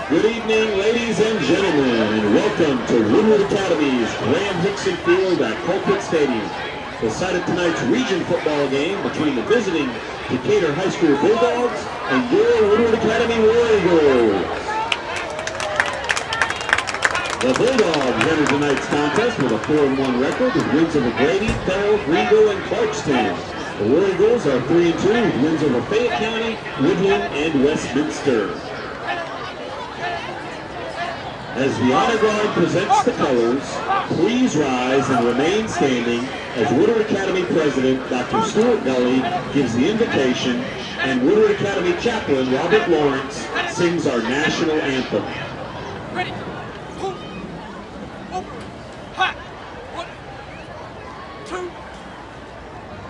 Good evening, ladies and gentlemen, and welcome to Woodward Academy's Graham Hixon Field at Colquitt Stadium. The site of tonight's region football game between the visiting Decatur High School Bulldogs and your Woodward Academy War Eagles. The Bulldogs enter tonight's contest with a 4-1 record with wins over Grady, Farrell, Greenville, and Clarkstown. The War Eagles are 3-2 with wins over Fayette County, Woodland, and Westminster. As the Honor Guard presents the colors, please rise and remain standing as Woodward Academy President Dr. Stuart Gully gives the invocation and Woodward Academy Chaplain Robert Lawrence sings our national anthem. Ready? Pull. Open. Hot. 1, 2,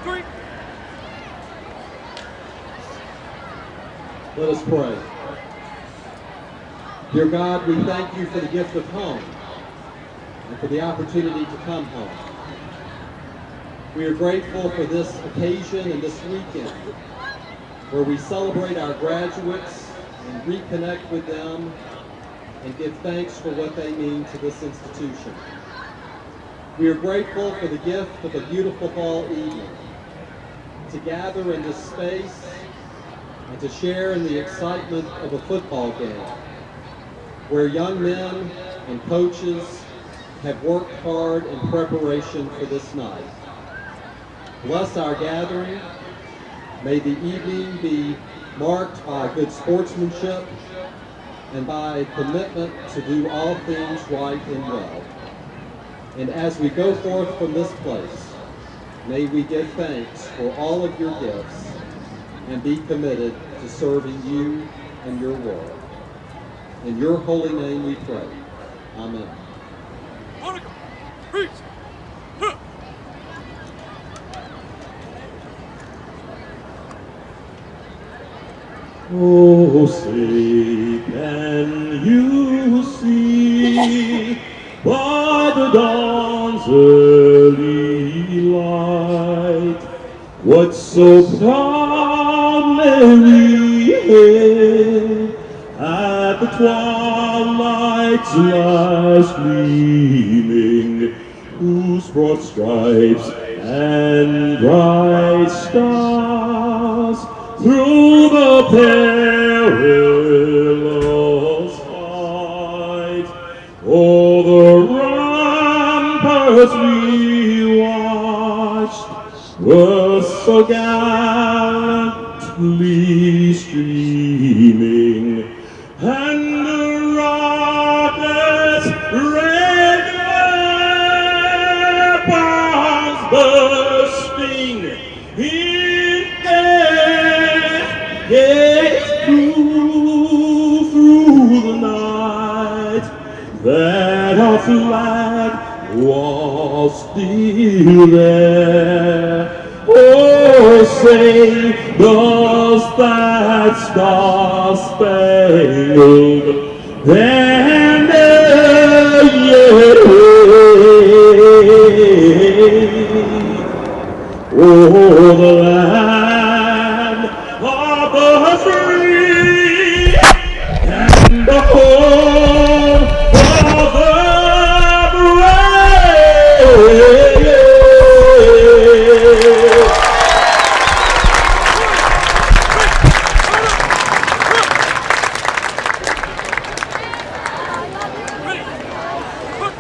3. Let us pray. Dear God, we thank you for the gift of home and for the opportunity to come home. We are grateful for this occasion and this weekend where we celebrate our graduates and reconnect with them and give thanks for what they mean to this institution. We are grateful for the gift of a beautiful fall evening to gather in this space and to share in the excitement of a football game where young men and coaches have worked hard in preparation for this night. Bless our gathering. May the evening be marked by good sportsmanship and by a commitment to do all things right and well. And as we go forth from this place, may we give thanks for all of your gifts and be committed to serving you and your world. In your holy name we pray. Amen. Monica, freeze! Huh. Oh, say, can you see by the dawn's early light what so proudly we hailed at the twilight's last gleaming, whose broad stripes and bright stars through the perilous fight, o'er the ramparts we watched, were so gallantly streaming, and the rockets red weapons bursting in air, yet through the night, that our flag was still there. Oh, say, does that star-spangled banner yet wave? Oh, the land of the free and the home of the brave. Ready! Hook!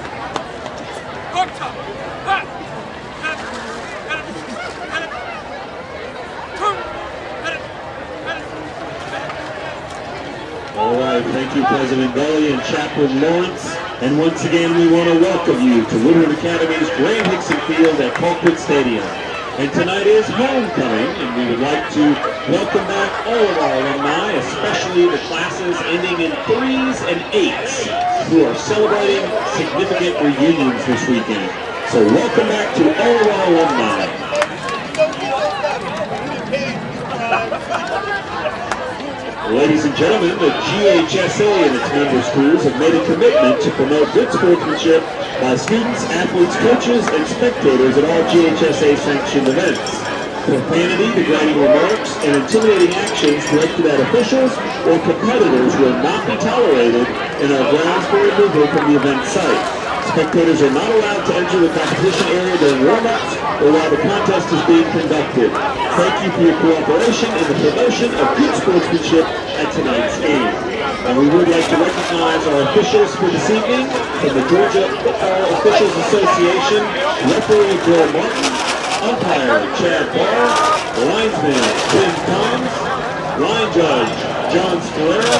Hog top! Back! Head it! Head it! Turn! Head it! All right, thank you, President Gully and Chaplain Lawrence. And once again, we want to welcome you to Woodward Academy's Grand Hixon Field at Colquitt Stadium. And tonight is homecoming, and we would like to welcome back all of our alumni, especially the classes ending in 3s and 8s, who are celebrating significant reunions this weekend. So welcome back to all of our alumni. Ladies and gentlemen, the GHSA and its member schools have made a commitment to promote good sportsmanship by students, athletes, coaches, and spectators at all GHSA-sanctioned events. Profanity, degrading remarks, and intimidating actions directed at officials or competitors will not be tolerated and are grounds for removal from the event site. Spectators are not allowed to enter the competition area during warm-ups or while the contest is being conducted. Thank you for your cooperation in the promotion of good sportsmanship at tonight's game. And we would like to recognize our officials for this evening from the Georgia Football Officials Association, referee Bill Martin, umpire Chad Barr, linesman Tim Combs, line judge John Scalera,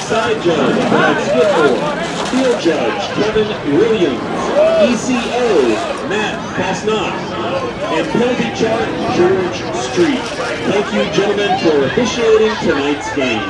side judge Brad Skidmore, field judge Kevin Williams, ECO Matt Fasnot, and penalty chart George Street. Thank you, gentlemen, for officiating tonight's game.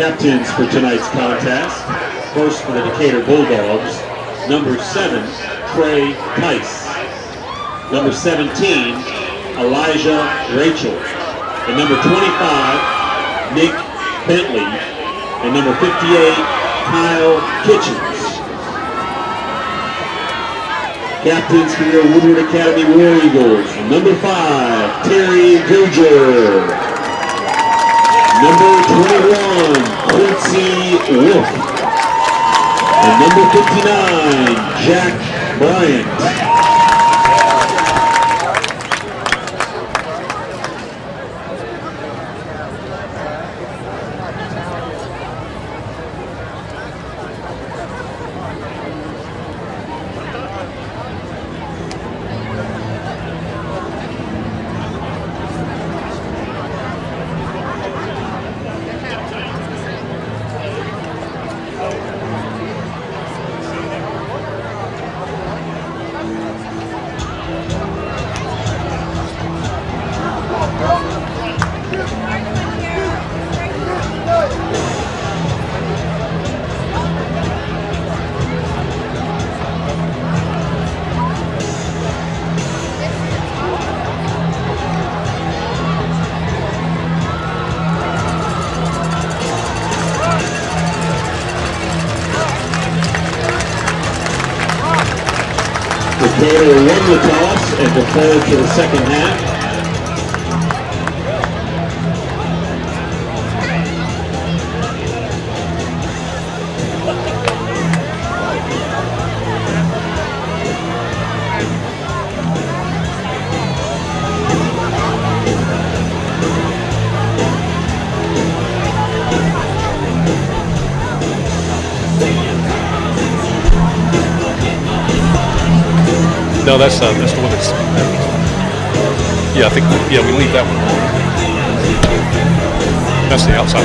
Captains for tonight's contest. First for the Decatur Bulldogs, number 7, Trey Tice. Number 17, Elijah Rachel. And number 25, Nick Bentley. And number 58, Kyle Kitchens. Captains for your Woodward Academy War Eagles, number 5, Terry Gilger. Number 21, Quincy Wolf. And number 59, Jack Bryant. Decatur won the toss and prepared for the second half. No, that's the one that's. Yeah, I think. Yeah, we leave that one. That's the outside.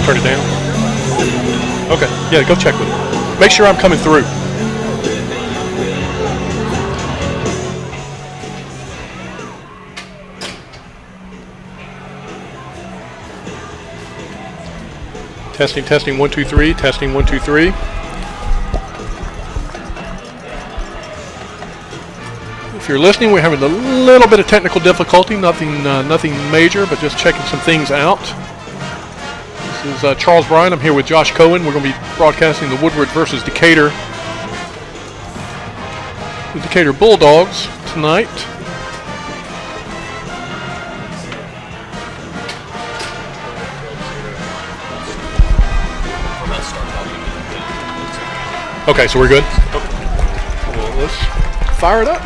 Turn it down. Okay. Yeah, go check with it. Make sure I'm coming through. Testing, testing, 1, 2, 3. Testing, 1, 2, 3. If you're listening, we're having a little bit of technical difficulty. Nothing major, but just checking some things out. This is Charles Bryan. I'm here with Josh Cohen. We're going to be broadcasting the Woodward versus Decatur. The Decatur Bulldogs tonight. Okay, so we're good? Okay. Well, let's fire it up.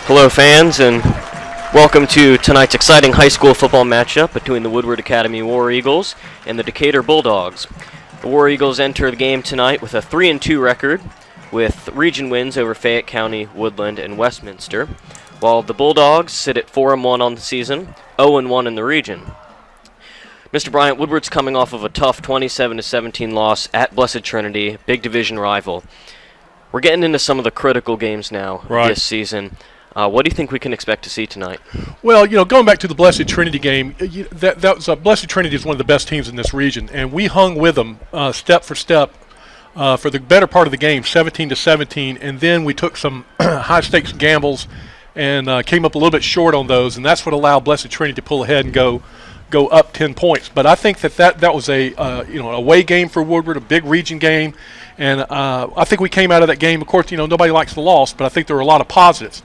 Hello fans, and welcome to tonight's exciting high school football matchup between the Woodward Academy War Eagles and the Decatur Bulldogs. The War Eagles enter the game tonight with a 3-2 record, with region wins over Fayette County, Woodland, and Westminster, while the Bulldogs sit at 4-1 on the season, 0-1 in the region. Mr. Bryant, Woodward's coming off of a tough 27-17 loss at Blessed Trinity, big division rival. We're getting into some of the critical games now this season. What do you think we can expect to see tonight? Well, you know, going back to the Blessed Trinity game, that was Blessed Trinity is one of the best teams in this region, and we hung with them step for step for the better part of the game, 17-17, and then we took some high-stakes gambles and came up a little bit short on those, and that's what allowed Blessed Trinity to pull ahead and go up 10 points. But I think that was a away game for Woodward, a big region game, and I think we came out of that game. Of course, you know, nobody likes the loss, but I think there were a lot of positives.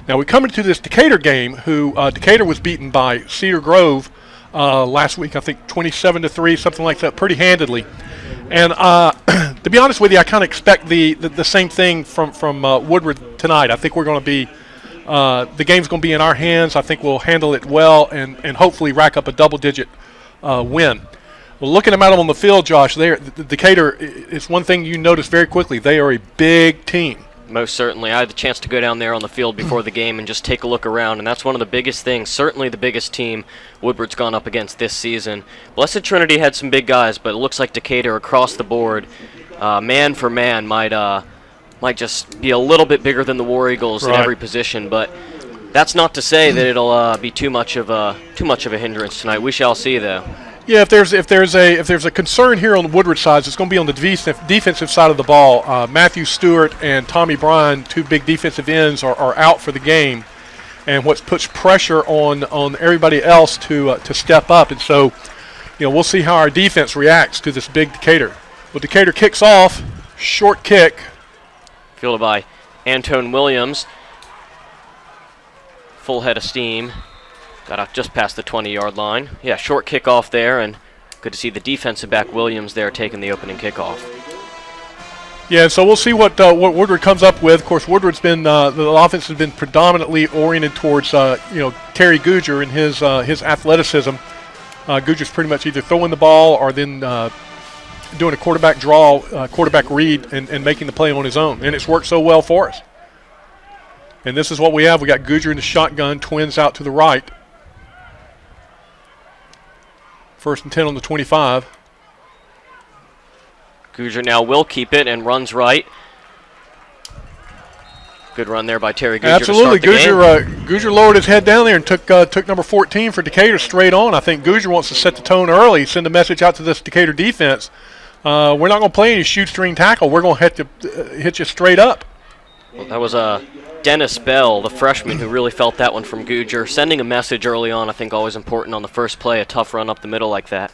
Now we come into this Decatur game, who Decatur was beaten by Cedar Grove last week, I think 27-3, something like that, pretty handedly. And to be honest with you, I kind of expect the same thing from Woodward tonight. I think we're going to be the game's going to be in our hands. I think we'll handle it well and hopefully rack up a double-digit win. Well, looking at them on the field, Josh, Decatur, it's one thing you notice very quickly. They are a big team. Most certainly. I had the chance to go down there on the field before the game and just take a look around, and that's one of the biggest things, certainly the biggest team Woodward's gone up against this season. Blessed Trinity had some big guys, but it looks like Decatur across the board, man for man, might just be a little bit bigger than the War Eagles in every position, but that's not to say that it'll be too much of a hindrance tonight. We shall see, though. Yeah, if there's a concern here on the Woodward side, it's going to be on the defensive side of the ball. Matthew Stewart and Tommy Bryan, two big defensive ends, are out for the game, and what's puts pressure on everybody else to step up. And so, you know, we'll see how our defense reacts to this big Decatur. Well, Decatur kicks off, short kick. Fielded by Antone Williams. Full head of steam. Got out just past the 20-yard line. Yeah, short kickoff there, and good to see the defensive back Williams there taking the opening kickoff. Yeah, so we'll see what Woodward comes up with. Of course, Woodward's been the offense has been predominantly oriented towards Terry Guger and his athleticism. Guger's pretty much either throwing the ball or then doing a quarterback draw, quarterback read, and making the play on his own, and it's worked so well for us. And this is what we have. We got Guger in the shotgun, twins out to the right. 1st and 10 on the 25. Guger now will keep it and runs right. Good run there by Terry Guger. Absolutely, Guger lowered his head down there and took number 14 for Decatur straight on. I think Guger wants to set the tone early, send a message out to this Decatur defense. We're not going to play any shoestring tackle. We're going to hit you straight up. Well, that was Dennis Bell, the freshman, who really felt that one from Guger. Sending a message early on, I think, always important on the first play, a tough run up the middle like that.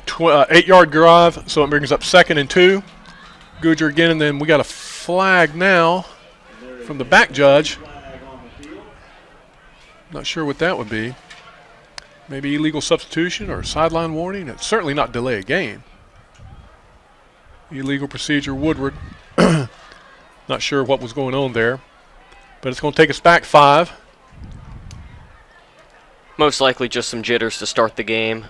8-yard drive, so it brings up 2nd and 2. Guger again, and then we got a flag now from the back judge. Not sure what that would be. Maybe illegal substitution or sideline warning. It's certainly not delay a game. Illegal procedure, Woodward. Not sure what was going on there. But it's going to take us back 5. Most likely just some jitters to start the game.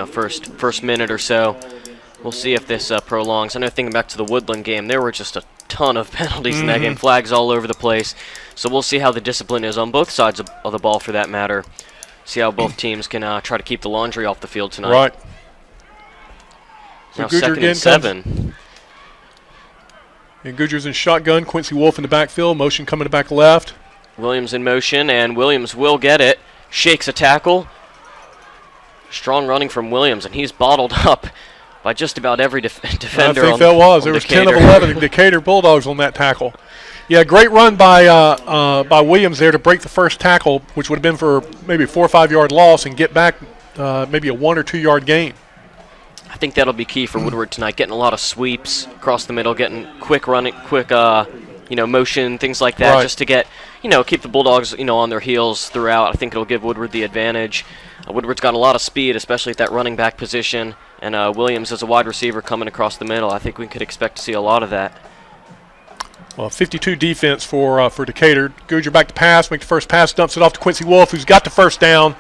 First minute or so. We'll see if this prolongs. I know, thinking back to the Woodland game, there were just a ton of penalties in that game, flags all over the place. So we'll see how the discipline is on both sides of the ball, for that matter. See how both teams can try to keep the laundry off the field tonight. Right. Now So Goodger 2nd and 7. And Goodger's in shotgun. Quincy Wolf in the backfield. Motion coming to back left. Williams in motion, and Williams will get it. Shakes a tackle. Strong running from Williams, and he's bottled up by just about every defender. I think that was. There was 10 of 11 Decatur Bulldogs on that tackle. Yeah, great run by Williams there to break the first tackle, which would have been for maybe a 4 or 5 yard loss, and get back maybe a 1 or 2 yard gain. I think that'll be key for Woodward tonight, getting a lot of sweeps across the middle, getting quick running, motion, things like that, just to get, keep the Bulldogs, on their heels throughout. I think it'll give Woodward the advantage. Woodward's got a lot of speed, especially at that running back position, and Williams as a wide receiver coming across the middle. I think we could expect to see a lot of that. Well, 52 defense for Decatur. Goodger back to pass, make the first pass, dumps it off to Quincy Wolf, who's got the first down,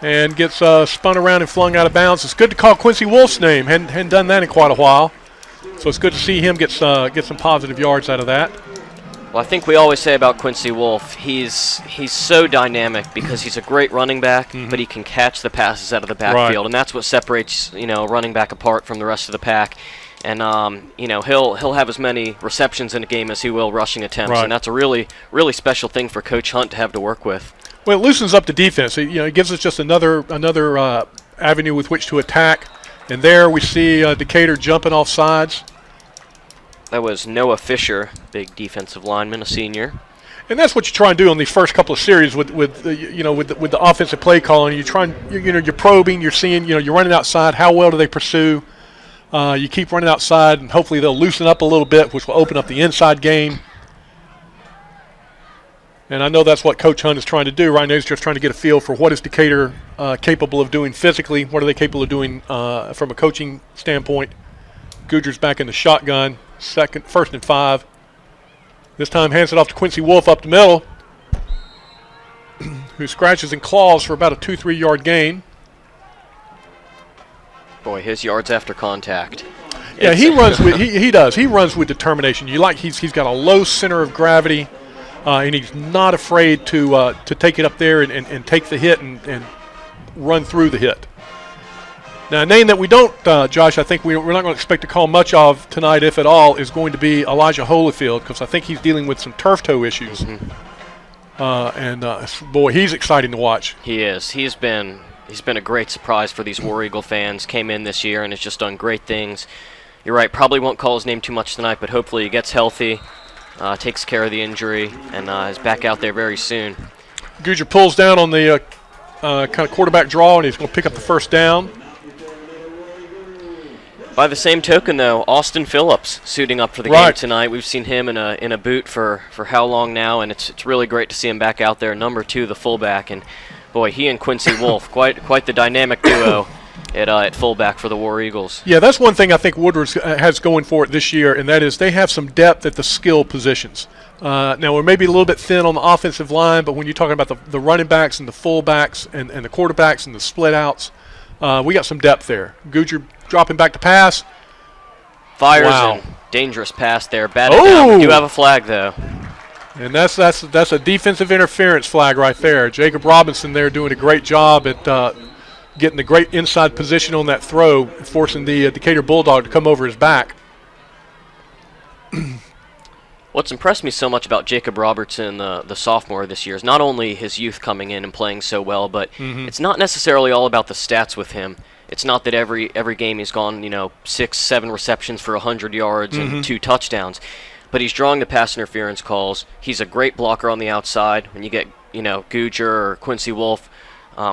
and gets spun around and flung out of bounds. It's good to call Quincy Wolf's name. Hadn't done that in quite a while. So it's good to see him get some positive yards out of that. Well, I think we always say about Quincy Wolf, he's so dynamic because he's a great running back, but he can catch the passes out of the backfield, and that's what separates running back apart from the rest of the pack. And he'll have as many receptions in a game as he will rushing attempts, and that's a really really special thing for Coach Hunt to have to work with. Well, it loosens up the defense. It gives us just another avenue with which to attack. And there we see Decatur jumping off sides. That was Noah Fisher, big defensive lineman, a senior. And that's what you try and do on these first couple of series with the offensive play calling. You're probing, you're seeing, you're running outside. How well do they pursue? You keep running outside, and hopefully they'll loosen up a little bit, which will open up the inside game. And I know that's what Coach Hunt is trying to do right now. He's just trying to get a feel for what is Decatur capable of doing physically, what are they capable of doing from a coaching standpoint. Goodger's back in the shotgun, 1st and 5. This time hands it off to Quincy Wolf up the middle, who scratches and claws for about a 2-3 yard gain. Boy, his yards after contact. Yeah, he runs with he does. He runs with determination. He's got a low center of gravity. And he's not afraid to take it up there and take the hit and run through the hit. Now, a name that we don't, Josh, I think we're not going to expect to call much of tonight, if at all, is going to be Elijah Holyfield, because I think he's dealing with some turf toe issues. Boy, he's exciting to watch. He is. He's been a great surprise for these War Eagle fans. Came in this year and has just done great things. You're right, probably won't call his name too much tonight, but hopefully he gets healthy. Takes care of the injury, and is back out there very soon. Goodger pulls down on the kind of quarterback draw, and he's going to pick up the first down. By the same token, though, Austin Phillips suiting up for the game tonight. We've seen him in a boot for how long now, and it's really great to see him back out there. Number 2, the fullback, and boy, he and Quincy Wolf, quite the dynamic duo at fullback for the War Eagles. Yeah, that's one thing I think Woodward has going for it this year, and that is they have some depth at the skill positions. Now, we're maybe a little bit thin on the offensive line, but when you're talking about the running backs and the fullbacks and the quarterbacks and the split outs, we got some depth there. Goodger dropping back to pass. Fires and dangerous pass there. Batted down. We do have a flag, though. And that's a defensive interference flag right there. Jacob Robinson there doing a great job at getting the great inside position on that throw, forcing the Decatur Bulldog to come over his back. What's impressed me so much about Jacob Robertson, the sophomore this year, is not only his youth coming in and playing so well, but it's not necessarily all about the stats with him. It's not that every game he's gone, 6-7 receptions for 100 yards and 2 touchdowns, but he's drawing the pass interference calls. He's a great blocker on the outside. When you get, Goodger or Quincy Wolf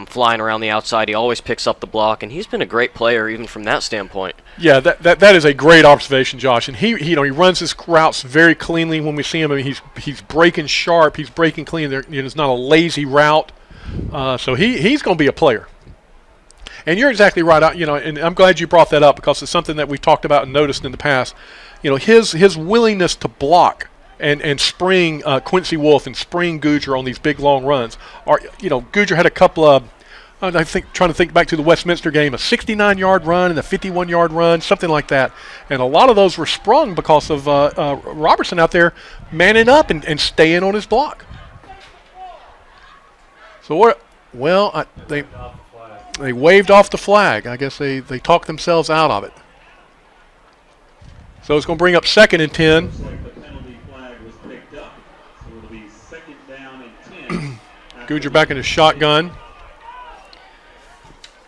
flying around the outside, he always picks up the block, and he's been a great player even from that standpoint. Yeah, that is a great observation, Josh. And he runs his routes very cleanly when we see him. I mean, he's breaking sharp, he's breaking clean. It's not a lazy route, so he's going to be a player. And you're exactly right. And I'm glad you brought that up because it's something that we've talked about and noticed in the past. His willingness to block and spring Quincy Wolf and spring Goodger on these big long runs. Goodger had a couple of, I think, trying to think back to the Westminster game, a 69-yard run and a 51-yard run, something like that. And a lot of those were sprung because of Robertson out there manning up and staying on his block. So they waved off the flag. I guess they talked themselves out of it. So it's going to bring up 2nd and 10. Looks like the penalty flag was picked up, so it'll be 2nd down and 10. Goodger back in his shotgun.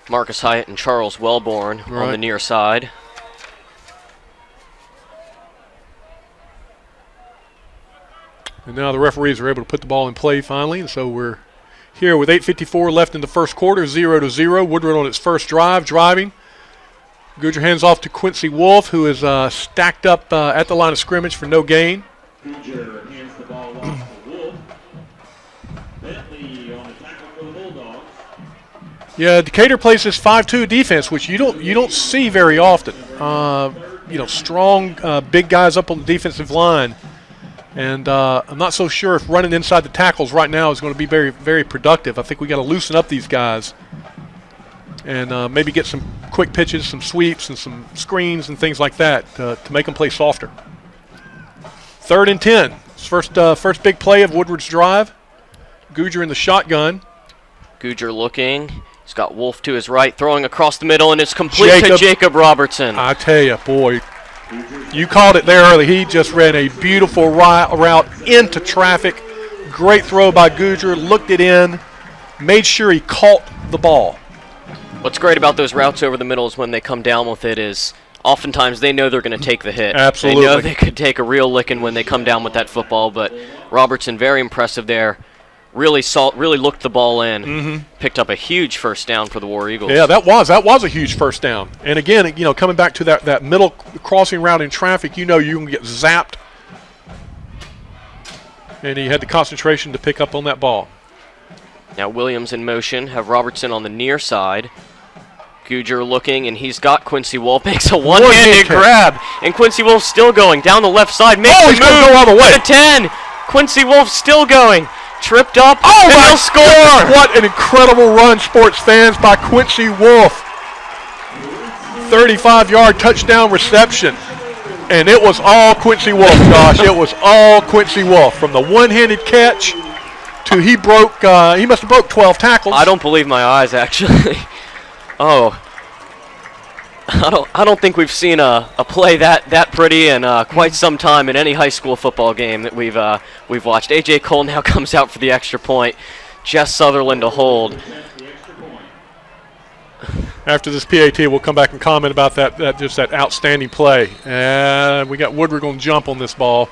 Marcus Hyatt and Charles Wellborn on the near side. And now the referees are able to put the ball in play finally, and so we're here with 8:54 left in the first quarter, 0-0. Woodward on its first drive, driving. Goodger hands off to Quincy Wolf, who is stacked up at the line of scrimmage for no gain. Goodger hands the ball off to Wolf. Bentley on the tackle for the Bulldogs. Yeah, Decatur plays this 5-2 defense, which you don't see very often. Strong, big guys up on the defensive line. And I'm not so sure if running inside the tackles right now is going to be very, very productive. I think we got to loosen up these guys and maybe get some quick pitches, some sweeps, and some screens and things like that to make them play softer. 3rd and 10. First big play of Woodward's drive. Goodger in the shotgun. Goodger looking. He's got Wolf to his right, throwing across the middle, and it's complete to Jacob Robertson. I tell you, boy, you called it there early. He just ran a beautiful route into traffic. Great throw by Goodger. Looked it in. Made sure he caught the ball. What's great about those routes over the middle is when they come down with it is oftentimes they know they're going to take the hit. Absolutely. They know they could take a real licking when they come down with that football, but Robertson, very impressive there. Really looked the ball in. Picked up a huge first down for the War Eagles. Yeah, that was a huge first down. And again, coming back to that middle crossing route in traffic, you're going to get zapped. And he had the concentration to pick up on that ball. Now Williams in motion, have Robertson on the near side. Goodger looking, and he's got Quincy Wolf. Makes a one-handed grab, and Quincy Wolf still going down the left side. Makes he's going to go all the way. To 10. Quincy Wolf still going. Tripped up, and he'll score! What an incredible run, sports fans, by Quincy Wolf. 35-yard touchdown reception. And it was all Quincy Wolf, Josh. It was all Quincy Wolf. From the one-handed catch to he must have broke 12 tackles. I don't believe my eyes, actually. I don't think we've seen a play that pretty in quite some time in any high school football game that we've watched. A.J. Cole now comes out for the extra point. Jess Sutherland to hold. After this PAT, we'll come back and comment about that outstanding play. And we got Woodward going to jump on this play.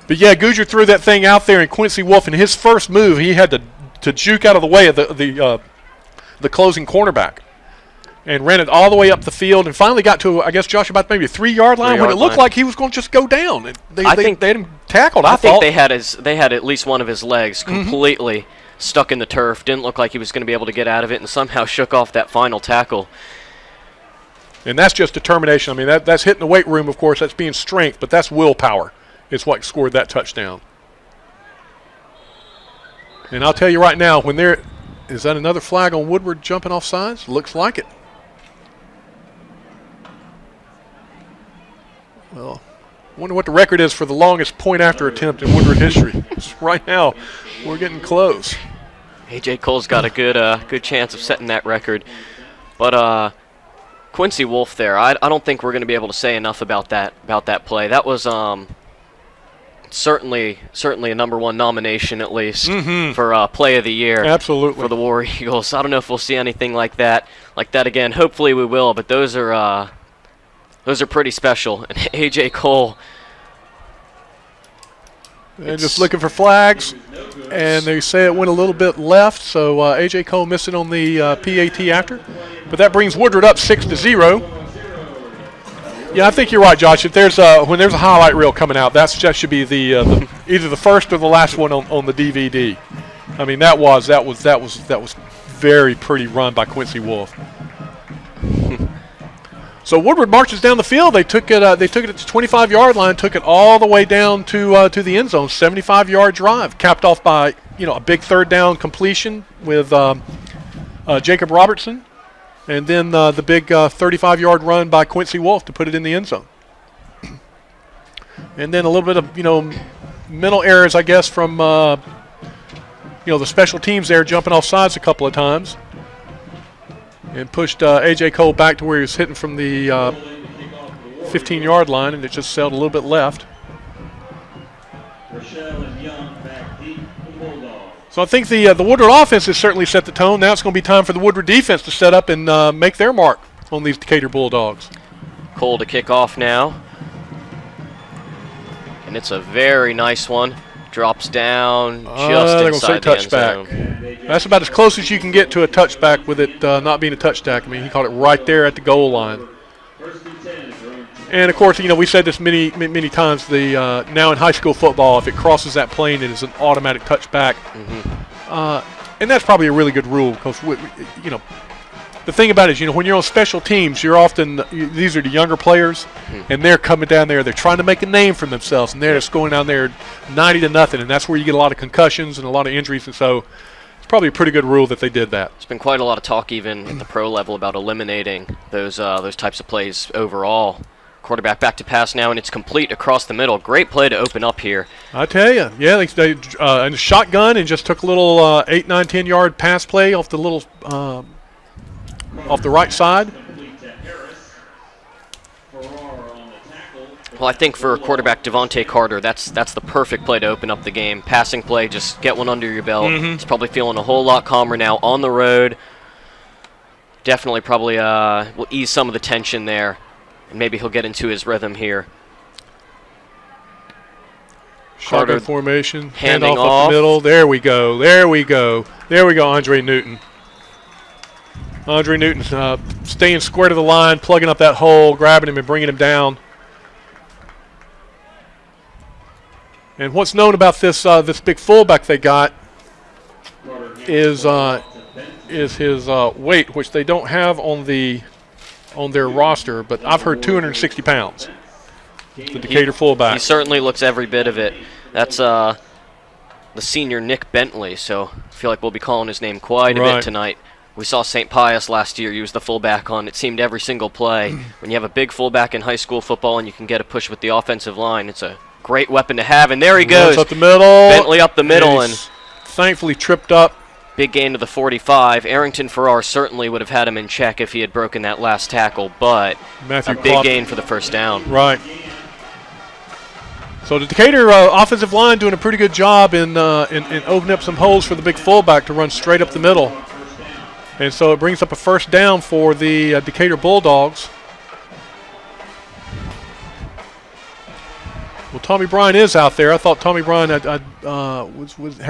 But yeah, Goodger threw that thing out there, and Quincy Wolf, in his first move, he had to juke out of the way of the closing cornerback, and ran it all the way up the field, and finally got to, I guess, Josh, about maybe a 3-yard line when it looked like he was going to just go down. I think they had him tackled. I think they had at least one of his legs completely stuck in the turf. Didn't look like he was going to be able to get out of it, and somehow shook off that final tackle. And that's just determination. I mean, that's hitting the weight room, of course. That's being strength, but that's willpower. It's what scored that touchdown. And I'll tell you right now, is that another flag on Woodward jumping off sides? Looks like it. Well, I wonder what the record is for the longest point after attempt in Woodward history. Right now, we're getting close. A.J. Cole's got a good chance of setting that record. But Quincy Wolf there, I don't think we're going to be able to say enough about that play. That was certainly a number one nomination, at least, for Play of the Year. Absolutely. For the War Eagles. I don't know if we'll see anything like that again. Hopefully we will, but those are pretty special. And A.J. Cole. And just looking for flags, and they say it went a little bit left, so A.J. Cole missing on the PAT after. But that brings Woodward up 6-0. Yeah, I think you're right, Josh. If when there's a highlight reel coming out, that should be the either the first or the last one on the DVD. I mean, that was very pretty run by Quincy Wolf. So Woodward marches down the field. They took it. They took it at the 25-yard line. Took it all the way down to the end zone. 75-yard drive, capped off by a big third down completion with Jacob Robertson, and then the big 35-yard run by Quincy Wolf to put it in the end zone. And then a little bit of mental errors, I guess, from the special teams there, jumping off sides a couple of times, and pushed A.J. Cole back to where he was hitting from the 15-yard line, and it just sailed a little bit left. So I think the Woodward offense has certainly set the tone. Now it's going to be time for the Woodward defense to set up and make their mark on these Decatur Bulldogs. Cole to kick off now. And it's a very nice one. Drops down just inside the end zone. That's about as close as you can get to a touchback with it not being a touchback. I mean, he caught it right there at the goal line. And, of course, we said this many times, now in high school football, if it crosses that plane, it is an automatic touchback. And that's probably a really good rule because, the thing about it is, when you're on special teams, you're often these are the younger players, and they're coming down there. They're trying to make a name for themselves, and they're just going down there 90-0, and that's where you get a lot of concussions and a lot of injuries. And so it's probably a pretty good rule that they did that. There's been quite a lot of talk even at the pro level about eliminating those types of plays overall. Quarterback back to pass now, and it's complete across the middle. Great play to open up here. I tell you, yeah, they in a shotgun and just took a little 8, 9, 10-yard pass play off the little off the right side. Well, I think for quarterback Devontae Carter, that's the perfect play to open up the game. Passing play, just get one under your belt. He's probably feeling a whole lot calmer now on the road. Definitely probably will ease some of the tension there, and maybe he'll get into his rhythm here. Shotgun formation, handing off up the middle. There we go. There we go. There we go, Andre Newton. Andre Newton's staying square to the line, plugging up that hole, grabbing him and bringing him down. And what's known about this this big fullback they got is his weight, which they don't have on their roster, but I've heard 260 pounds. The Decatur fullback. He certainly looks every bit of it. That's the senior Nick Bentley, so I feel like we'll be calling his name quite a bit tonight. We saw St. Pius last year use the fullback on, it seemed, every single play. When you have a big fullback in high school football and you can get a push with the offensive line, it's a great weapon to have. And there he goes. Up the middle. Bentley up the middle and thankfully tripped up. Big gain to the 45. Arrington Farrar certainly would have had him in check if he had broken that last tackle, but a big gain for the first down. Right. So the Decatur offensive line doing a pretty good job in opening up some holes for the big fullback to run straight up the middle. And so it brings up a first down for the Decatur Bulldogs. Well, Tommy Bryan is out there. I thought Tommy Bryan had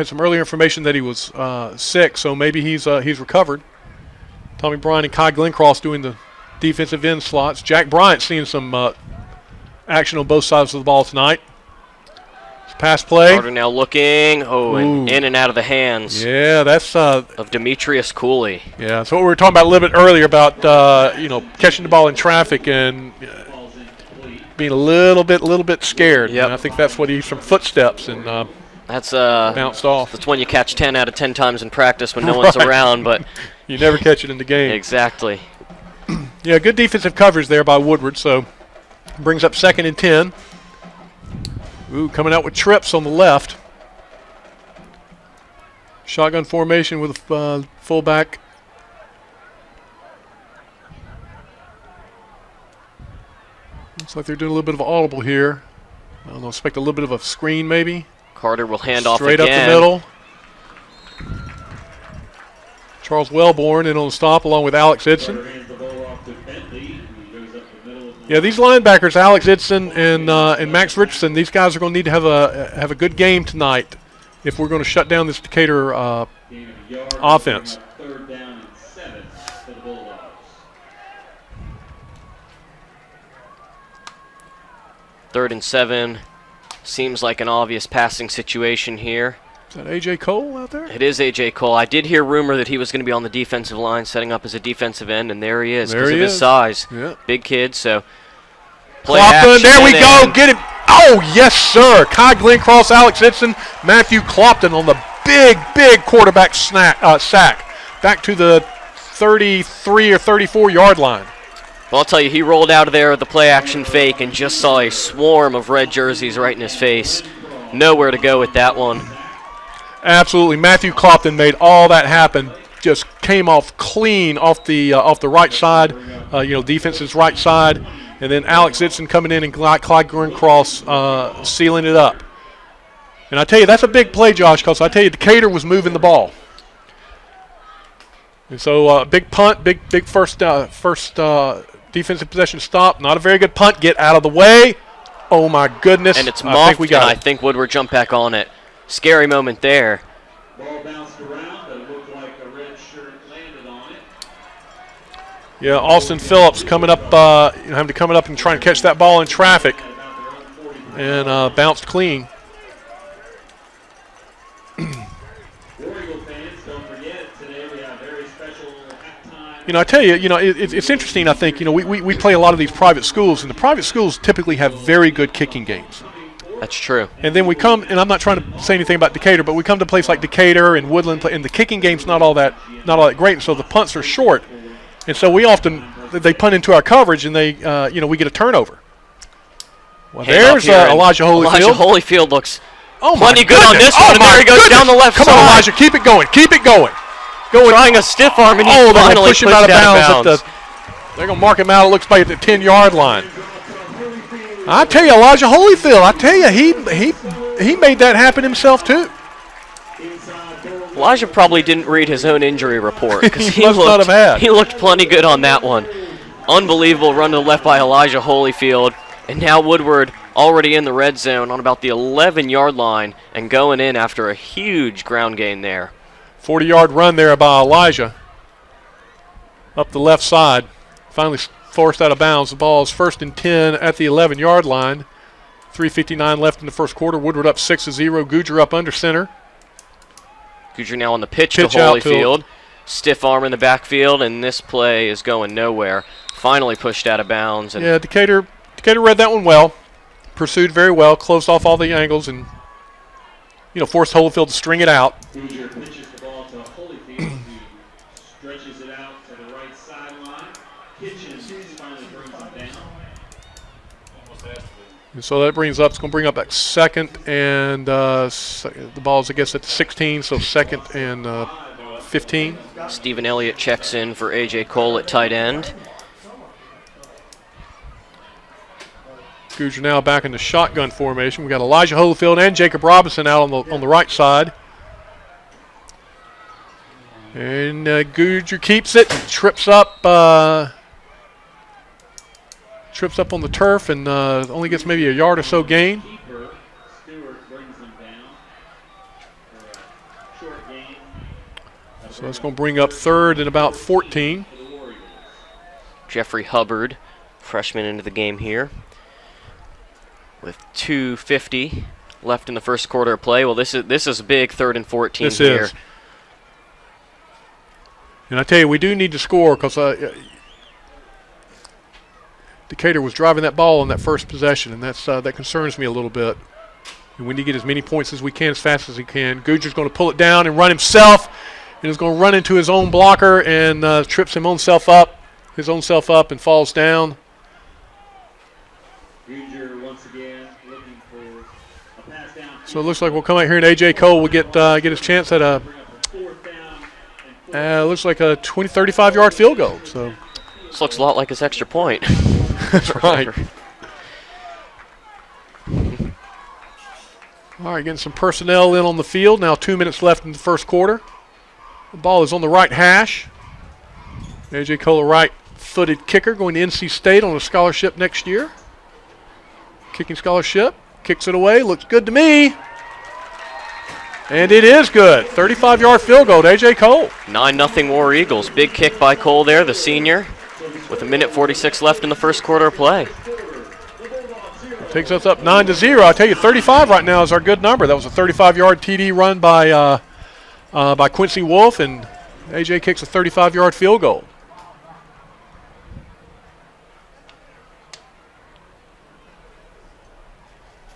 some earlier information that he was sick, so maybe he's recovered. Tommy Bryan and Kai Glencross doing the defensive end slots. Jack Bryant seeing some action on both sides of the ball tonight. Pass play. Carter now looking. And in and out of the hands. Yeah, that's of Demetrius Cooley. Yeah, that's what we were talking about a little bit earlier about catching the ball in traffic and being a little bit scared. Yeah, I think that's what he's from footsteps and that's bounced off. That's when you catch 10 out of 10 times in practice when no one's around, but you never catch it in the game. Exactly. Yeah, good defensive coverage there by Woodward. So brings up 2nd and 10. Coming out with trips on the left. Shotgun formation with a fullback. Looks like they're doing a little bit of audible here. I don't know, expect a little bit of a screen maybe. Carter will hand off again. Straight up the middle. Charles Wellborn in on the stop along with Alex Hixon. Yeah, these linebackers, Alex Hixon and Max Richardson, these guys are going to need to have a good game tonight if we're going to shut down this Decatur offense. 3rd down and 7 for the Bulldogs. 3rd and 7 seems like an obvious passing situation here. Is that A.J. Cole out there? It is A.J. Cole. I did hear rumor that he was going to be on the defensive line, setting up as a defensive end, and there he is because of his size. Yeah. Big kid, so play Clopton, action, there we go. and Get him. Oh, yes, sir. Kai Glencross, Alex Hixon, Matthew Clopton on the big quarterback sack. Back to the 33 or 34-yard line. Well, I'll tell you, he rolled out of there with the play-action fake and just saw a swarm of red jerseys right in his face. Nowhere to go with that one. Absolutely. Matthew Clopton made all that happen. Just came off clean off the right side, defense's right side. And then Alex Hixon coming in and Clyde Glencross sealing it up. And I tell you, that's a big play, Josh, because I tell you, Decatur was moving the ball. And so big punt, big first defensive possession stop. Not a very good punt. Get out of the way. Oh, my goodness. And it's muffed, and I think Woodward jumped back on it. Scary moment there. Ball bounced around, but it looked like a red shirt landed on it. Yeah, Austin Phillips coming up, having to come up and try and catch that ball in traffic, and bounced clean. I tell you, it's interesting. I think, we play a lot of these private schools, and the private schools typically have very good kicking games. That's true. And then we come, and I'm not trying to say anything about Decatur, but we come to a place like Decatur and Woodland, and the kicking game's not all that great, and so the punts are short, and so they punt into our coverage, and we get a turnover. Well, there's Elijah Holyfield. Elijah Holyfield looks plenty good on this one, and there he goes down the left side. Come on, Elijah, keep it going. Trying a stiff arm, and he finally push him out of bounds. They're going to mark him out, it looks like, at the 10-yard line. I tell you, Elijah Holyfield, he made that happen himself, too. Elijah probably didn't read his own injury report, because he must not have had. He looked plenty good on that one. Unbelievable run to the left by Elijah Holyfield, and now Woodward already in the red zone on about the 11-yard line and going in after a huge ground gain there. 40-yard run there by Elijah up the left side. Finally forced out of bounds. The ball is 1st and 10 at the 11-yard line. 3:59 left in the first quarter. Woodward up 6-0. Goodger up under center. Goodger now on the pitch to Holyfield. Stiff arm in the backfield, and this play is going nowhere. Finally pushed out of bounds. And yeah, Decatur read that one well. Pursued very well. Closed off all the angles and, forced Holyfield to string it out. Goodger pitches the ball to Holyfield, who stretches it out to the right sideline. Kitchens finally brings it down. And so that it's going to bring up that second, and the ball's, I guess, at the 16, so 2nd and 15. Stephen Elliott checks in for A.J. Cole at tight end. Goodger now back in the shotgun formation. We got Elijah Holyfield and Jacob Robinson out on the right side. And Goodger keeps it, trips up on the turf, and only gets maybe a yard or so gain. So that's going to bring up 3rd and about 14. Jeffrey Hubbard, freshman into the game here, with 2:50 left in the first quarter of play. Well, this is a big 3rd and 14 this here. Is. And I tell you, we do need to score because Decatur was driving that ball on that first possession, and that concerns me a little bit. And we need to get as many points as we can, as fast as we can. Goodger's going to pull it down and run himself, and is going to run into his own blocker and trips his own self up, and falls down. Goodger once again looking for a pass down. So it looks like we'll come out here and A.J. Cole will get his chance at a looks like a 35-yard field goal. So this looks a lot like his extra point. That's right. All right, getting some personnel in on the field. Now 2 minutes left in the first quarter. The ball is on the right hash. A.J. Cole, a right-footed kicker, going to NC State on a scholarship next year. Kicking scholarship. Kicks it away. Looks good to me. And it is good. 35-yard field goal to A.J. Cole. 9-0 War Eagles. Big kick by Cole there, the senior, with 1:46 left in the first quarter of play. Takes us up 9-0. I tell you, 35 right now is our good number. That was a 35-yard TD run by Quincy Wolf, and AJ kicks a 35-yard field goal.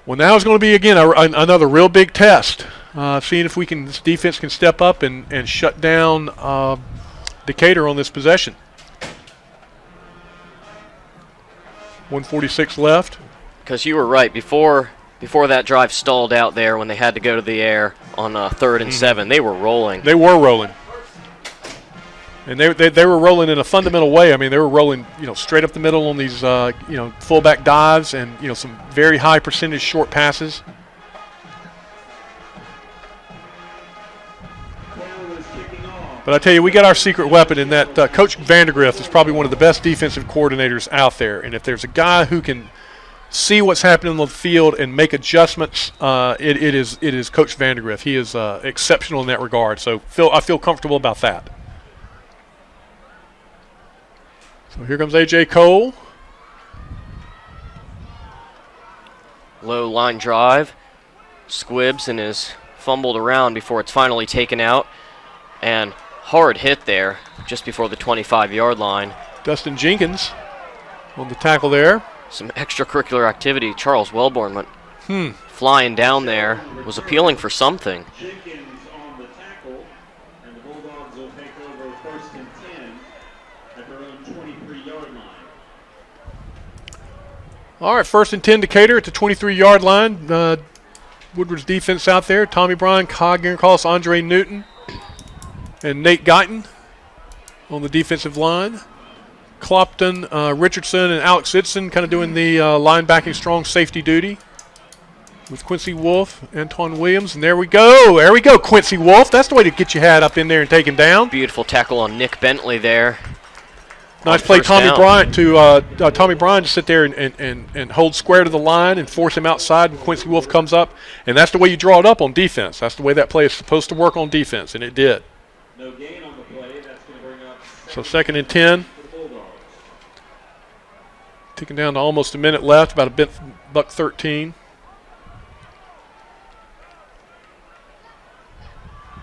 Well, now is going to be, again, another real big test. Seeing if this defense can step up and shut down Decatur on this possession. 1:46 left. Because you were right. Before that drive stalled out there when they had to go to the air on 3rd and 7, they were rolling. They were rolling. And they were rolling in a fundamental way. I mean, they were rolling, straight up the middle on these, fullback dives and, some very high percentage short passes. But I tell you, we got our secret weapon in that Coach Vandergrift is probably one of the best defensive coordinators out there. And if there's a guy who can see what's happening on the field and make adjustments, it is Coach Vandergrift. He is exceptional in that regard. So I feel comfortable about that. So here comes A.J. Cole. Low line drive. Squibbs and is fumbled around before it's finally taken out. And hard hit there just before the 25-yard line. Dustin Jenkins on the tackle there. Some extracurricular activity. Charles Wellborn went flying down there. Was appealing for something. All right, 1st and 10 Decatur at the 23-yard line. Woodward's defense out there. Tommy Bryan, Cog Guerncalis, Andre Newton, and Nate Guyton on the defensive line. Clopton, Richardson, and Alex Idson kind of doing the linebacking strong safety duty with Quincy Wolf, Antoine Williams, and there we go. There we go, Quincy Wolf. That's the way to get your hat up in there and take him down. Beautiful tackle on Nick Bentley there. Nice play, Tommy Bryant to sit there and hold square to the line and force him outside when Quincy Wolf comes up. And that's the way you draw it up on defense. That's the way that play is supposed to work on defense, and it did. No gain on the play. That's going to bring up so 2nd and 10. Ticking down to almost a minute left, about a buck 13.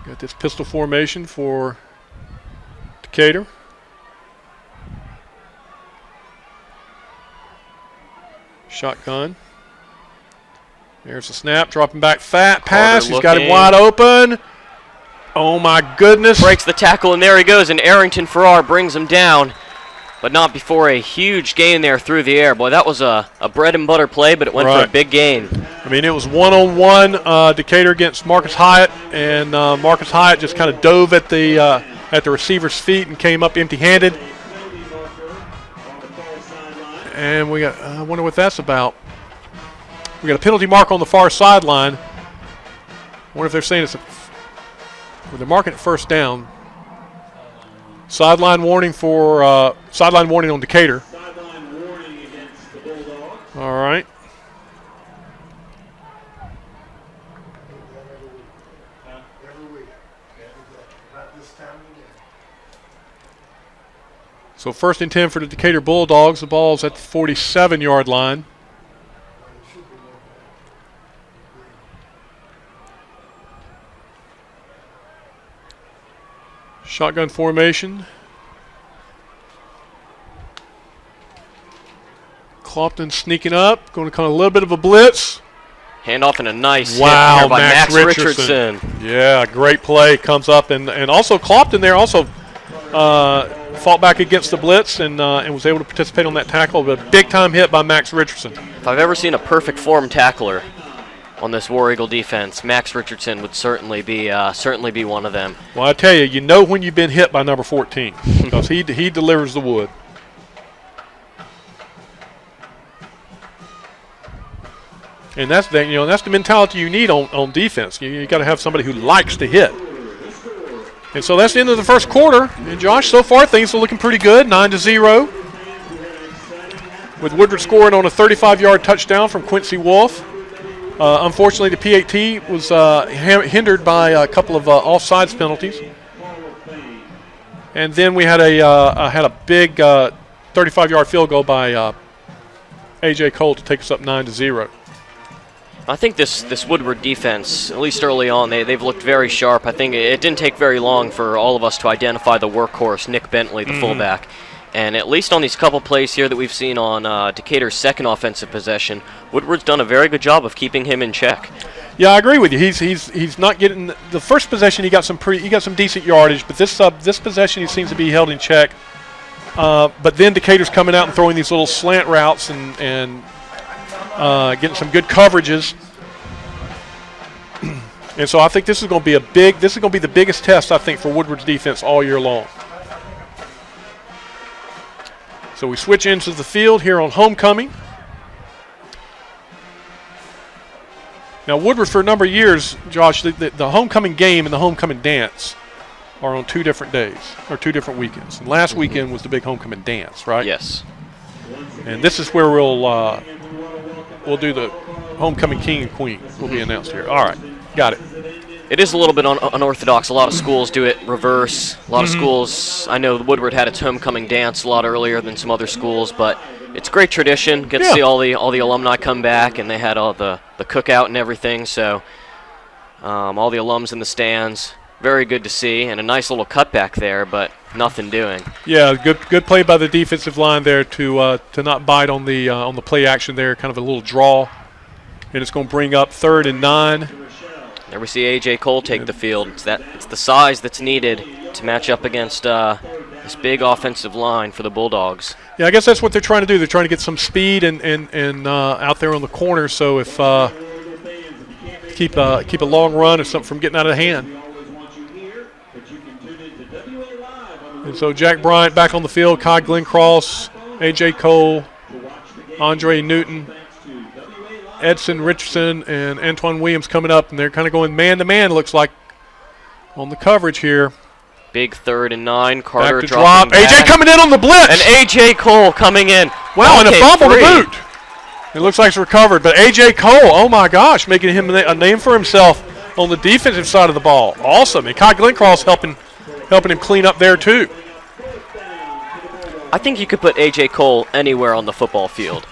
Got this pistol formation for Decatur. Shotgun. There's the snap, dropping back fat pass. He's got him wide open. Oh my goodness. Breaks the tackle, and there he goes, and Arrington Farrar brings him down, but not before a huge gain there through the air. Boy, that was a bread and butter play, but it went for a big gain. I mean, it was one-on-one Decatur against Marcus Hyatt, and Marcus Hyatt just kind of dove at the receiver's feet and came up empty-handed. And we got, I wonder what that's about. We got a penalty mark on the far sideline. I wonder if they're saying they're marking it 1st down. Sideline warning for sideline warning on Decatur. sideline warning against the Bulldogs. All right. So 1st and 10 for the Decatur Bulldogs. The ball's at the 47-yard line. Shotgun formation. Clopton sneaking up, going to kind of a little bit of a blitz. Handoff and a nice hit wow, there by Max Richardson. Yeah, great play. Comes up, and also Clopton there also fought back against the blitz and was able to participate on that tackle. But a big-time hit by Max Richardson. If I've ever seen a perfect form tackler on this War Eagle defense, Max Richardson would certainly be one of them. Well, I tell you, you know when you've been hit by number 14 because he delivers the wood. And that's the mentality you need on defense. You got to have somebody who likes to hit. And so that's the end of the 1st quarter. And Josh, so far things are looking pretty good, 9-0. With Woodward scoring on a 35-yard touchdown from Quincy Wolf. Unfortunately, the PAT was hindered by a couple of offsides penalties. And then we had a big 35-yard field goal by A.J. Cole to take us up 9-0. I think this Woodward defense, at least early on, they've looked very sharp. I think it didn't take very long for all of us to identify the workhorse, Nick Bentley, the fullback. And at least on these couple plays here that we've seen on Decatur's second offensive possession, Woodward's done a very good job of keeping him in check. Yeah, I agree with you. He's not getting the first possession. He got some decent yardage, but this possession he seems to be held in check. But then Decatur's coming out and throwing these little slant routes and getting some good coverages. And so I think this is going to be the biggest test, I think, for Woodward's defense all year long. So we switch into the field here on homecoming. Now Woodward, for a number of years, Josh, the homecoming game and the homecoming dance are on 2 different days or 2 different weekends. And last weekend was the big homecoming dance, right? Yes. And this is where we'll do the homecoming king and queen will be announced here. All right, got it. It is a little bit unorthodox. A lot of schools do it reverse. A lot of schools, I know Woodward had its homecoming dance a lot earlier than some other schools, but it's great tradition. Get to see all the alumni come back, and they had all the cookout and everything. So all the alums in the stands, very good to see, and a nice little cutback there, but nothing doing. Yeah, good play by the defensive line there to not bite on the play action there. Kind of a little draw, and it's going to bring up 3rd and 9. There we see A.J. Cole take the field. It's the size that's needed to match up against this big offensive line for the Bulldogs. Yeah, I guess that's what they're trying to do. They're trying to get some speed and out there on the corner. So if keep a long run or something from getting out of hand. And so Jack Bryant back on the field. Kai Glencross, A.J. Cole, Andre Newton, Edson Richardson, and Antoine Williams coming up, and they're kind of going man-to-man, looks like, on the coverage here. Big 3rd and 9. Carter back to drop. back. A.J. coming in on the blitz. And A.J. Cole coming in. Wow, and a fumble to boot. It looks like it's recovered, but A.J. Cole, oh my gosh, making him a name for himself on the defensive side of the ball. Awesome. And Kai Glencross helping him clean up there too. I think you could put A.J. Cole anywhere on the football field.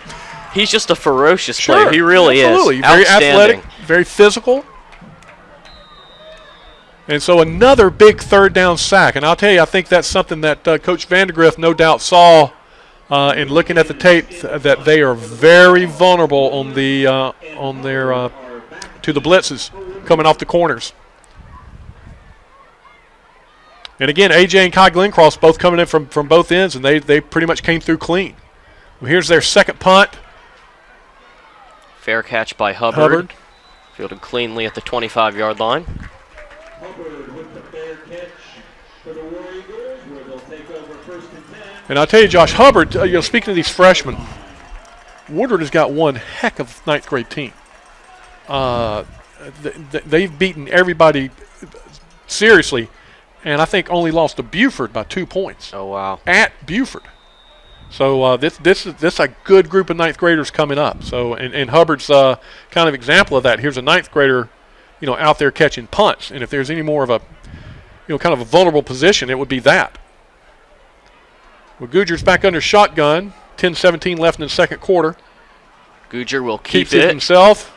He's just a ferocious player. He really absolutely. is. Very athletic, very physical. And so another big 3rd down sack. And I'll tell you, I think that's something that Coach Vandergriff no doubt saw in looking at the tape, that they are very vulnerable on their to the blitzes coming off the corners. And again, A.J. and Kai Glencross both coming in from both ends, and they pretty much came through clean. Well, here's their second punt. Fair catch by Hubbard. Fielded cleanly at the 25-yard line. Hubbard with the fair catch for the War Eagles, where they'll take over 1st and 10. And I'll tell you, Josh, Hubbard, speaking of these freshmen, Woodward has got one heck of 9th grade team. They've beaten everybody seriously, and I think only lost to Buford by 2 points. Oh, wow. At Buford. So this is a good group of 9th graders coming up. So and Hubbard's kind of example of that. Here's a 9th grader, out there catching punts. And if there's any more of a, kind of a vulnerable position, it would be that. Well, Goodger's back under shotgun. 10-17 left in the second quarter. Goodger will keeps it himself.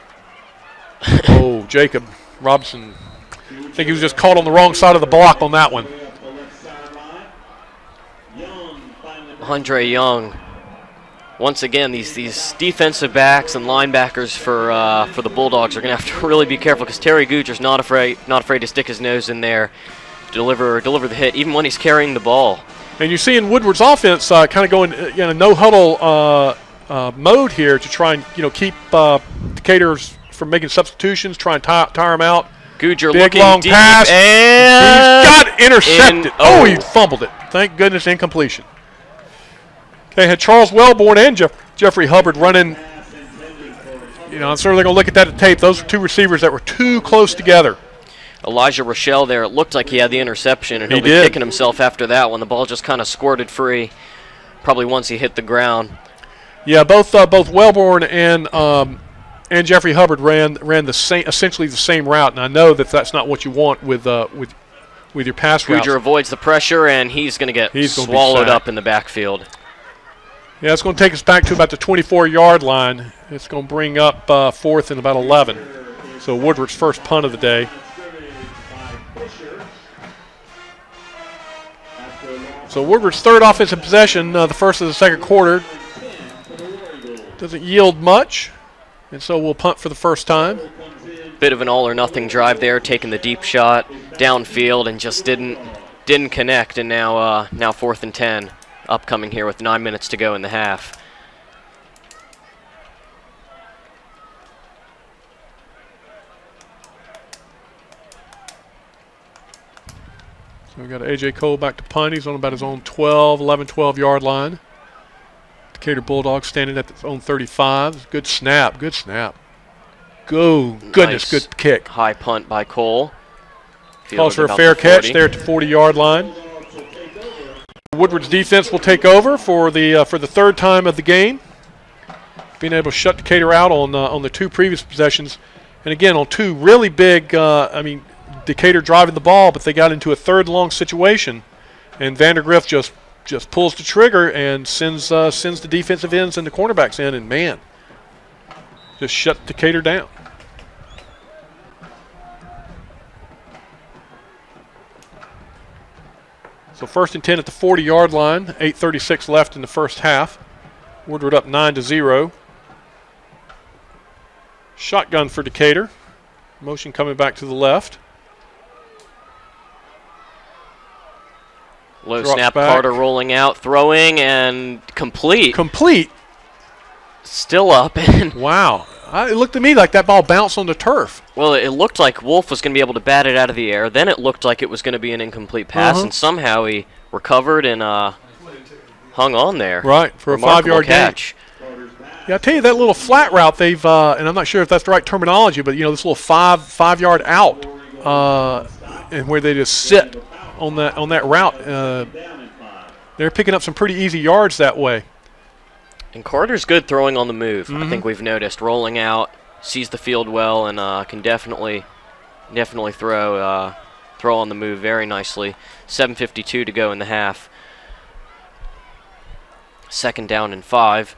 Oh, Jacob Robinson. I think he was just caught on the wrong side of the block on that one. Andre Young. Once again, these defensive backs and linebackers for the Bulldogs are going to have to really be careful, because Terry Goodger's not afraid to stick his nose in there, deliver the hit, even when he's carrying the ball. And you see in Woodward's offense kind of going in a no huddle mode here to try and keep Decatur's from making substitutions, try and tire them out. Goodger big looking long deep, pass. and he's got intercepted. He fumbled it. Thank goodness, incompletion. Okay, had Charles Wellborn and Jeffrey Hubbard running. I'm certainly going to look at that tape. Those were 2 receivers that were too close together. Elijah Rochelle there, it looked like he had the interception, and he'll be kicking himself after that one. The ball just kind of squirted free, probably once he hit the ground. Yeah, both Wellborn and Jeffrey Hubbard ran essentially the same route, and I know that's not what you want with your pass routes. Goodger avoids the pressure, and he's going to get swallowed up in the backfield. Yeah, it's going to take us back to about the 24-yard line. It's going to bring up 4th and about 11. So Woodward's first punt of the day. So Woodward's third offensive possession, the first of the second quarter. Doesn't yield much, and so we'll punt for the first time. Bit of an all-or-nothing drive there, taking the deep shot downfield and just didn't connect, and now 4th and 10 upcoming here with 9 minutes to go in the half. So we've got A.J. Cole back to punt. He's on about his own 12-yard line. Decatur Bulldogs standing at his own 35. Good snap, good snap. Go, goodness, Nice good kick. High punt by Cole. Calls for a Fielded fair about the catch 40. there at the 40-yard line. Woodward's defense will take over for the third time of the game, being able to shut Decatur out on the two previous possessions, and again on two really big. Decatur driving the ball, but they got into a third and long situation, and Vandergrift just pulls the trigger and sends the defensive ends and the cornerbacks in, and man, just shut Decatur down. So 1st and 10 at the 40-yard line, 8:36 left in the first half. Woodward up 9-0. Shotgun for Decatur. Motion coming back to the left. Low Drops snap, back. Carter rolling out, throwing, and complete. Complete. Still up. And Wow. It looked to me like that ball bounced on the turf. well, it looked like Wolf was going to be able to bat it out of the air. Then it looked like it was going to be an incomplete pass, and somehow he recovered and hung on there. Right, for a Remarkable 5-yard catch. Yeah, I tell you, that little flat route they've, and I'm not sure if that's the right terminology, but, this little five-yard out and where they just sit on that route, they're picking up some pretty easy yards that way. And Carter's good throwing on the move. I think we've noticed rolling out, sees the field well, and can definitely throw on the move very nicely. 7:52 to go in the half. 2nd down and 5.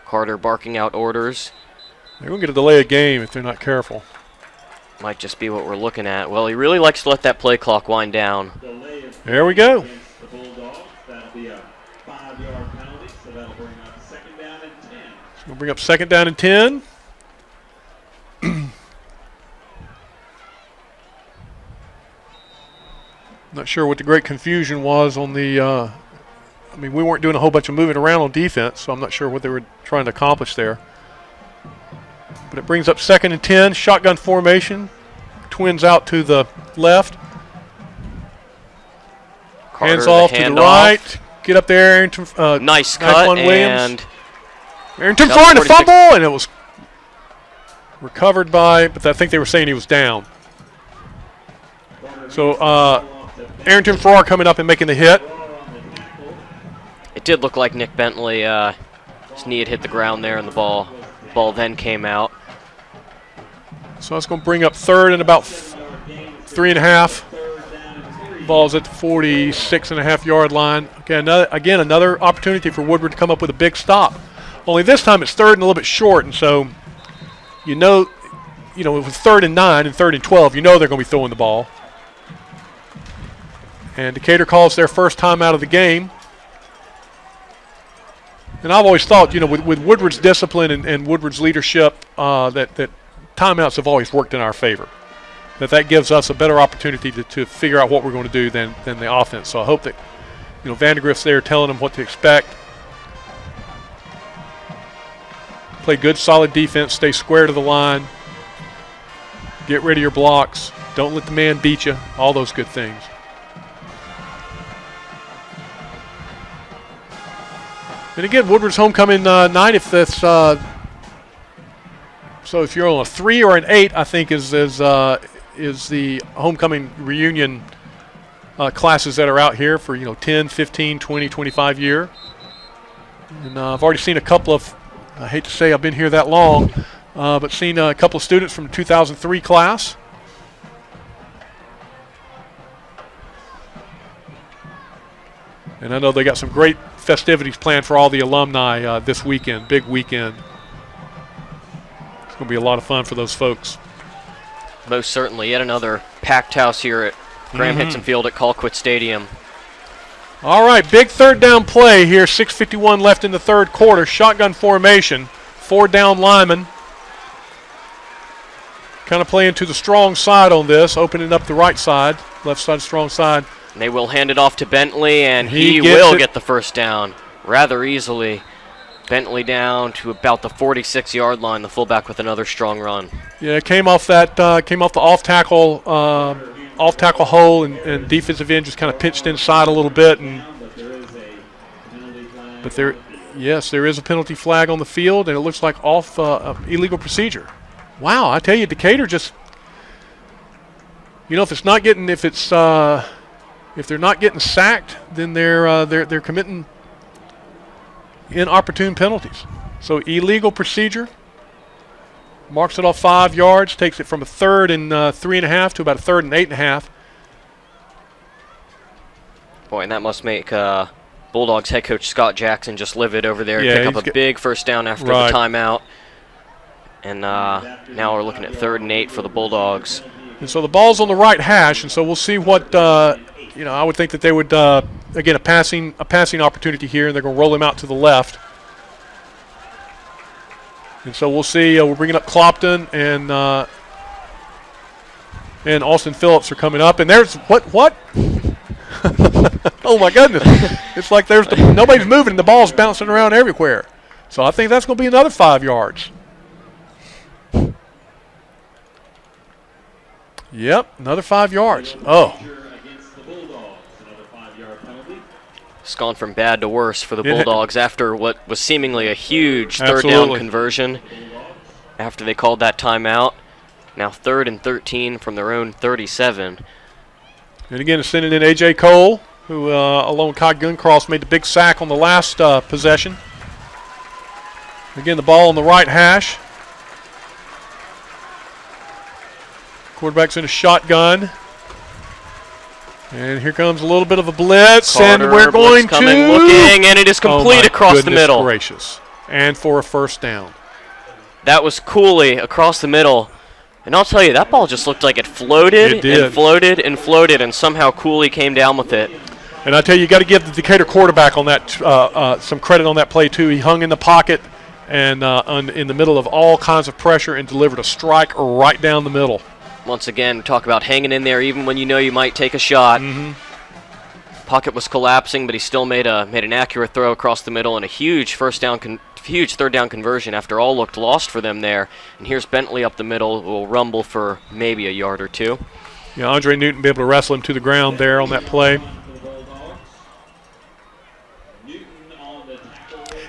Carter barking out orders. They're going to get a delay of game if they're not careful. Might just be what we're looking at. Well, he really likes to let that play clock wind down. There we go. The Bulldogs, that'll be a 5-yard penalty, so that'll bring up 2nd down and 10. We'll bring up 2nd down and 10. Not sure what the great confusion was on the we weren't doing a whole bunch of moving around on defense, so I'm not sure what they were trying to accomplish there. But it brings up 2nd and 10, shotgun formation. Twins out to the left. Carter, Hands off to the right. Get up there, Arrington. Nice cut, and Arrington Got throwing a 46. fumble, and it was recovered by, but I think they were saying he was down. So Arrington Farrar coming up and making the hit. it did look like Nick Bentley, his knee had hit the ground there, and the ball then came out. So that's going to bring up 3rd and about 3.5. Ball's at the 46.5-yard line. Okay, another opportunity for Woodward to come up with a big stop. Only this time it's 3rd and a little bit short, and so with 3rd and 9 and 3rd and 12, they're going to be throwing the ball. And Decatur calls their first time out of the game. And I've always thought, with Woodward's discipline and Woodward's leadership, that timeouts have always worked in our favor. That gives us a better opportunity to figure out what we're going to do than the offense. So I hope that, Vandergrift's there telling them what to expect. Play good, solid defense. Stay square to the line. Get rid of your blocks. Don't let the man beat you. All those good things. And again, Woodward's homecoming night. If that's so, if you're on a 3 or an 8, I think is the homecoming reunion classes that are out here for 10, 15, 20, 25 year. And I've already seen a couple of. I hate to say I've been here that long, but seen a couple of students from the 2003 class. And I know they got some great festivities planned for all the alumni this weekend, big weekend. It's going to be a lot of fun for those folks. Most certainly. Yet another packed house here at Graham Hixon Field at Colquitt Stadium. All right, big third down play here. 6:51 left in the third quarter. Shotgun formation. 4 down linemen. Kind of playing to the strong side on this, opening up the right side, left side strong side. And they will hand it off to Bentley, and he gets will it. get the first down rather easily. Bentley down to about the 46-yard line, the fullback with another strong run. Yeah, it came off that off tackle hole, and defensive end just kind of pitched inside a little bit, but there is a penalty flag on the field, and it looks like off illegal procedure. Wow, I tell you, Decatur just, if they're not getting sacked, then they're committing inopportune penalties. So illegal procedure. Marks it off 5 yards, takes it from a 3rd and 3.5 to about a 3rd and 8.5. Boy, and that must make Bulldogs head coach Scott Jackson just livid over there. Yeah, pick up a big first down after the timeout. And now we're looking at 3rd and 8 for the Bulldogs. And so the ball's on the right hash, and so we'll see what I would think that they would again a passing opportunity here, and they're going to roll him out to the left. And so we'll see. We're bringing up Clopton and Austin Phillips are coming up, and there's what? Oh my goodness! It's like nobody's moving, and the ball's bouncing around everywhere. So I think that's going to be another 5 yards. Yep, another 5 yards. Oh. It's gone from bad to worse for the Bulldogs after what was seemingly a huge third Absolutely. down conversion after they called that timeout. Now 3rd and 13 from their own 37. And again, it's sending in A.J. Cole, who along with Kai Guncross made the big sack on the last possession. Again, the ball on the right hash. Quarterback's in a shotgun. And here comes a little bit of a blitz, Carter, and we're going blitz coming, looking, and it is complete across the middle. Gracious. And for a first down. That was Cooley across the middle. And I'll tell you, that ball just looked like it floated and floated and floated, and somehow Cooley came down with it. And I tell you, you got to give the Decatur quarterback on that some credit on that play, too. He hung in the pocket and in the middle of all kinds of pressure and delivered a strike right down the middle. Once again, talk about hanging in there even when you know you might take a shot. Pocket was collapsing, but he still made an accurate throw across the middle and a huge huge third down conversion after all looked lost for them there. And here's Bentley up the middle, who will rumble for maybe a yard or two. Yeah, Andre Newton be able to wrestle him to the ground there on that play.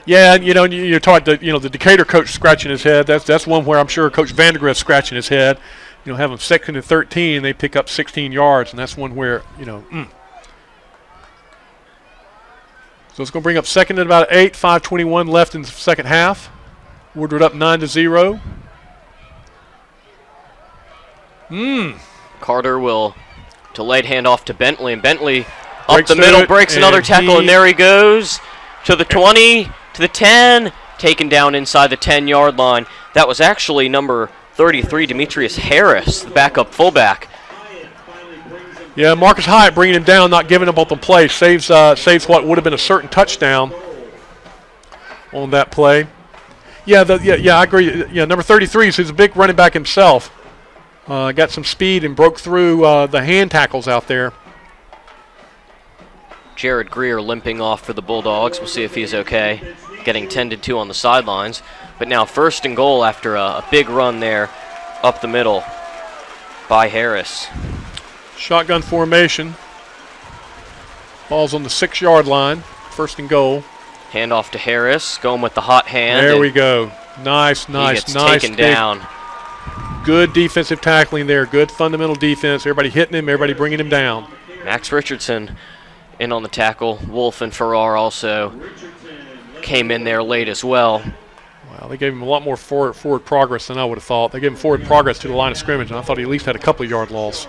Yeah, you're talking to the Decatur coach scratching his head. That's one where I'm sure Coach Vandergrift's scratching his head. Have them 2nd and 13, they pick up 16 yards, and that's one where, So it's going to bring up 2nd and about 8, 5:21 left in the second half. Woodward up 9-0. Carter will delayed handoff to Bentley, and Bentley Breaks up the middle, it, breaks another tackle, and there he goes to the 20, to the 10, taken down inside the 10-yard line. That was actually number 33, Demetrius Harris, the backup fullback. Yeah, Marcus Hyatt bringing him down, not giving up on the play, saves what would have been a certain touchdown on that play. Yeah, I agree. Yeah, number 33, so he's a big running back himself. Got some speed and broke through the hand tackles out there. Jared Greer limping off for the Bulldogs. We'll see if he's okay, getting tended to on the sidelines. But now 1st and goal after a big run there up the middle by Harris. Shotgun formation. Ball's on the 6-yard line. 1st and goal. Handoff to Harris, going with the hot hand. There we go. Nice. He gets taken down. Good defensive tackling there. Good fundamental defense. Everybody hitting him. Everybody bringing him down. Max Richardson in on the tackle. Wolf and Farrar also came in there late as well. Wow, they gave him a lot more forward progress than I would have thought. They gave him forward progress to the line of scrimmage, and I thought he at least had a couple of yard loss.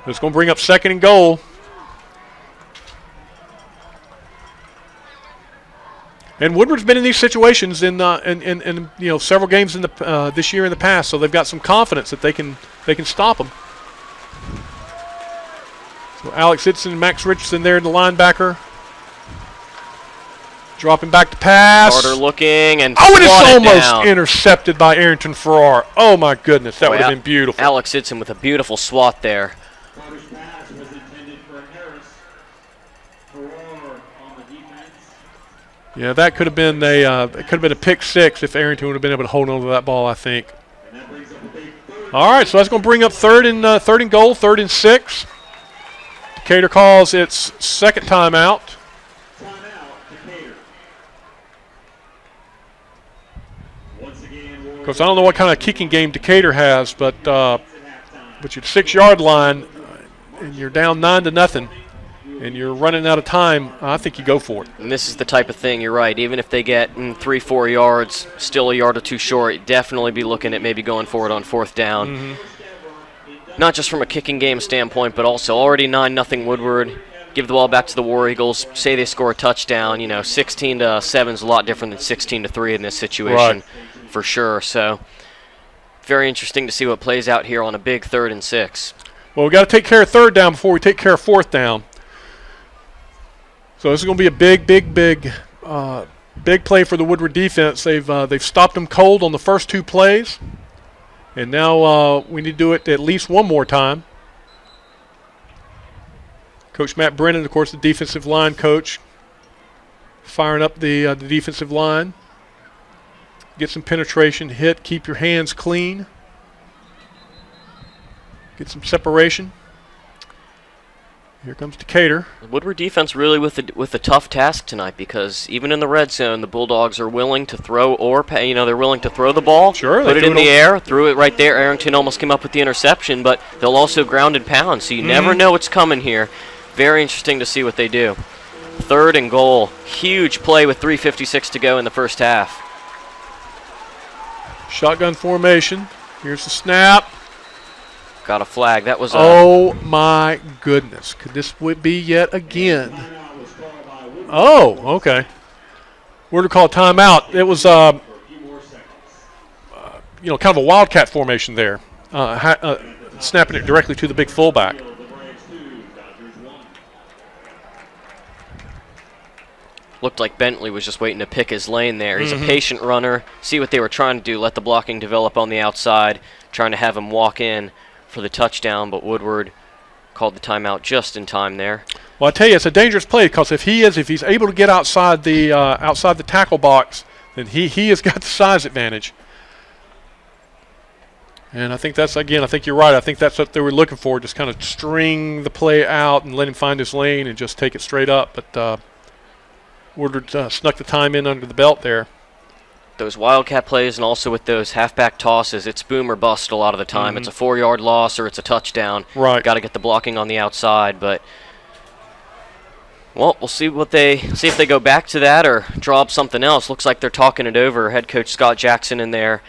It's going to bring up 2nd and goal. And Woodward's been in these situations in several games in the this year in the past, so they've got some confidence that they can stop them. So Alex Hixon and Max Richardson there in the linebacker. Dropping back to pass. Carter looking and it is almost down. Intercepted by Arrington Farrar. Oh my goodness, that would have been beautiful. Alex Hixon with a beautiful swat there. Carter's pass was intended for Harris. Farrar on the defense. Yeah, that could have been a pick six if Arrington would have been able to hold on to that ball, I think. And that brings up a big third. All right, so that's going to bring up third and goal, 3rd and 6. Decatur calls its second timeout. Timeout, Decatur. Once again, Of course, I don't know what kind of kicking game Decatur has, but you're 6-yard line and you're down 9-0, and you're running out of time. I think you go for it. And this is the type of thing, you're right, even if they get 3-4 yards, still a yard or two short, definitely be looking at maybe going for it on 4th down. Mm-hmm. Not just from a kicking game standpoint, but also already 9-0 Woodward. Give the ball back to the War Eagles. Say they score a touchdown. 16-7 is a lot different than 16-3 in this situation, for sure. So, very interesting to see what plays out here on a big 3rd and 6. Well, we got to take care of 3rd down before we take care of 4th down. So this is going to be a big play for the Woodward defense. They've stopped them cold on the first 2 plays. And now we need to do it at least one more time. Coach Matt Brennan, of course, the defensive line coach, firing up the defensive line. Get some penetration, hit, keep your hands clean. Get some separation. Here comes Decatur. The Woodward defense really with a tough task tonight, because even in the red zone, the Bulldogs are willing to throw they're willing to throw the ball, sure, put it in the air, threw it right there. Arrington almost came up with the interception, but they'll also ground and pound, so you never know what's coming here. Very interesting to see what they do. 3rd and goal. Huge play with 3:56 to go in the first half. Shotgun formation. Here's the snap. Got a flag. That was oh my goodness. Could this be yet again? Oh, okay. We're to call timeout. It was kind of a wildcat formation there. Snapping it directly to the big fullback. Looked like Bentley was just waiting to pick his lane there. He's a patient runner. See what they were trying to do, let the blocking develop on the outside, trying to have him walk in for the touchdown, but Woodward called the timeout just in time there. Well, I tell you, it's a dangerous play, because if he's able to get outside the tackle box, then he has got the size advantage. And I think I think you're right. I think that's what they were looking for, just kind of string the play out and let him find his lane and just take it straight up. But Woodward snuck the time in under the belt there. Those wildcat plays, and also with those halfback tosses, it's boom or bust a lot of the time. It's a 4-yard loss or it's a touchdown. Right. Got to get the blocking on the outside, but well, we'll see if they go back to that or draw up something else. Looks like they're talking it over. Head coach Scott Jackson in there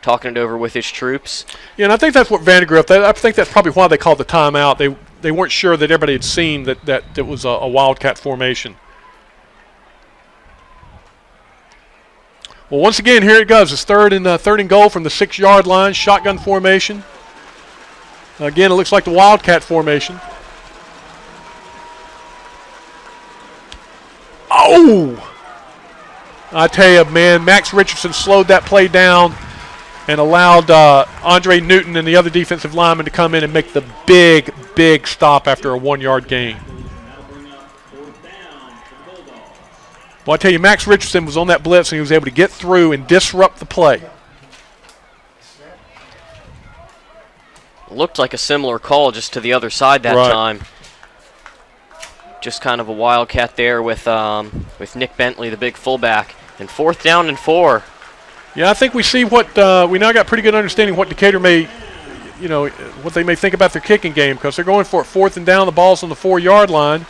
talking it over with his troops. Yeah, and I think that's what Vandergrift. I think that's probably why they called the timeout. They weren't sure that everybody had seen that it was a wildcat formation. Well, once again, here it goes. It's third and goal from the 6-yard line. Shotgun formation. Again, it looks like the wildcat formation. Oh! I tell you, man, Max Richardson slowed that play down and allowed Andre Newton and the other defensive lineman to come in and make the big stop after a 1-yard gain. Well, I tell you, Max Richardson was on that blitz, and he was able to get through and disrupt the play. Looked like a similar call just to the other side that time. Just kind of a wildcat there with Nick Bentley, the big fullback. And 4th down and 4. Yeah, I think we see what we now got pretty good understanding what Decatur may, what they may think about their kicking game, because they're going for it 4th and down. The ball's on the 4-yard line.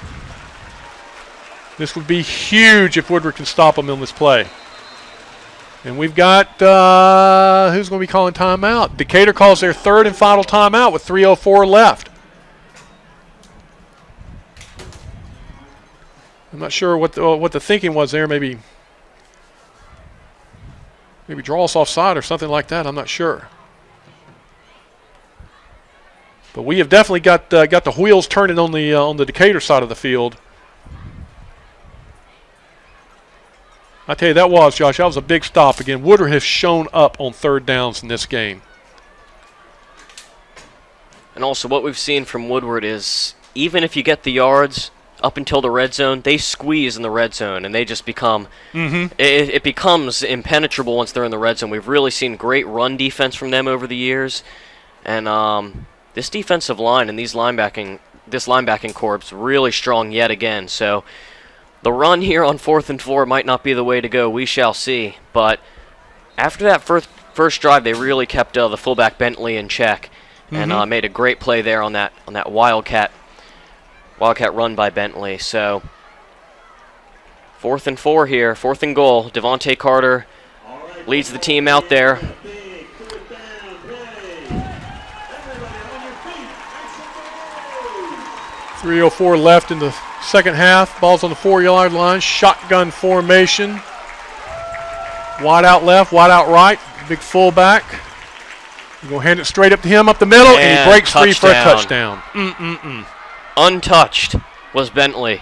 This would be huge if Woodward can stop them on this play. And we've got, who's going to be calling timeout? Decatur calls their 3rd and final timeout with 3:04 left. I'm not sure what the thinking was there. Maybe Maybe draw us offside or something like that. I'm not sure. But we have definitely got the wheels turning on the Decatur side of the field. I tell you, Josh, that was a big stop. Again, Woodward has shown up on third downs in this game. And also what we've seen from Woodward is even if you get the yards up until the red zone, they squeeze in the red zone, and they just become it becomes impenetrable once they're in the red zone. We've really seen great run defense from them over the years, and this defensive line and this linebacking corps really strong yet again. So the run here on 4th and 4 might not be the way to go. We shall see. But after that first drive, they really kept the fullback Bentley in check, and made a great play there on that Wildcat run by Bentley. So 4th and 4 here, 4th and goal. Devontae Carter leads the team out there. 3:04 left in the second half. Ball's on the 4-yard line. Shotgun formation. Wide out left, wide out right. Big fullback. You're going to hand it straight up to him up the middle, and he breaks free for a touchdown. Untouched was Bentley.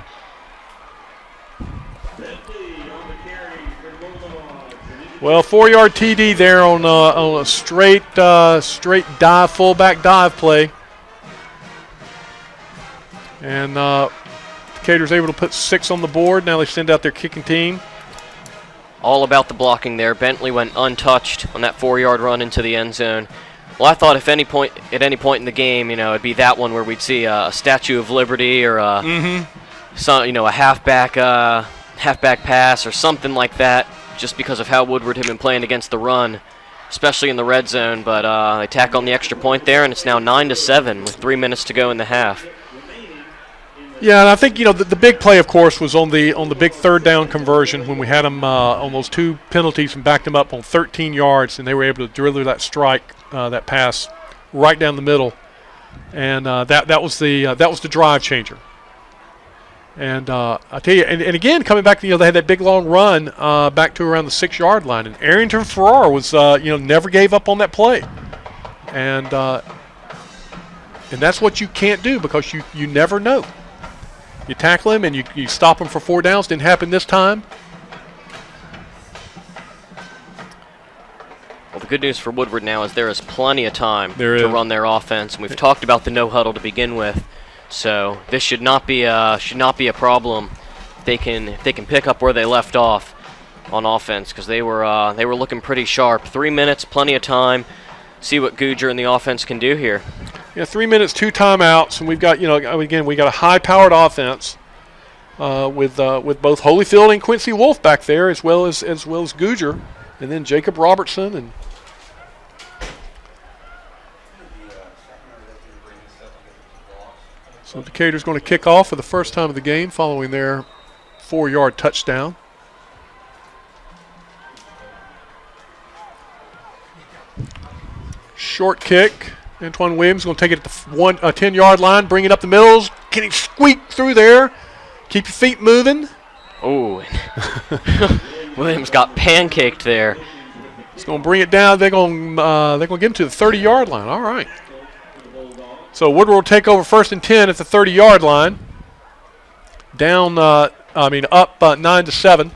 Well, 4-yard TD there on a straight dive, fullback dive play. And Decatur's able to put 6 on the board. Now they send out their kicking team. All about the blocking there. Bentley went untouched on that 4-yard run into the end zone. Well, I thought at any point in the game, it'd be that one where we'd see a Statue of Liberty or a halfback pass or something like that, just because of how Woodward had been playing against the run, especially in the red zone. But they tack on the extra point there, and it's now 9-7 with 3 minutes to go in the half. Yeah, and I think the big play, of course, was on the big third down conversion when we had them on those 2 penalties and backed them up on 13 yards, and they were able to deliver that strike, that pass, right down the middle, and that was the drive changer. And I tell you, and again coming back, they had that big long run back to around the 6-yard line, and Arrington Farrar was never gave up on that play, and that's what you can't do because you never know. You tackle him and you stop him for 4 downs. Didn't happen this time. Well, the good news for Woodward now is there is plenty of time to run their offense. And we've talked about the no huddle to begin with, so this should not be a problem. They can pick up where they left off on offense because they were looking pretty sharp. 3 minutes, plenty of time. See what Gujar and the offense can do here. Yeah, 3 minutes, 2 timeouts, and we've got we got a high-powered offense with both Holyfield and Quincy Wolf back there, as well as Gujar, and then Jacob Robertson and. So Decatur's going to kick off for the first time of the game, following their 4-yard touchdown. Short kick. Antoine Williams is going to take it at the 10-yard line, bring it up the middle. Can he squeak through there? Keep your feet moving. Oh, Williams got pancaked there. He's going to bring it down. They're going to get him to the 30-yard line. All right. So Woodward will take over 1st and 10 at the 30-yard line. Down, up 9-7.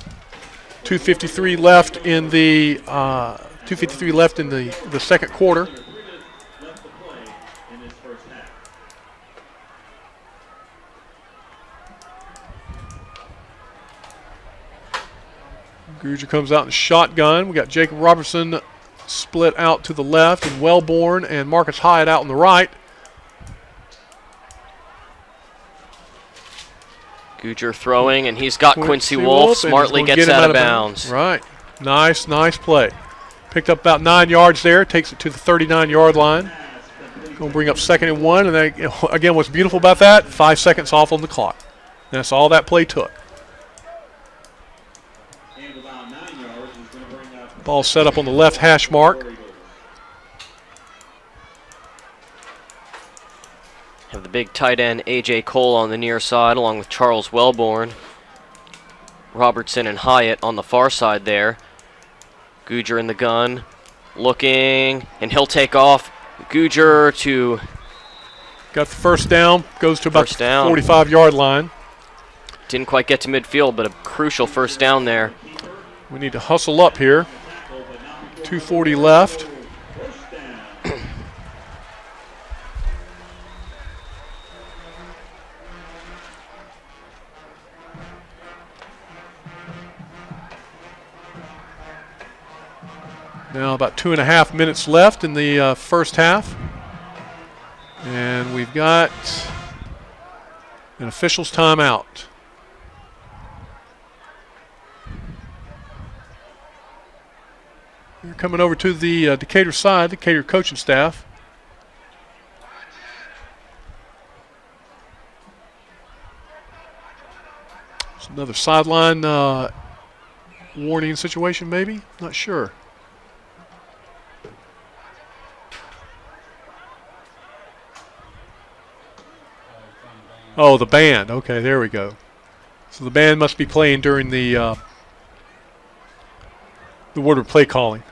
2:53 left in the 2:53 left in the second quarter. Gujar comes out in shotgun. We got Jacob Robertson split out to the left, and Wellborn and Marcus Hyatt out on the right. Gujar throwing, and he's got Quincy Wolf. Smartly gets out of bounds. Right. Nice play. Picked up about 9 yards there. Takes it to the 39-yard line. Going to bring up 2nd and 1. And then, again, what's beautiful about that, 5 seconds off on the clock. That's all that play took. Ball set up on the left hash mark. Have the big tight end A.J. Cole on the near side along with Charles Wellborn. Robertson and Hyatt on the far side there. Guger in the gun, looking, and he'll take off. Guger to got the first down, goes to about the 45-yard line. Didn't quite get to midfield, but a crucial first down there. We need to hustle up here. 2:40 left. Now about 2.5 minutes left in the first half. And we've got an official's timeout. We're coming over to the Decatur side, Decatur coaching staff. It's another sideline warning situation, maybe? Not sure. Oh, the band. Okay, there we go. So the band must be playing during the Woodward play calling.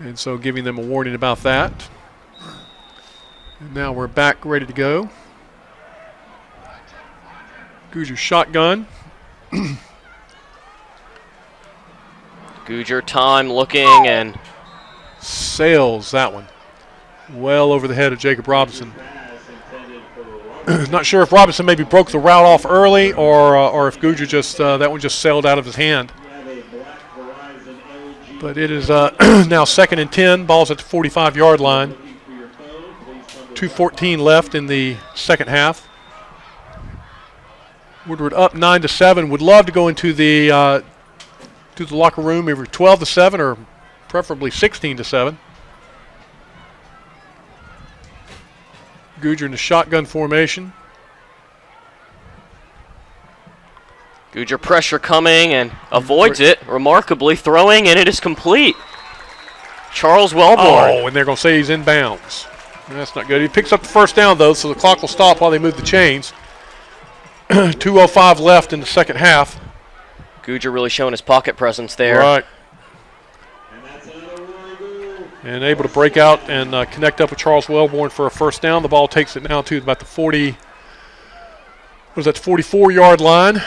And so giving them a warning about that. And now we're back ready to go. Guger shotgun. Guger time looking and sails that one. Well over the head of Jacob Robinson. Not sure if Robinson maybe broke the route off early or if Guger just, that one just sailed out of his hand. But it is now 2nd and 10. Ball's at the 45-yard line. 2:14 left in the second half. Woodward up 9-7. Would love to go into the locker room either 12-7 or preferably 16-7. Guger in the shotgun formation. Guger pressure coming and avoids it, remarkably throwing, and it is complete. Charles Wellborn. Oh, and they're going to say he's in bounds. That's not good. He picks up the first down, though, so the clock will stop while they move the chains. 2:05 left in the second half. Guger really showing his pocket presence there. Right. And able to break out and connect up with Charles Wellborn for a first down. The ball takes it now to about the 44-yard line.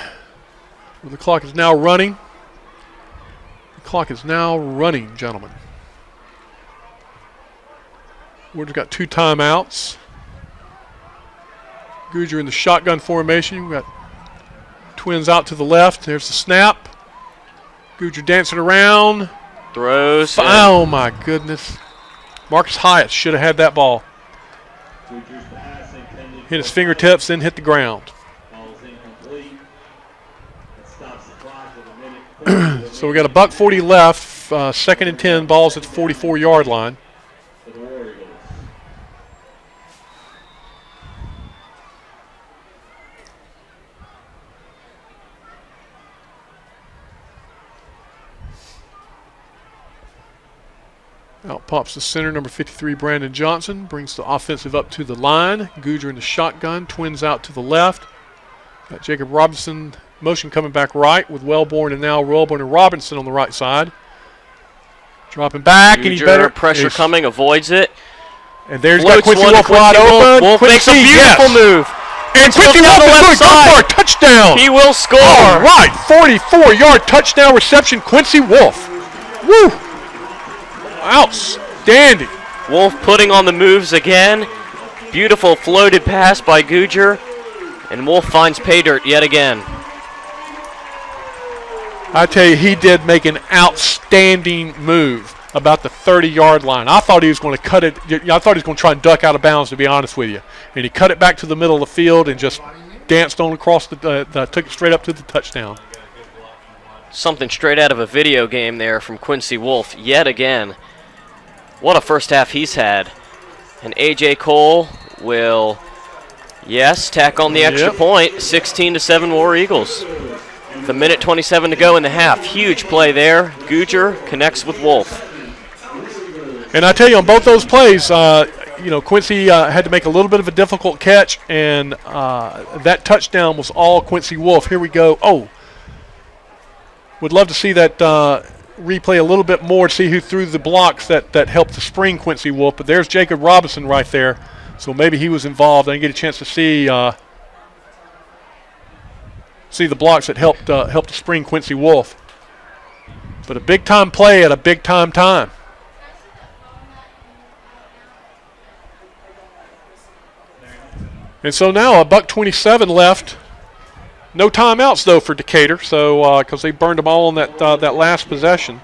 The clock is now running. The clock is now running, gentlemen. Woodward's got 2 timeouts. Guger in the shotgun formation. We've got twins out to the left. There's the snap. Guger dancing around. Throws. Oh, my goodness. Marcus Hyatt should have had that ball. Hit his fingertips, then hit the ground. So we got a $1:40 left. 2nd and 10. Ball's at the 44-yard line. Out pops the center, number 53, Brandon Johnson. Brings the offensive up to the line. Guger in the shotgun. Twins out to the left. Got Jacob Robinson motion coming back right with Wellborn and now Wellborn and Robinson on the right side. Dropping back, Guger, and he's better. Pressure coming, avoids it. And there's got Quincy Wolf wide open. Wolf makes a beautiful move. And Quincy Wolf is going to go for a touchdown. He will score. All right, 44-yard touchdown reception, Quincy Wolf. Woo! Outstanding. Wolf putting on the moves again. Beautiful floated pass by Guger. And Wolf finds pay dirt yet again. I tell you, he did make an outstanding move about the 30-yard line. I thought he was going to cut it. I thought he was going to try and duck out of bounds, to be honest with you. And he cut it back to the middle of the field and just danced on across took it straight up to the touchdown. Something straight out of a video game there from Quincy Wolf yet again. What a first half he's had. And A.J. Cole will, yes, tack on the extra point. 16-7 War Eagles. With 1:27 to go in the half. Huge play there. Guger connects with Wolf. And I tell you, on both those plays, Quincy had to make a little bit of a difficult catch, and that touchdown was all Quincy Wolf. Here we go. Oh, would love to see that replay a little bit more to see who threw the blocks that helped to spring Quincy Wolf. But there's Jacob Robinson right there. So maybe he was involved. I didn't get a chance to see the blocks that helped to spring Quincy Wolf. But a big-time play at a big-time time. And so now a $1:27 left. No timeouts, though, for Decatur, so because they burned them all on that last possession.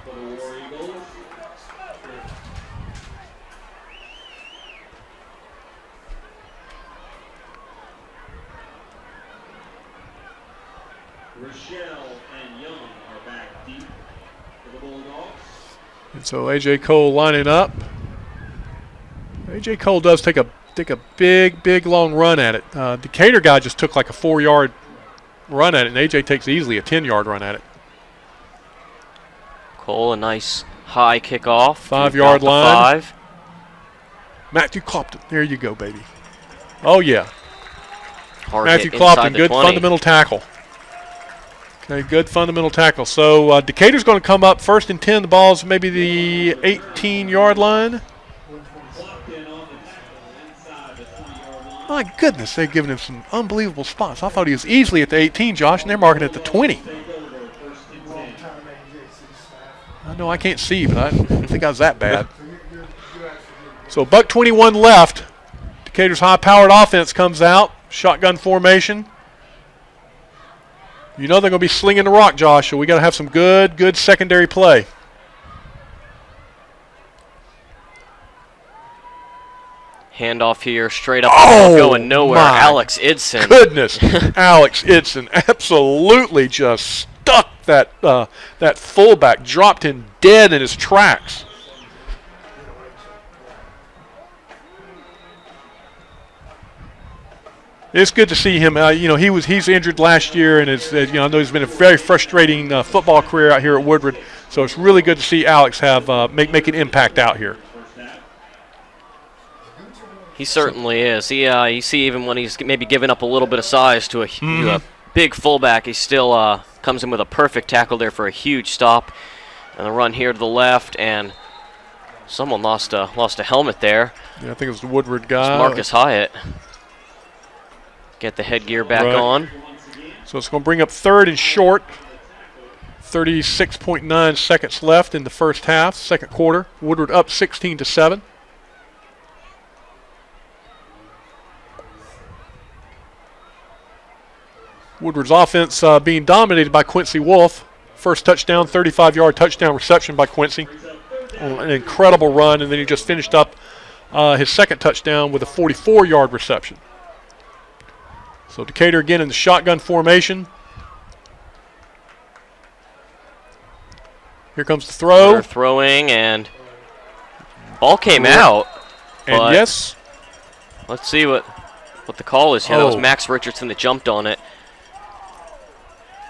And so A.J. Cole lining up. A.J. Cole does take a big, long run at it. Decatur guy just took like a 4-yard run at it, and A.J. takes easily a 10-yard run at it. Cole, a nice high kickoff. 5-yard line. Matthew Clopton. There you go, baby. Oh, yeah. Hard Matthew hit Clopton, inside the good 20. fundamental tackle. Okay, good fundamental tackle. So Decatur's going to come up 1st and 10. The ball's maybe the 18-yard line. My goodness, they've given him some unbelievable spots. I thought he was easily at the 18, Josh, and they're marking at the 20. I know I can't see, but I didn't think I was that bad. So $1:21 left. Decatur's high-powered offense comes out. Shotgun formation. You know they're going to be slinging the rock, Josh, so we got to have some good secondary play. Handoff here, straight up, going nowhere. Alex Idson. Goodness, Alex Idson absolutely just stuck that fullback, dropped him dead in his tracks. It's good to see him. He's injured last year, and I know he's been a very frustrating football career out here at Woodward. So it's really good to see Alex have make an impact out here. He certainly is. You see, even when he's maybe giving up a little bit of size to a big fullback, he still comes in with a perfect tackle there for a huge stop. And the run here to the left, and someone lost a helmet there. Yeah, I think it was the Woodward guy. It's Marcus Hyatt. Get the headgear back on. So it's going to bring up 3rd and short. 36.9 seconds left in the first half, second quarter. Woodward up 16-7. Woodward's offense being dominated by Quincy Wolf. First touchdown, 35-yard touchdown reception by Quincy. An incredible run, and then he just finished up his second touchdown with a 44-yard reception. So Decatur again in the shotgun formation. Here comes the throw. They're throwing, and ball came out. And yes. Let's see what the call is here. That was Max Richardson that jumped on it.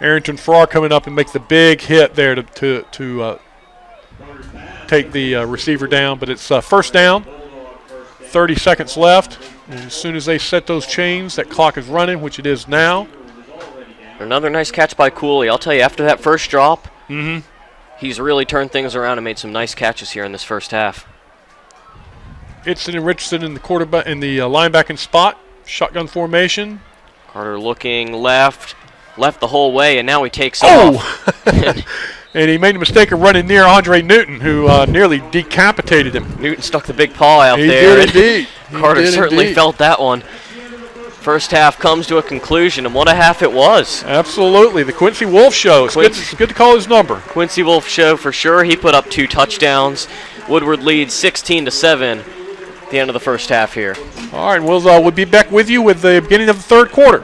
Arrington Farrar coming up and make the big hit there to take the receiver down. But it's first down, 30 seconds left. And as soon as they set those chains, that clock is running, which it is now. Another nice catch by Cooley. I'll tell you, after that first drop, he's really turned things around and made some nice catches here in this first half. Itson and Richardson in the quarterback in the linebacking spot, shotgun formation. Carter looking left the whole way, and now he takes off. And he made a mistake of running near Andre Newton, who nearly decapitated him. Newton stuck the big paw out he there. Did indeed. Carter certainly felt that one. First half comes to a conclusion, and what a half it was. Absolutely. The Quincy Wolf Show. It's good to call his number. Quincy Wolf Show for sure. He put up 2 touchdowns. Woodward leads 16-7 at the end of the first half here. All right, we'll be back with you with the beginning of the third quarter.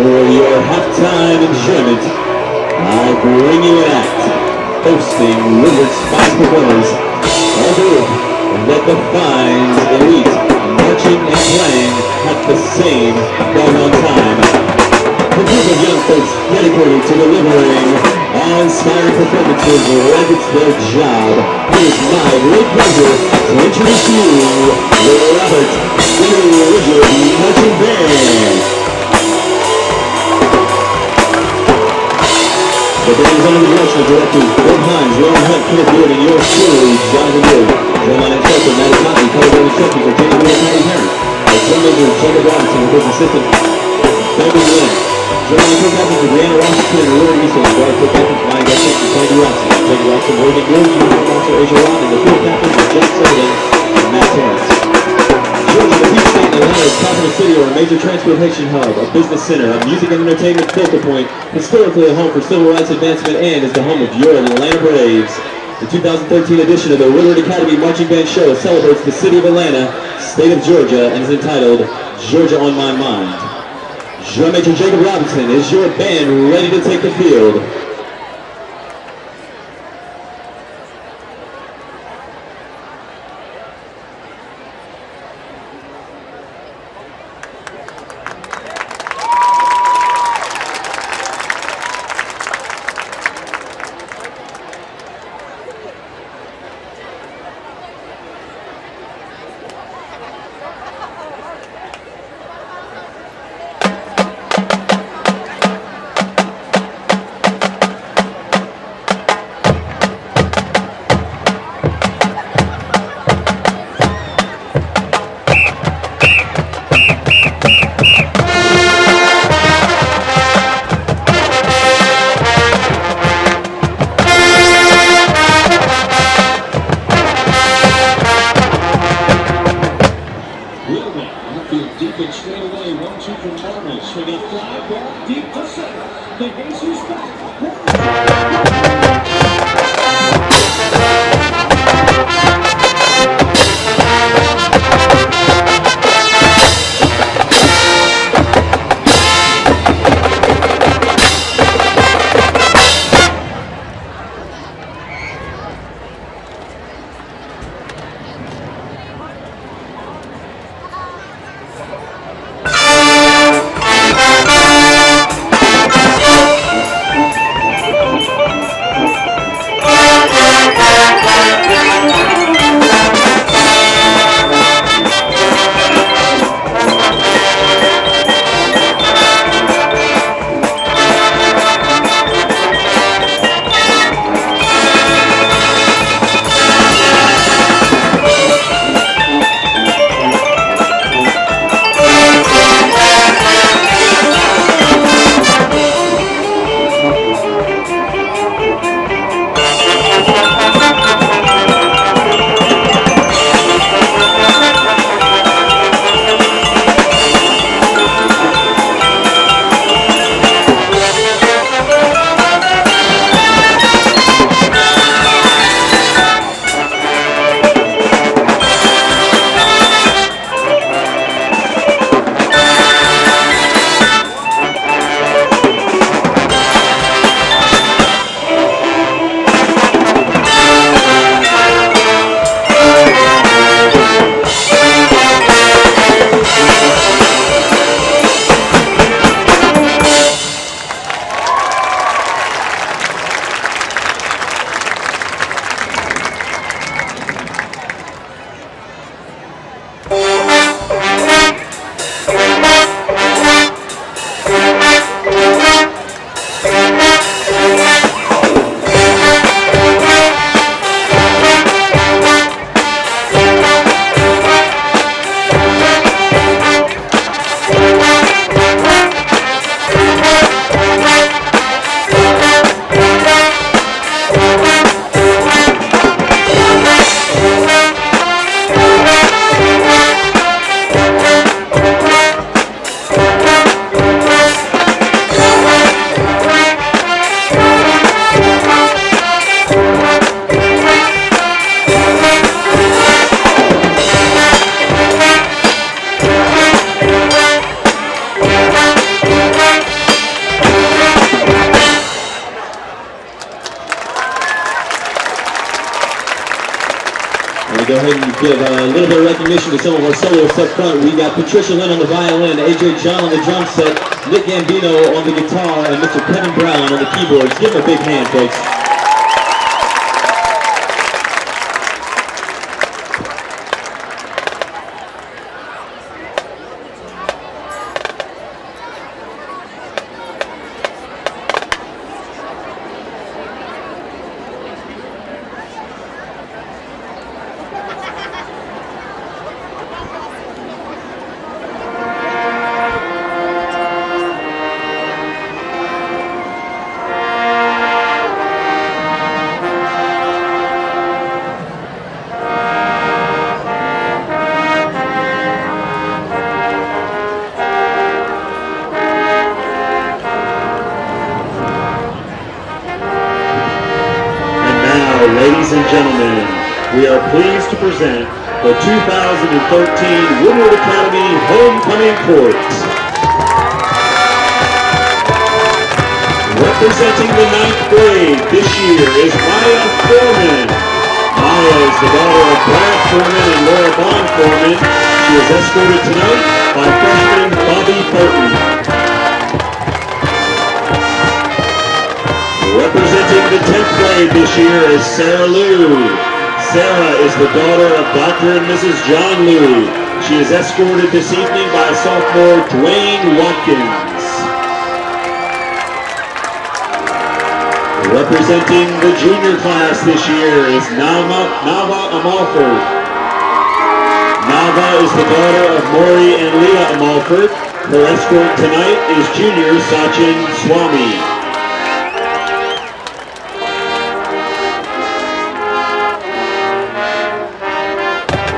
for your halftime enjoyment, I bring you an act hosting Woodward's finest performers, a group that defines elite marching and playing at the same doggone time. A group of young folks dedicated to delivering awe-inspiring performances like it's their job. It is my great pleasure to introduce to you the Robert E. Woodward Marching Band. The band is under the direction of directors Bill Hines, Lauren Hunt, Kenneth Wood, and yours truly, Jonathan Wood. Drumline instructor Matt Conley, colorblind instructors are Jamie Wood and Patty Parent. Our drum major Jacob Robinson, and his assistant David Lynn. Drumline co-captains are Brianna Washington and Lauren Easton. Guard co-captains Ryan Gustin and Sandy Robinson. Sandy Robinson, Morgan Grove, uniform officer Asia Ron, and the field captains are Jack Sullivan and Matt Torrance. Georgia, the Peach State, and Atlanta's capital city, are a major transportation hub, a business center, a music and entertainment focal point, historically a home for civil rights advancement, and is the home of your Atlanta Braves. The 2013 edition of the Woodward Academy Marching Band Show celebrates the city of Atlanta, state of Georgia, and is entitled Georgia on My Mind. Drum Major Jacob Robinson, is your band ready to take the field? ahead and give a little bit of recognition to some of our soloists up front. We got Patricia Lynn on the violin, AJ John on the drum set, Nick Gambino on the guitar, and Mr. Kevin Brown on the keyboards. Give them a big hand, folks. Ladies and gentlemen, we are pleased to present the 2013 Woodward Academy Homecoming Court. Representing the 9th grade this year is Maya Foreman. Maya is the daughter of Brad Foreman and Laura Bond Foreman. She is escorted tonight by freshman Bobby Burton. Representing the 10th grade this year is Sarah Lou. Sarah is the daughter of Dr. and Mrs. John Lou. She is escorted this evening by sophomore Dwayne Watkins. Representing the junior class this year is Nava Amalford. Nava is the daughter of Maury and Leah Amalford. Her escort tonight is junior Sachin Swami.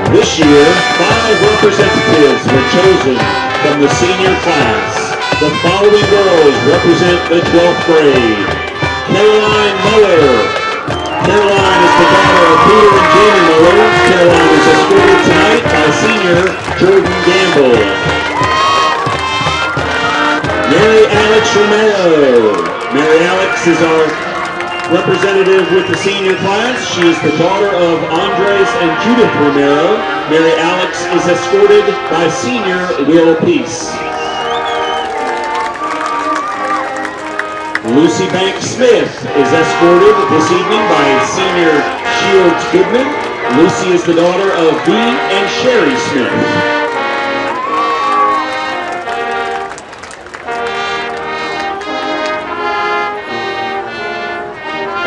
This year, 5 representatives were chosen from the senior class. The following girls represent the 12th grade. Caroline Muller. Caroline is the daughter of Peter and Jamie Muller. Caroline is escorted tonight by senior Jordan Gamble. Mary Alex Romero. Mary Alex is our representative with the senior class. She is the daughter of Andres and Judith Romero. Mary Alex is escorted by senior Will Peace. Lucy Banks Smith is escorted this evening by senior Shields Goodman. Lucy is the daughter of B and Sherry Smith.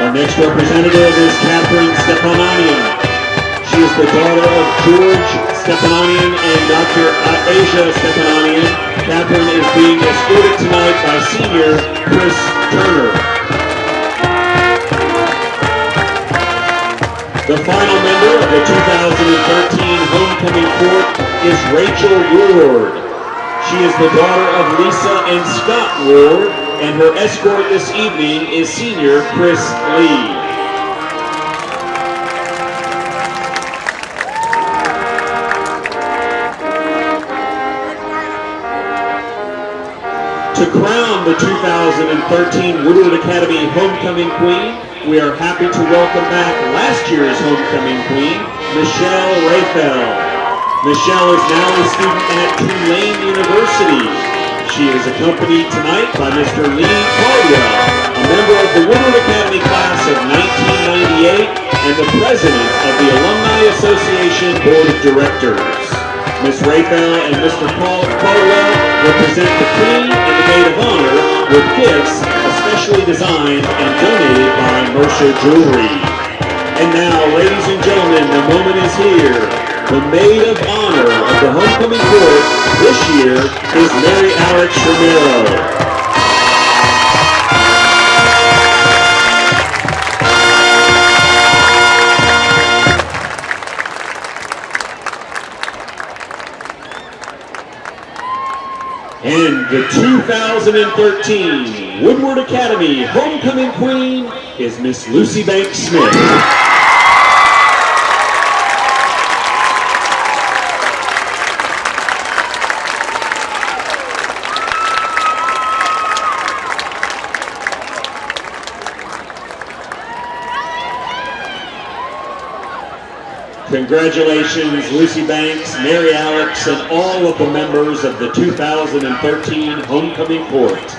Our next representative is Catherine Stepananian. She is the daughter of George Stepananian and Dr. Asia Stepananian. Catherine is being escorted tonight by senior Chris Turner. The final member of the 2013 homecoming court is Rachel Woodward. She is the daughter of Lisa and Scott Ward, and her escort this evening is senior Chris Lee. To crown the 2013 Woodward Academy Homecoming Queen, we are happy to welcome back last year's Homecoming Queen, Michelle Rayfeld. Michelle is now a student at Tulane University. She is accompanied tonight by Mr. Lee Caldwell, a member of the Woodward Academy class of 1998 and the president of the Alumni Association Board of Directors. Ms. Rayfeld and Mr. Caldwell represent the Queen and the Maid of Honor with gifts especially designed and donated by Mercer Jewelry. And now, ladies and gentlemen, the moment is here. The Maid of Honor of the Homecoming Court this year is Mary Alex Romero. And the 2013 Woodward Academy Homecoming Queen is Miss Lucy Banks Smith. Congratulations, Lucy Banks, Mary Alex, and all of the members of the 2013 Homecoming Court.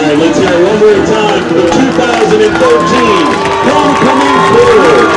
Let's hear it one more time for the 2013 Homecoming Court.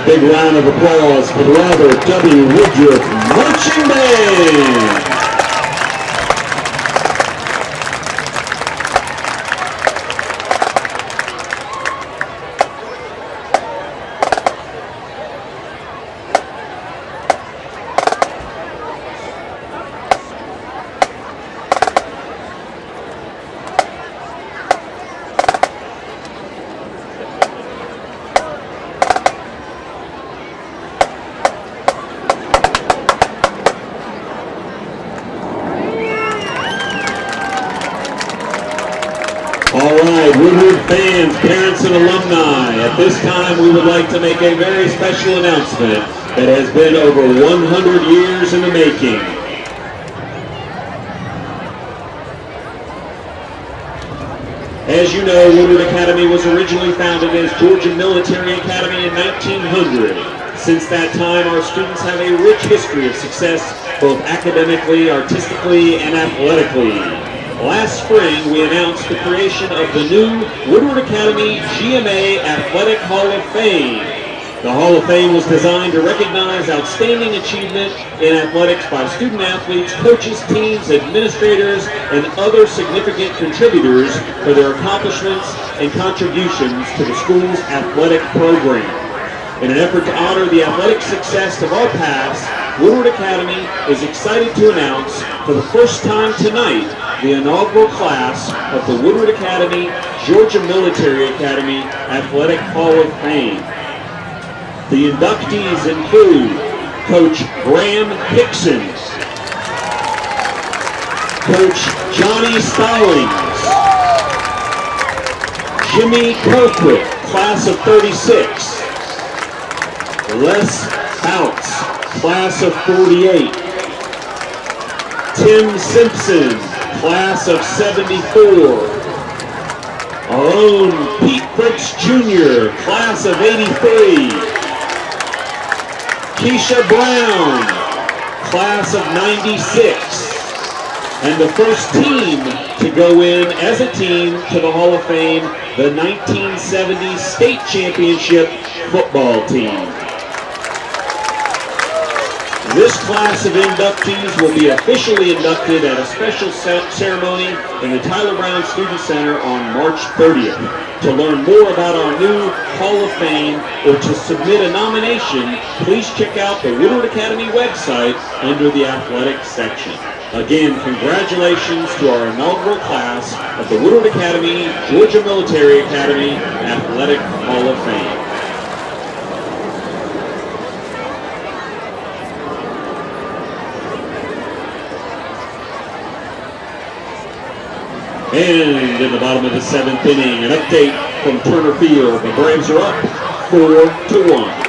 Big round of applause for the Robert W. Woodward Marching Band. Woodward fans, parents, and alumni, at this time we would like to make a very special announcement that has been over 100 years in the making. As you know, Woodward Academy was originally founded as Georgia Military Academy in 1900. Since that time, our students have a rich history of success, both academically, artistically, and athletically. Last spring, we announced the creation of the new Woodward Academy GMA Athletic Hall of Fame. The Hall of Fame was designed to recognize outstanding achievement in athletics by student athletes, coaches, teams, administrators, and other significant contributors for their accomplishments and contributions to the school's athletic program. In an effort to honor the athletic success of our past, Woodward Academy is excited to announce for the first time tonight the inaugural class of the Woodward Academy Georgia Military Academy Athletic Hall of Fame. The inductees include Coach Graham Hixon, Coach Johnny Stallings, Jimmy Colquitt, class of 36, Les Bouts, class of 48, Tim Simpson, class of 74, our own Pete Fritz Jr., class of 83, Keisha Brown, class of 96, And the first team to go in as a team to the Hall of Fame, the 1970 state championship football team. This class of inductees will be officially inducted at a special ceremony in the Tyler Brown Student Center on March 30th. To learn more about our new Hall of Fame or to submit a nomination, please check out the Woodward Academy website under the athletics section. Again, congratulations to our inaugural class of the Woodward Academy, Georgia Military Academy Athletic Hall of Fame. And in the bottom of the 7th inning, an update from Turner Field. The Braves are up 4-1.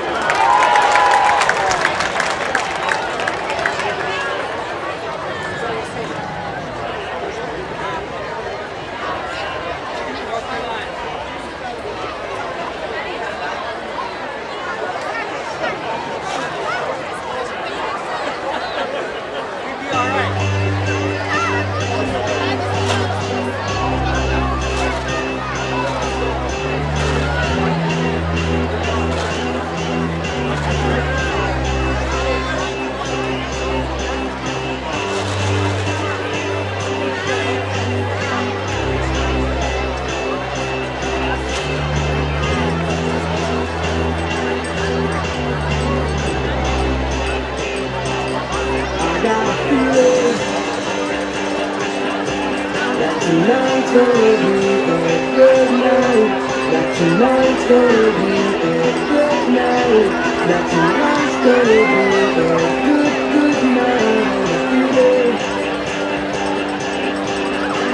Tonight's gonna be a good night. That tonight's gonna be a good night. That tonight's gonna be a good night.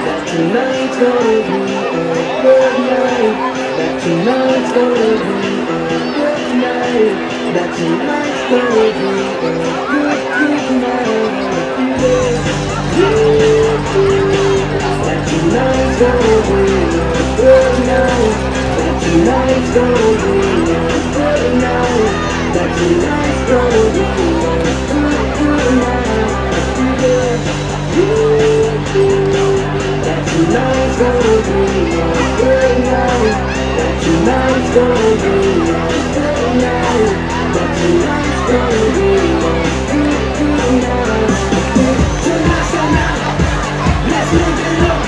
That tonight's gonna be a good night. That tonight's gonna be a good night. That tonight's gonna be a good night. Tonight's gonna be a good night. That tonight's gonna be a good night. That tonight's gonna be a good night. That tonight's gonna be a good night. That tonight's gonna be a good night. That tonight's gonna be a good night. Tonight's the night. Let's live it up.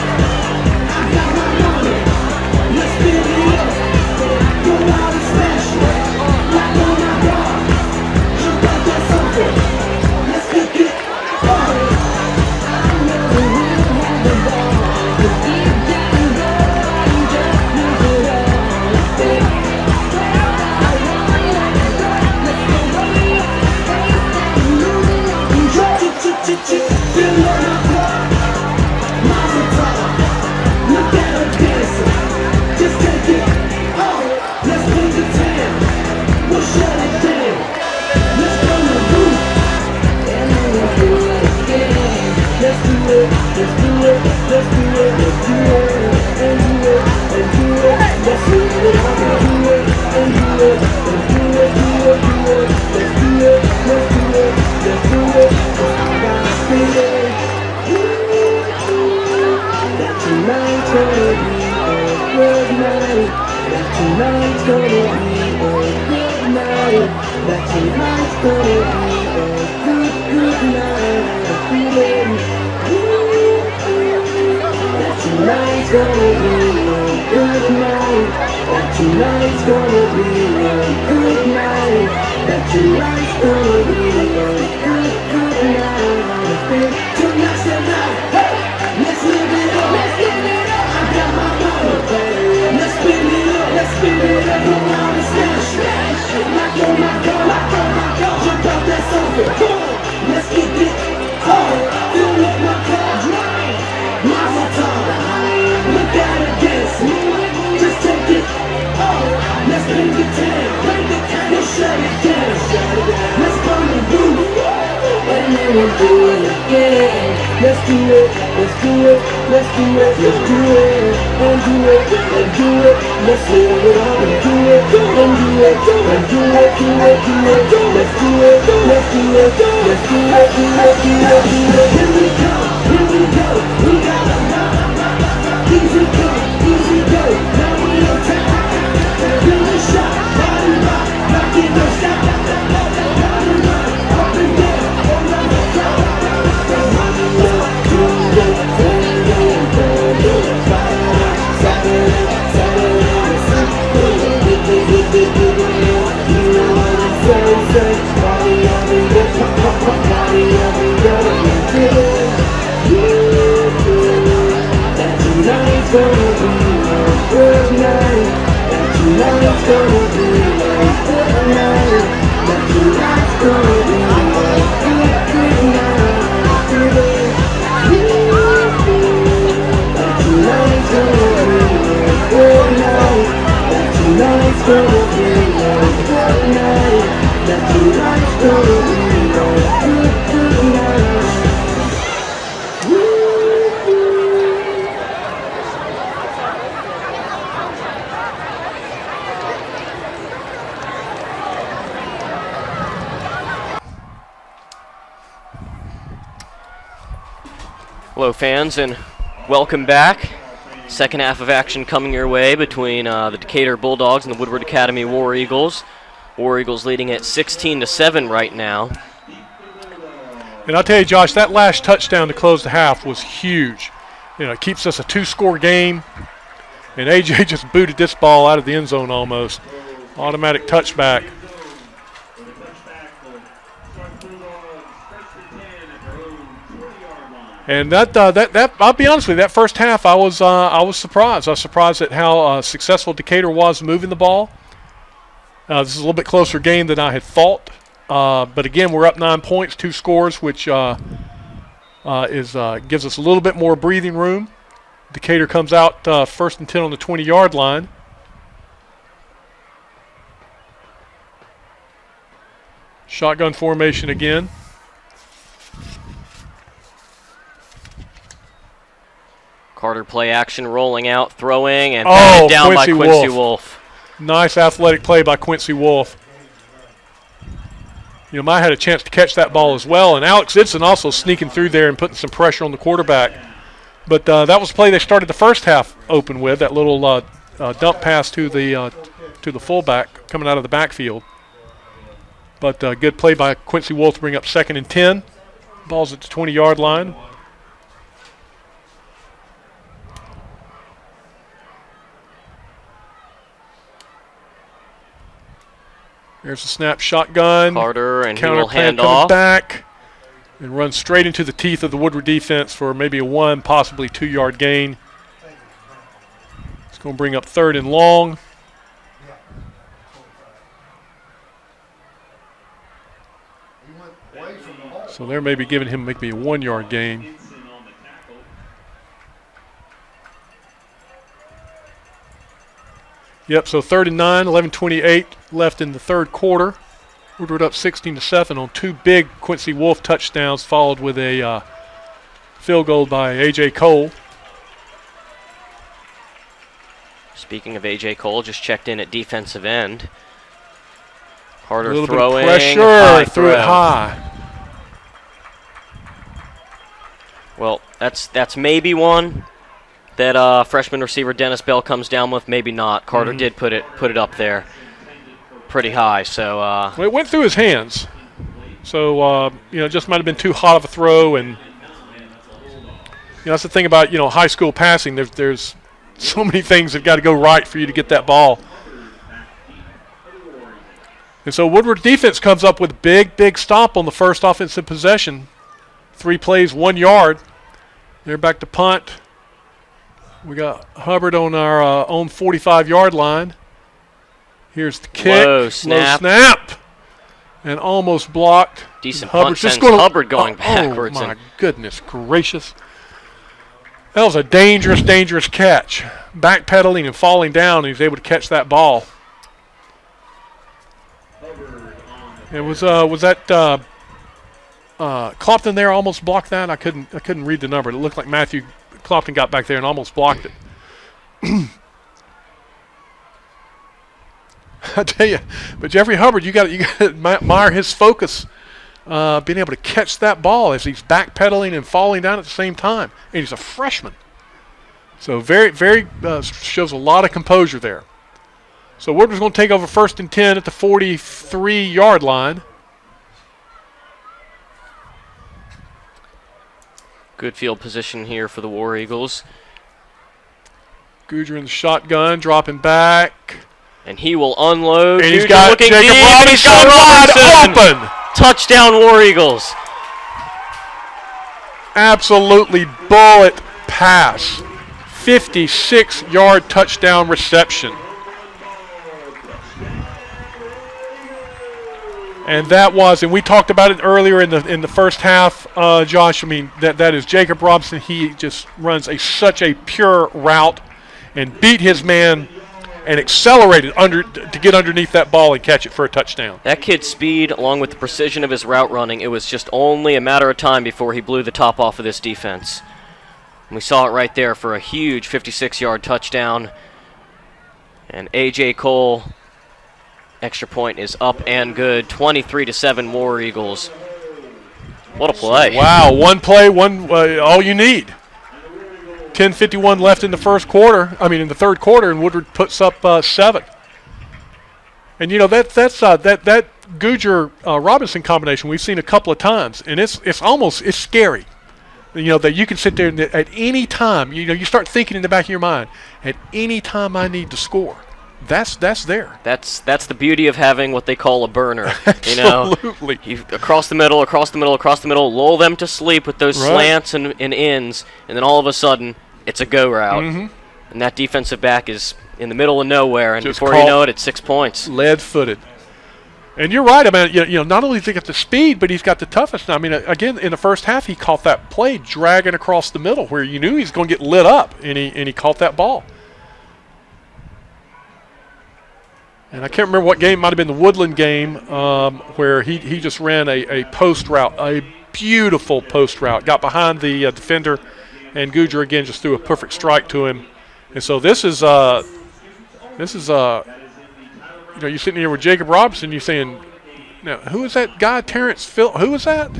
Tonight's gonna be a good night. That tonight's gonna be a good night. That tonight's gonna be a good night. That tonight's gonna be a good night. That tonight's gonna be a good night. Tonight's the night. Hey, let's live it up. Let's live it up. I got my mama. Let's spin it up. Let's spin it up. Come on and smash it. Like oh my God, like oh my God. Jump out that sofa. Come on, let's get it hard. Fill up my car. Drive. Mama time. Look at her dancing. Just take it hard. Let's bring it down. We'll shut it down. Let's burn the roof. And then we'll do it again. Let's do it. Let's do it. Let's do it. Let's do it. And do it. And do it. Let's live it up and do it. And do it. And do it. Do it. Do it. Let's do it. Let's do it. Let's do it. Do it. Do it. Do it. Here we come. Here we go, we gotta rock. Easy come, easy go, now we attack. Feel the shot, body rock, knock it, don't stop. Body rock, up and down, around the clock. Running up, doing it, turning it, turning it. Saturday, you know what I'm saying, party every day, party every day. That tonight's gonna be a good night. That tonight's gonna be a good night. That tonight's gonna be a good night. That tonight's gonna be a good night. That tonight's gonna be a good night. That tonight's gonna be a good night. Hello, fans, and welcome back. Second half of action coming your way between the Decatur Bulldogs and the Woodward Academy War Eagles. War Eagles leading at 16-7 right now. And I'll tell you, Josh, that last touchdown to close the half was huge. You know, it keeps us a 2-score game. And AJ just booted this ball out of the end zone almost. Automatic touchback. And that I'll be honest with you, that first half I was surprised. I was surprised at how successful Decatur was moving the ball. This is a little bit closer game than I had thought. But again, we're up 9 points, 2 scores, which gives us a little bit more breathing room. Decatur comes out first and 10 on the 20-yard line. Shotgun formation again. Carter play action, rolling out, throwing, and down Quincy by Quincy Wolf. Nice athletic play by Quincy Wolf. You know, Maya had a chance to catch that ball as well, and Alex Idson also sneaking through there and putting some pressure on the quarterback. But that was the play they started the first half open with, that little dump pass to the fullback coming out of the backfield. But good play by Quincy Wolf to bring up 2nd and 10. Ball's at the 20-yard line. There's a snap shotgun. Carter, and he counter will hand coming off. Back and run straight into the teeth of the Woodward defense for maybe a 1, possibly 2-yard gain. It's going to bring up 3rd and long. So they're maybe giving him maybe a 1-yard gain. Yep, so 3rd and 9, 11:28 left in the third quarter. Woodward up 16-7 on 2 big Quincy Wolf touchdowns, followed with a field goal by A.J. Cole. Speaking of A.J. Cole, just checked in at defensive end. Carter A little throwing. bit of pressure, high threw throw. it high. Well, that's maybe one that freshman receiver Dennis Bell comes down with. Maybe not. Carter did put it up there pretty high. So well, it went through his hands. So it just might have been too hot of a throw, and that's the thing about high school passing. There's so many things that got to go right for you to get that ball. And so Woodward defense comes up with a big stop on the first offensive possession. 3 plays, 1 yard. They're back to punt. We got Hubbard on our own 45-yard line. Here's the kick. Low snap. And almost blocked. Decent Hubbard punt sends just Hubbard going backwards. Oh, my goodness gracious. That was a dangerous catch. Backpedaling and falling down, and he was able to catch that ball. It was that Clopton there almost blocked that? I couldn't read the number. It looked like Matthew Clopton got back there and almost blocked it. I tell you, but Jeffrey Hubbard, you got to admire his focus being able to catch that ball as he's backpedaling and falling down at the same time. And he's a freshman. So very shows a lot of composure there. So Woodward's going to take over 1st and 10 at the 43-yard line. Good field position here for the War Eagles. Goodger in the shotgun, dropping back. And he will unload. And he's Goodger got looking Jacob deep, Robinson he's got wide Robinson. open. Touchdown, War Eagles. Absolutely bullet pass. 56-yard touchdown reception. And that was, and we talked about it earlier in the first half, Josh. I mean, that is Jacob Robinson. He just runs such a pure route and beat his man and accelerated to get underneath that ball and catch it for a touchdown. That kid's speed, along with the precision of his route running, it was just only a matter of time before he blew the top off of this defense. And we saw it right there for a huge 56-yard touchdown. And A.J. Cole, extra point is up and good. 23-7 War Eagles. What a play. Wow, one play, all you need. 10:51 left in the third quarter, and Woodward puts up 7. And that's that Goodger Robinson combination we've seen a couple of times, and it's scary. That you can sit there and at any time, you start thinking in the back of your mind, at any time I need to score. That's there. That's the beauty of having what they call a burner. Absolutely. You across the middle, lull them to sleep with those slants and ins, and then all of a sudden it's a go route. Mm-hmm. And that defensive back is in the middle of nowhere, and Just before you know it, it's 6 points. Lead-footed. And you're right. I mean, not only has he got the speed, but he's got the toughness. I mean, again, in the first half, he caught that play dragging across the middle where you knew he was going to get lit up, and he caught that ball. And I can't remember what game. It might have been the Woodland game where he just ran a post route, a beautiful post route. Got behind the defender, and Goodger again just threw a perfect strike to him. And so this is you're sitting here with Jacob Robinson. You're saying, now who is that guy, Terrence Phil? Who is that?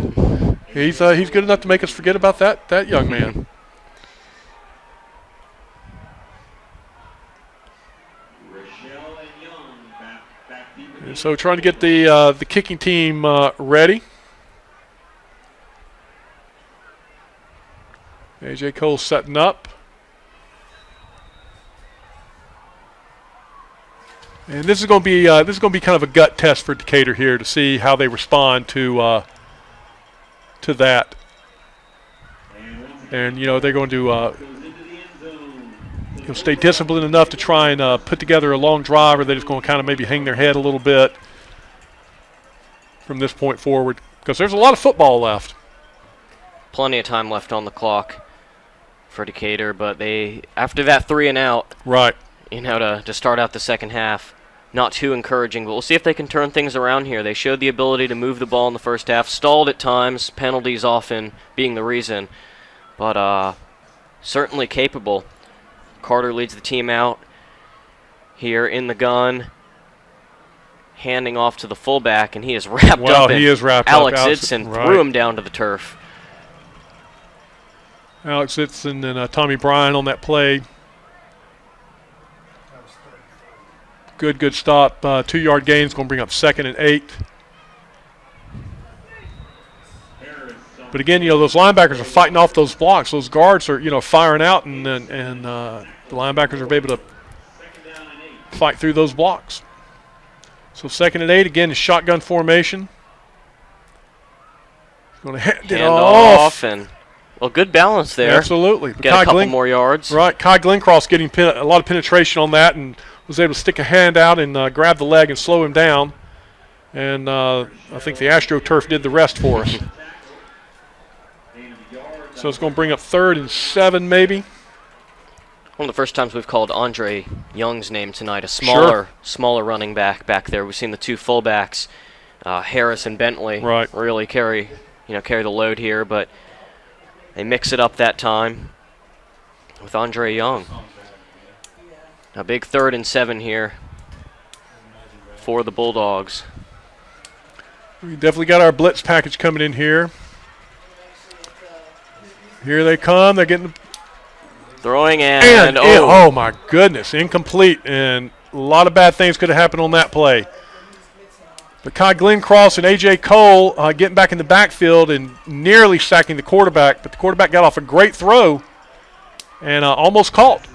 He's good enough to make us forget about that young man. And so trying to get the kicking team ready. A.J. Cole setting up. And this is going to be kind of a gut test for Decatur here to see how they respond to that. And they're going to stay disciplined enough to try and put together a long drive, or they're just going to kind of maybe hang their head a little bit from this point forward, because there's a lot of football left. Plenty of time left on the clock for Decatur, but they, after that 3 and out, right, to start out the second half, not too encouraging, but we'll see if they can turn things around here. They showed the ability to move the ball in the first half, stalled at times, penalties often being the reason, but certainly capable. Carter leads the team out here in the gun, handing off to the fullback, and he is wrapped up. He is wrapped Alex up. Idson threw him down to the turf. Alex Idson and Tommy Bryan on that play. Good stop. 2-yard gain is going to bring up 2nd and 8. But again, those linebackers are fighting off those blocks. Those guards are, firing out, and the linebackers are able to fight through those blocks. So 2nd and 8, again, is shotgun formation. Going to hand it off. And good balance there. Absolutely. Get a couple more yards. Right. Kai Glencross getting a lot of penetration on that, and was able to stick a hand out and grab the leg and slow him down. And I think the AstroTurf did the rest for us. So it's going to bring up 3rd and 7 maybe. One of the first times we've called Andre Young's name tonight, a smaller running back there. We've seen the 2 fullbacks, Harris and Bentley, really carry the load here, but they mix it up that time with Andre Young. A big 3rd and 7 here for the Bulldogs. We definitely got our blitz package coming in here. Here they come. They're getting throwing and oh my goodness, incomplete, and a lot of bad things could have happened on that play. But Kai Glenncross and A.J. Cole getting back in the backfield and nearly sacking the quarterback, but the quarterback got off a great throw and almost caught.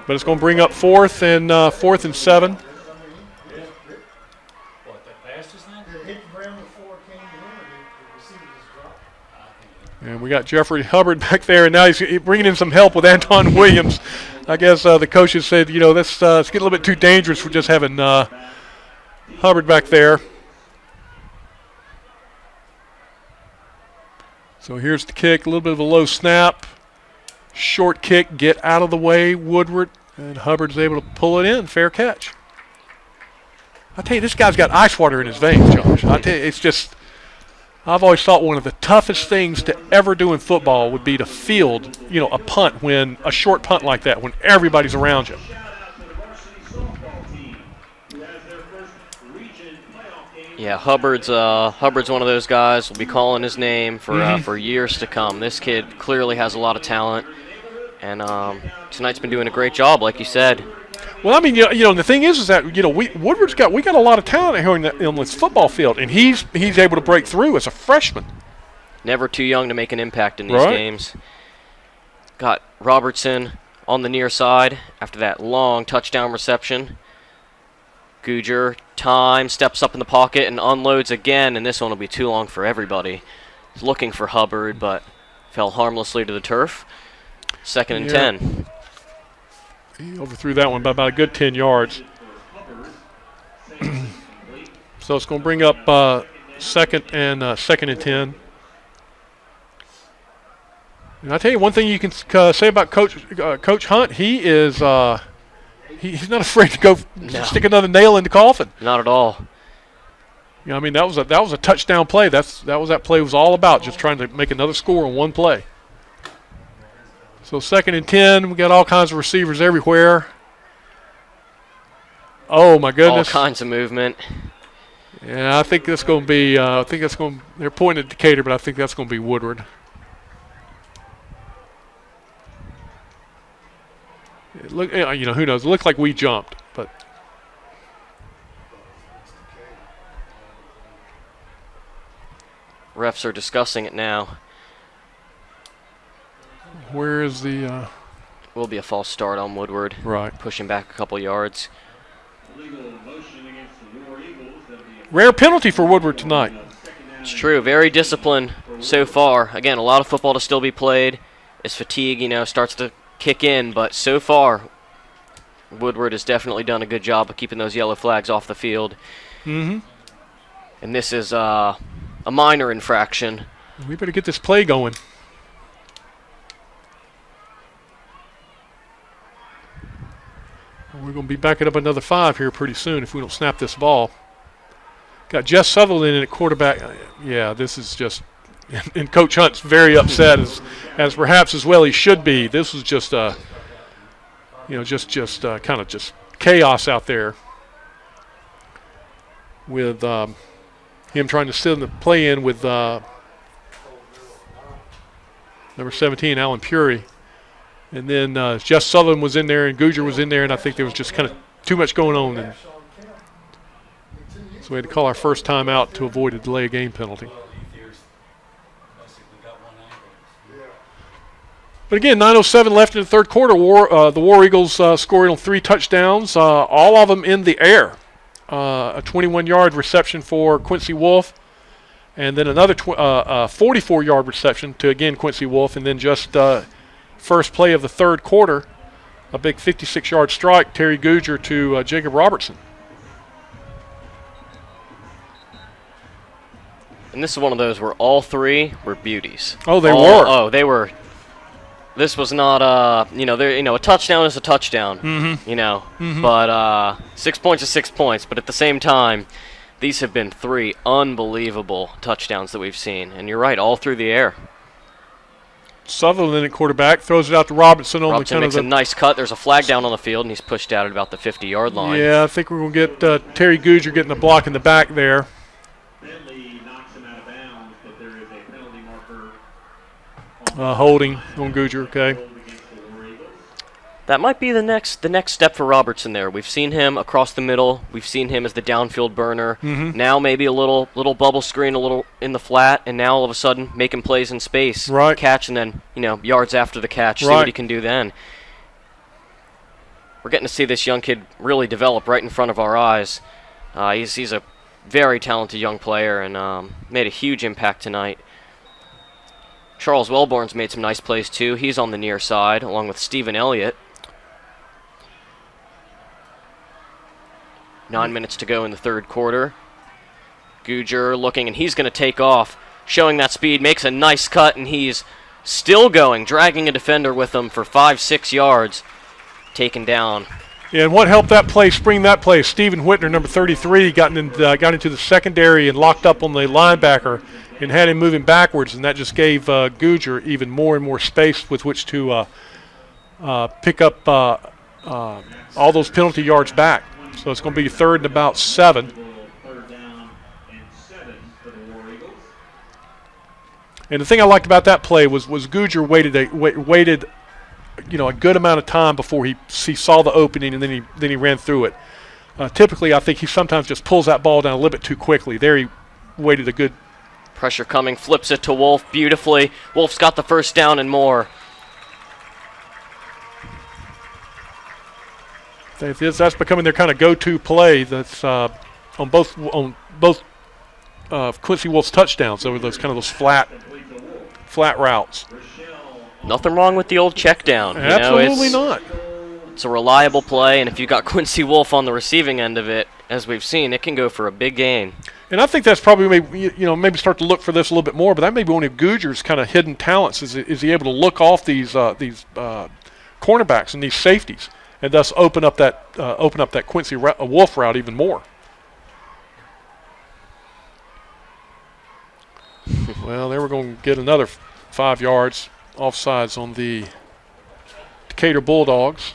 But it's going to bring up fourth and 7. And we got Jeffrey Hubbard back there, and now he's bringing in some help with Anton Williams. I guess the coaches said, you know, this it's getting a little bit too dangerous for just having Hubbard back there. So here's the kick, a little bit of a low snap. Short kick, get out of the way, Woodward, and Hubbard's able to pull it in. Fair catch. I tell you, this guy's got ice water in his veins, Josh. I tell you, it's just, I've always thought one of the toughest things to ever do in football would be to field, you know, a punt, when a short punt like that, when everybody's around you. Yeah, Hubbard's one of those guys. We'll be calling his name for years to come. This kid clearly has a lot of talent, and tonight's been doing a great job, like you said. Well, I mean, you know, the thing is that, you know, we got a lot of talent here in this football field, and he's able to break through as a freshman. Never too young to make an impact in these games. Got Robertson on the near side after that long touchdown reception. Guger, time, steps up in the pocket and unloads again, and this one will be too long for everybody. He's looking for Hubbard, but fell harmlessly to the turf. 2nd and 10. He overthrew that one by about a good 10 yards. So it's going to bring up second and 10. And I tell you one thing you can say about Coach Hunt, he is he's not afraid to go stick another nail in the coffin. Not at all. You know, I mean, that was a touchdown play. That play was all about, just trying to make another score on one play. So 2nd and 10, we got all kinds of receivers everywhere. Oh my goodness! All kinds of movement. Yeah, I think that's going to be. They're pointing at Decatur, but I think that's going to be Woodward. Look, you know, who knows? It looked like we jumped, but refs are discussing it now. Where is the? Will be a false start on Woodward. Right. Pushing back a couple yards. Rare penalty for Woodward tonight. It's true. Very disciplined so far. Again, a lot of football to still be played. As fatigue, you know, starts to kick in, but so far, Woodward has definitely done a good job of keeping those yellow flags off the field. And this is a minor infraction. We better get this play going. We're going to be backing up another 5 here pretty soon if we don't snap this ball. Got Jess Sutherland in at quarterback. Yeah, this is just, and Coach Hunt's very upset, as perhaps as well he should be. This was just, you know, just kind of just chaos out there with him trying to send the play in with number 17, Alan Puri. And then Jess Sutherland was in there and Guger was in there, and I think there was just kind of too much going on. And so we had to call our first time out to avoid a delay of game penalty. But again, 9:07 left in the third quarter. The War Eagles scored on 3 touchdowns, all of them in the air. A 21-yard reception for Quincy Wolf, and then another 44-yard reception to, again, Quincy Wolf, and then just first play of the third quarter, a big 56-yard strike, Terry Guger to Jacob Robertson. And this is one of those where all 3 were beauties. Oh, they were. Oh, they were. This was not, a touchdown is a touchdown, you know. But 6 points is 6 points. But at the same time, these have been 3 unbelievable touchdowns that we've seen. And you're right, all through the air. Sutherland at quarterback, throws it out to Robertson on Robertson the kind makes of a nice cut. There's a flag down on the field, and he's pushed out at about the 50-yard line. Yeah, I think we're going to get Terry Goodger getting the block in the back there. Bentley knocks him out of bounds, but there is a penalty marker. Holding on Goodger, okay. That might be the next step for Robertson there. We've seen him across the middle. We've seen him as the downfield burner. Now maybe a little bubble screen, a little in the flat, and now all of a sudden making plays in space. Right. Catch, and then, yards after the catch, see what he can do then. We're getting to see this young kid really develop right in front of our eyes. He's a very talented young player and made a huge impact tonight. Charles Wellborn's made some nice plays too. He's on the near side along with Stephen Elliott. 9 minutes to go in the third quarter. Goodger looking, and he's going to take off, showing that speed, makes a nice cut, and he's still going, dragging a defender with him for 5-6 yards, taken down. Yeah, and what helped that play, spring that play, Stephen Whitner, number 33, got into the secondary and locked up on the linebacker and had him moving backwards, and that just gave Goodger even more and more space with which to pick up all those penalty yards back. So it's going to be third and about 7. Third down and 7 for the War Eagles. And the thing I liked about that play was Goodger waited a good amount of time before he saw the opening, and then he ran through it. Typically, I think he sometimes just pulls that ball down a little bit too quickly. There he waited a good. Pressure coming, flips it to Wolf beautifully. Wolf's got the first down and more. That's becoming their kind of go-to play. That's on both Quincy Wolf's touchdowns. Over those flat routes. Nothing wrong with the old check down. Absolutely not. It's a reliable play, and if you've got Quincy Wolf on the receiving end of it, as we've seen, it can go for a big gain. And I think that's probably maybe start to look for this a little bit more. But that may be one of Goodger's kind of hidden talents. Is he able to look off these cornerbacks and these safeties, and thus open up that Quincy Wolf route even more. Well, they were going to get another 5 yards offsides on the Decatur Bulldogs.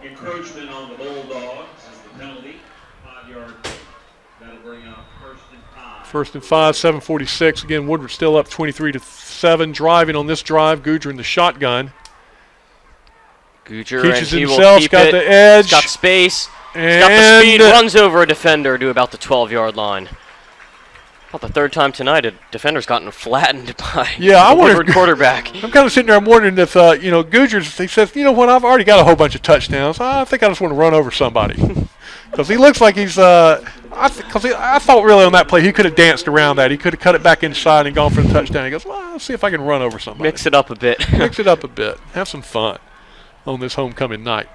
Encroachment on the Bulldogs is the penalty. 5-yard. That'll bring up first and 5. First and 5, 7:46. Again, Woodward still up 23-7. Driving on this drive, Goodger in the shotgun. Goodger Teaches and he himself, will keep got it. the edge. He's got space. And He's got the speed, runs over a defender to about the 12-yard line. About the third time tonight, a defender's gotten flattened by the Woodward quarterback. I'm kind of sitting there, I'm wondering if, Goodger, he says, you know what, I've already got a whole bunch of touchdowns. I think I just want to run over somebody. Because he looks like he's, I thought really on that play he could have danced around that. He could have cut it back inside and gone for the touchdown. He goes, well, let's see if I can run over somebody. Mix it up a bit. Mix it up a bit. Have some fun on this homecoming night.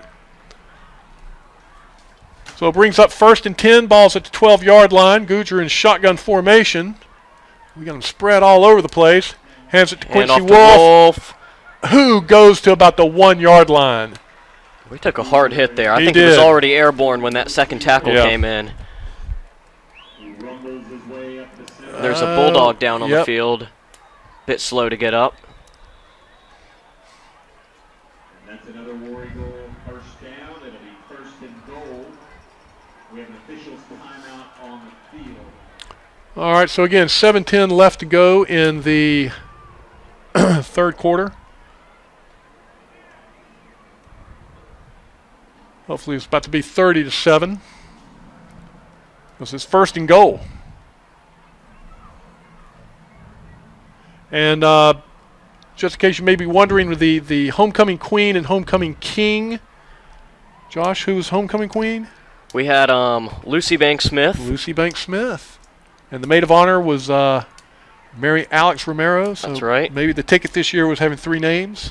So it brings up first and 10, balls at the 12-yard line. Goodger in shotgun formation. We got him spread all over the place. Hands it to Quincy Wolf, who goes to about the 1-yard line. We took a hard hit there. I think did. He was already airborne when that second tackle came in. There's a Bulldog down on the field. Bit slow to get up. And that's another War Eagle first down. It'll be first and goal. We have an official's timeout on the field. All right, so again, 7:10 left to go in the third quarter. Hopefully it's about to be 30-7. This is first and goal. And just in case you may be wondering, with the homecoming queen and homecoming king, Josh, who was homecoming queen? We had Lucy Banks Smith. Lucy Banks Smith. And the maid of honor was Mary Alex Romero. So that's right. Maybe the ticket this year was having 3 names.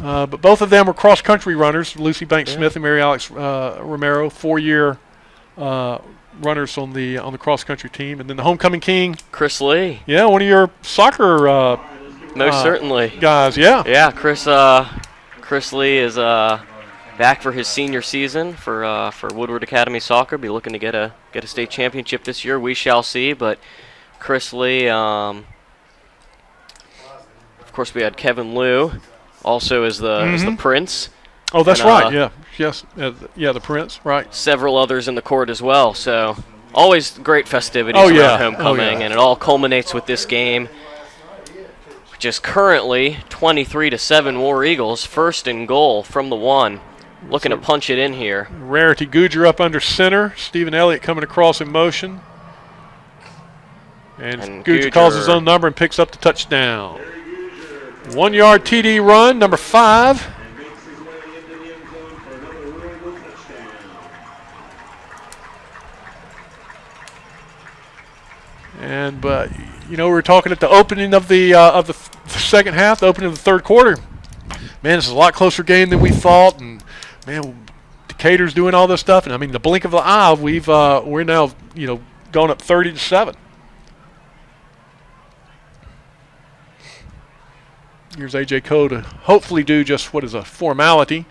But both of them were cross-country runners, Lucy Banks Smith and Mary Alex Romero, 4-year runners on the cross-country team. And then the homecoming king, Chris Lee. Yeah, one of your soccer most certainly guys, yeah. Yeah, Chris Lee is back for his senior season for Woodward Academy Soccer. Be looking to get a state championship this year. We shall see. But Chris Lee, of course, we had Kevin Liu, also as the Prince. Oh, that's right. Yeah, yes, the Prince, right. Several others in the court as well. So always great festivities around homecoming, and it all culminates with this game, which is currently 23-7 War Eagles, first and goal from the 1. Looking to punch it in here. Rarity Goodger up under center. Stephen Elliott coming across in motion. And Goodger calls his own number and picks up the touchdown. 1 yard TD run, number 5. And we were talking at the opening of the second half, the opening of the third quarter. Man, this is a lot closer game than we thought, and man, Decatur's doing all this stuff, and I mean, the blink of the eye, we're now going up 30-7. Here's AJ Coe to hopefully do just what is a formality,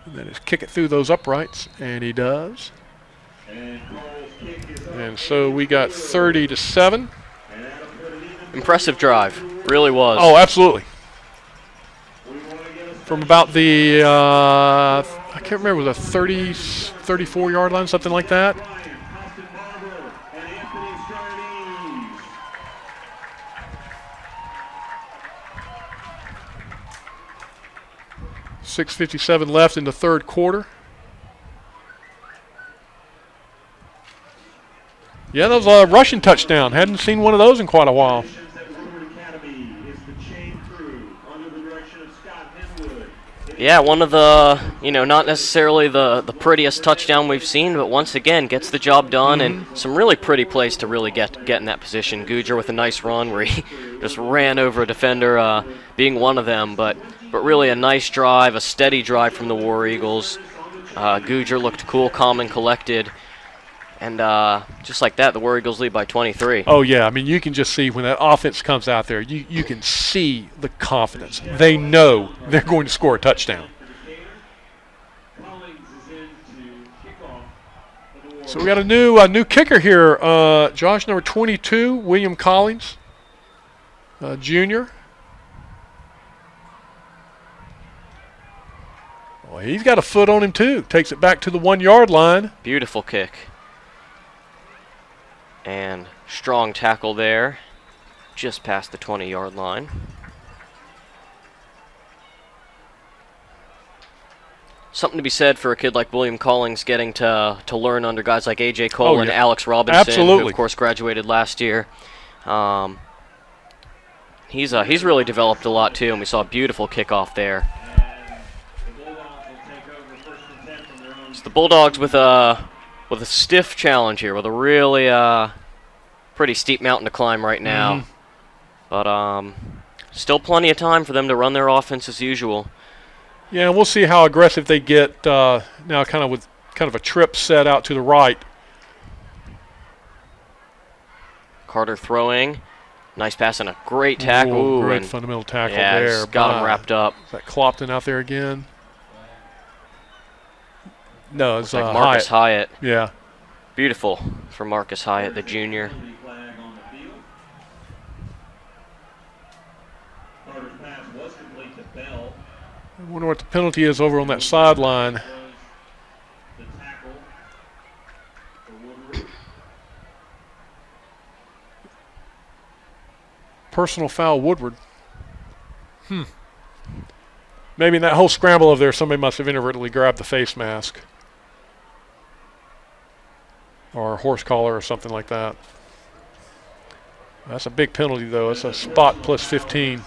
and then just kick it through those uprights, and he does. And so we got 30-7. Impressive drive, really was. Oh, absolutely. From about the, I can't remember, was it 30, 34-yard line, something like that? .657 left in the third quarter. Yeah, that was a Russian touchdown. Hadn't seen one of those in quite a while. Yeah, one of the, not necessarily the prettiest touchdown we've seen, but once again gets the job done, and some really pretty plays to really get in that position. Goodger with a nice run where he just ran over a defender, being one of them, but really a nice drive, a steady drive from the War Eagles. Goodger looked cool, calm, and collected. And just like that, the War Eagles lead by 23. Oh, yeah. I mean, you can just see when that offense comes out there, you can see the confidence. They know they're going to score a touchdown. So we got a new kicker here, Josh, number 22, William Collins, junior. Well, he's got a foot on him, too. Takes it back to the 1 yard line. Beautiful kick. And strong tackle there, just past the 20-yard line. Something to be said for a kid like William Collins getting to learn under guys like A.J. Cole and Alex Robinson, who, of course, graduated last year. He's really developed a lot, too, and we saw a beautiful kickoff there. It's the Bulldogs with a stiff challenge here, with a really pretty steep mountain to climb right now. But still plenty of time for them to run their offense as usual. Yeah, and we'll see how aggressive they get now, kind of with a trip set out to the right. Carter throwing. Nice pass and a great tackle. Ooh, great fundamental tackle there. there. Got him wrapped up. Is that Clopton out there again? No, it's like Marcus Hyatt. Yeah. Beautiful for Marcus Hyatt, the junior. I wonder what the penalty is over on that sideline. Personal foul, Woodward. Maybe in that whole scramble over there, somebody must have inadvertently grabbed the face mask. Or a horse collar or something like that. That's a big penalty, though. It's a spot plus 15.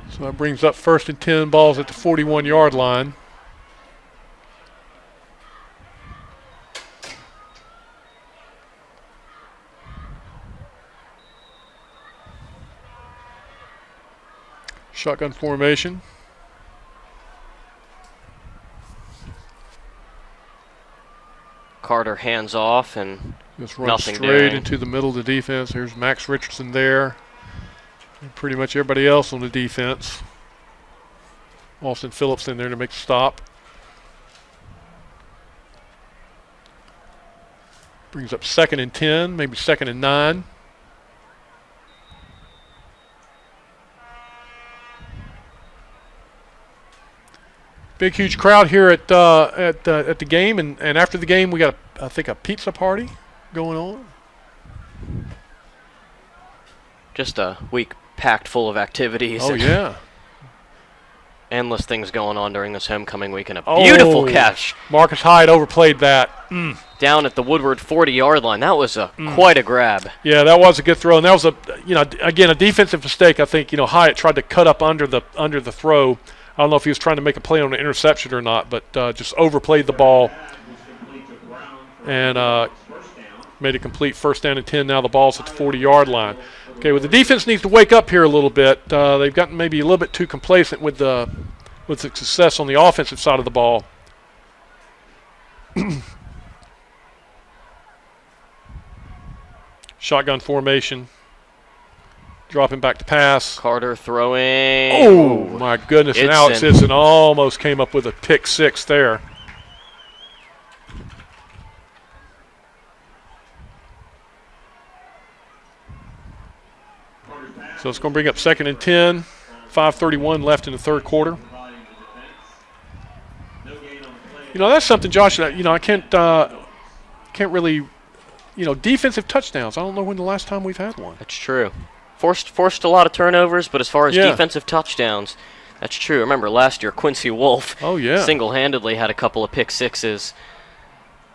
So that brings up 1st and 10, balls at the 41-yard line. Shotgun formation. Carter hands off and just runs straight into the middle of the defense. Here's Max Richardson there. And pretty much everybody else on the defense. Austin Phillips in there to make the stop. Brings up 2nd and 10, maybe 2nd and 9. Big, huge crowd here at the game, and after the game we got, I think, a pizza party going on. Just a week packed full of activities. Oh, yeah. Endless things going on during this homecoming week, and a beautiful catch. Marcus Hyde overplayed that. Down at the Woodward 40-yard line. That was quite a grab. Yeah, that was a good throw, and that was again, a defensive mistake. I think, Hyatt tried to cut up under the throw. I don't know if he was trying to make a play on an interception or not, but just overplayed the ball and made a complete 1st down and 10. Now the ball's at the 40-yard line. Okay, well, the defense needs to wake up here a little bit. They've gotten maybe a little bit too complacent with the success on the offensive side of the ball. Shotgun formation. Dropping back to pass. Carter throwing. Oh, my goodness. And Alex Hixon almost came up with a pick 6 there. So it's going to bring up 2nd and 10. 5:31 left in the 3rd quarter. That's something, Josh, that, I can't really, defensive touchdowns. I don't know when the last time we've had one. That's true. Forced a lot of turnovers, but as far as defensive touchdowns, that's true. Remember last year, Quincy Wolf single-handedly had a couple of pick 6s.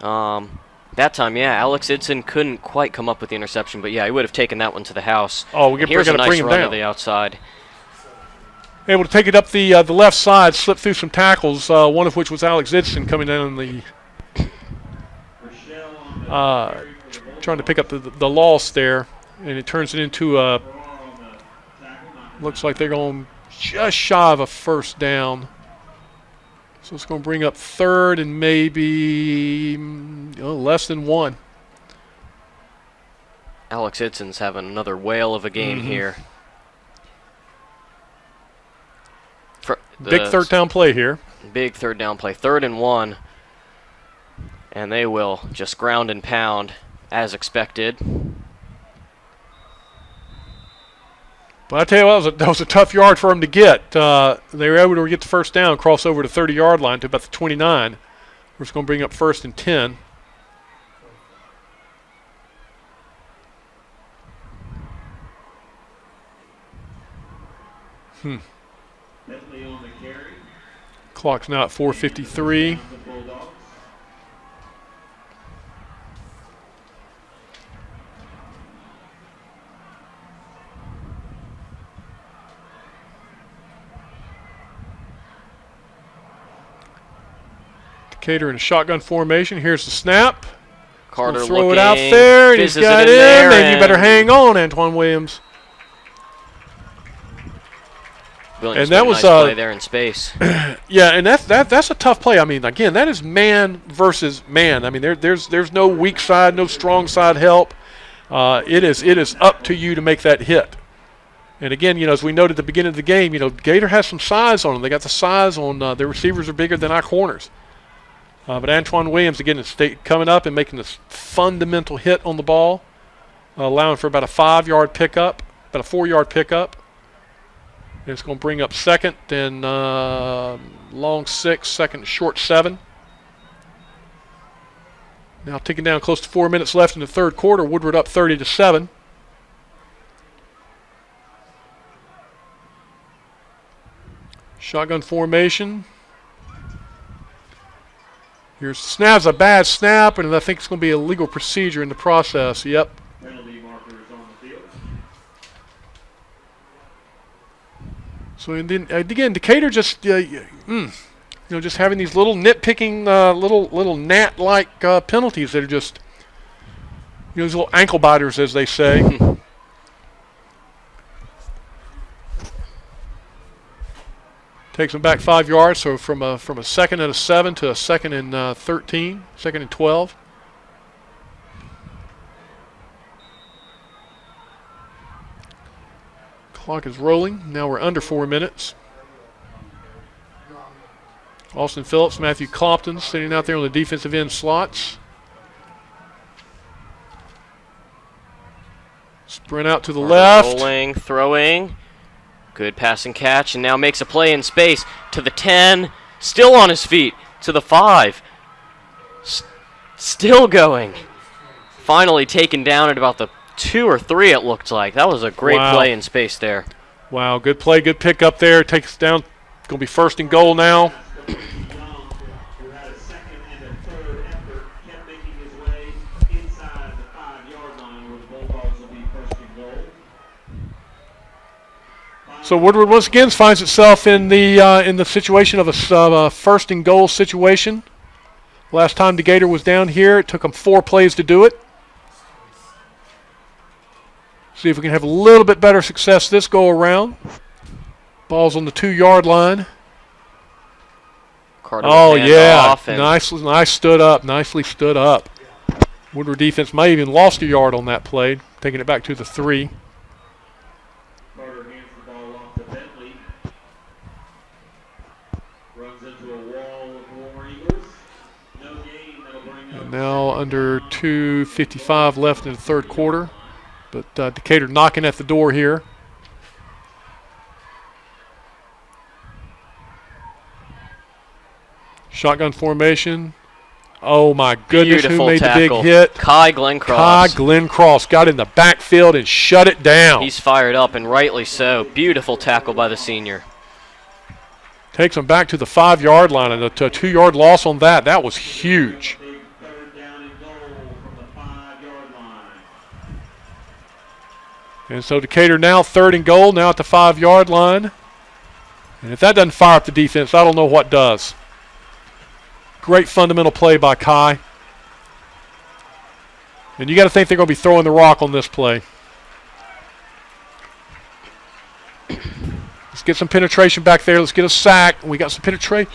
That time, Alex Hixon couldn't quite come up with the interception, but he would have taken that one to the house. Oh, here's a nice bring him run down to the outside. Able to take it up the left side, slip through some tackles, one of which was Alex Hixon coming down the trying to pick up the loss there, and it turns it into a. Looks like they're going just shy of a 1st down. So it's going to bring up 3rd and maybe less than 1. Alex Hixon's having another whale of a game here. Big 3rd down play here. Big 3rd down play. 3rd and 1. And they will just ground and pound as expected. But I tell you what, that was a tough yard for them to get. They were able to get the 1st down, cross over to 30-yard line to about the 29. We're just going to bring up 1st and 10. Clock's now at 4:53. Decatur in a shotgun formation. Here's the snap. Carter throw it out there, and he's got it in. And you better hang on, Antoine Williams. And that was nice play there in space. Yeah, and that's a tough play. I mean, again, that is man versus man. I mean, there's no weak side, no strong side help. It is up to you to make that hit. And again, as we noted at the beginning of the game, Gator has some size on them. They got the size on their receivers are bigger than our corners. But Antoine Williams, again, is coming up and making this fundamental hit on the ball, allowing for about a 5-yard pickup, about a 4-yard pickup. And it's going to bring up 2nd and long 6, 2nd short 7. Now ticking down close to 4 minutes left in the 3rd quarter. Woodward up 30-7. Shotgun formation. Here's the snap's a bad snap, and I think it's going to be a legal procedure in the process. Yep. Penalty markers on the field. So and then again, Decatur just just having these little nitpicking, little gnat-like penalties that are just these little ankle biters, as they say. Takes them back 5 yards, so from a 2nd and a 7 to a 2nd and 13, 2nd and 12. Clock is rolling. Now we're under 4 minutes. Austin Phillips, Matthew Clopton sitting out there on the defensive end slots. Sprint out to the left. Rolling, throwing. Good pass and catch, and now makes a play in space to the 10. Still on his feet to the 5. Still going. Finally taken down at about the 2 or 3, it looked like. That was a great play in space there. Wow, good play, good pick up there. Takes us down. Going to be 1st and goal now. Who had a second and a third effort, kept making his way inside the 5-yard line where the Bulldogs will be 1st and goal. So Woodward once again finds itself in the situation of a 1st and goal situation. Last time Decatur was down here, it took them 4 plays to do it. See if we can have a little bit better success this go around. Ball's on the 2-yard line. Carter nice stood up, nicely stood up. Woodward defense might have even lost a yard on that play, taking it back to the 3. Carter hands the ball off to Bentley. Runs into a wall of War Eagles. No gain, that'll bring up. And now under 2:55 left in the 3rd quarter. But Decatur knocking at the door here. Shotgun formation. Oh, my goodness, Beautiful who made tackle. the big hit? Kai Glencross. Kai Glencross got in the backfield and shut it down. He's fired up, and rightly so. Beautiful tackle by the senior. Takes him back to the 5-yard line, and a 2-yard loss on that. That was huge. Big 3rd down and goal from the 5-yard line. And so Decatur now 3rd and goal, now at the 5-yard line. And if that doesn't fire up the defense, I don't know what does. Great fundamental play by Kai. And you got to think they're going to be throwing the rock on this play. Let's get some penetration back there. Let's get a sack. We got some penetration.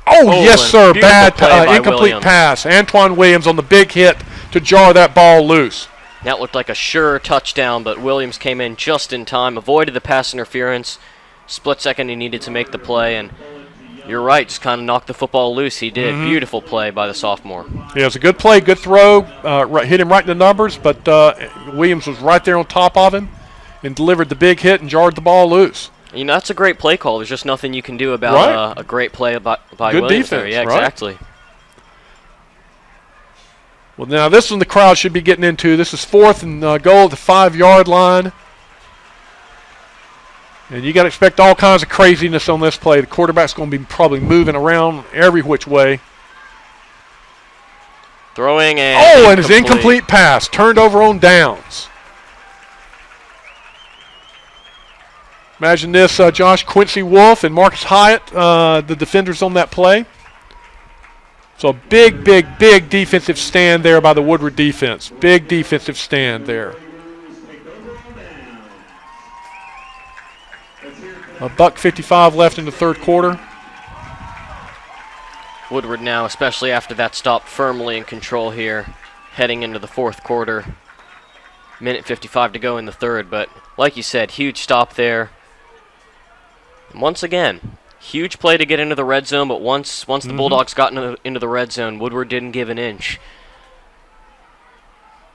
Oh, yes, sir. Bad incomplete Williams. pass. Antoine Williams on the big hit to jar that ball loose. That looked like a sure touchdown, but Williams came in just in time, avoided the pass interference. Split second he needed to make the play, and you're right, just kind of knocked the football loose. He did. Beautiful play by the sophomore. Yeah, it was a good play, good throw. Hit him right in the numbers, but Williams was right there on top of him and delivered the big hit and jarred the ball loose. You know, that's a great play call. There's just nothing you can do about a great play by good Williams defense, there. Yeah, right? exactly. Well, now this one the crowd should be getting into. This is 4th and goal at the 5-yard line. And you got to expect all kinds of craziness on this play. The quarterback's going to be probably moving around every which way. Throwing and and his incomplete pass turned over on downs. Imagine this, Josh Quincy Wolf and Marcus Hyatt, the defenders on that play. So a big, big, big defensive stand there by the Woodward defense. Big defensive stand there. $1:55 left in the 3rd quarter. Woodward now, especially after that stop, firmly in control here, heading into the 4th quarter. 1:55 to go in the 3rd, but like you said, huge stop there. And once again, huge play to get into the red zone, but once the Bulldogs got into the red zone, Woodward didn't give an inch.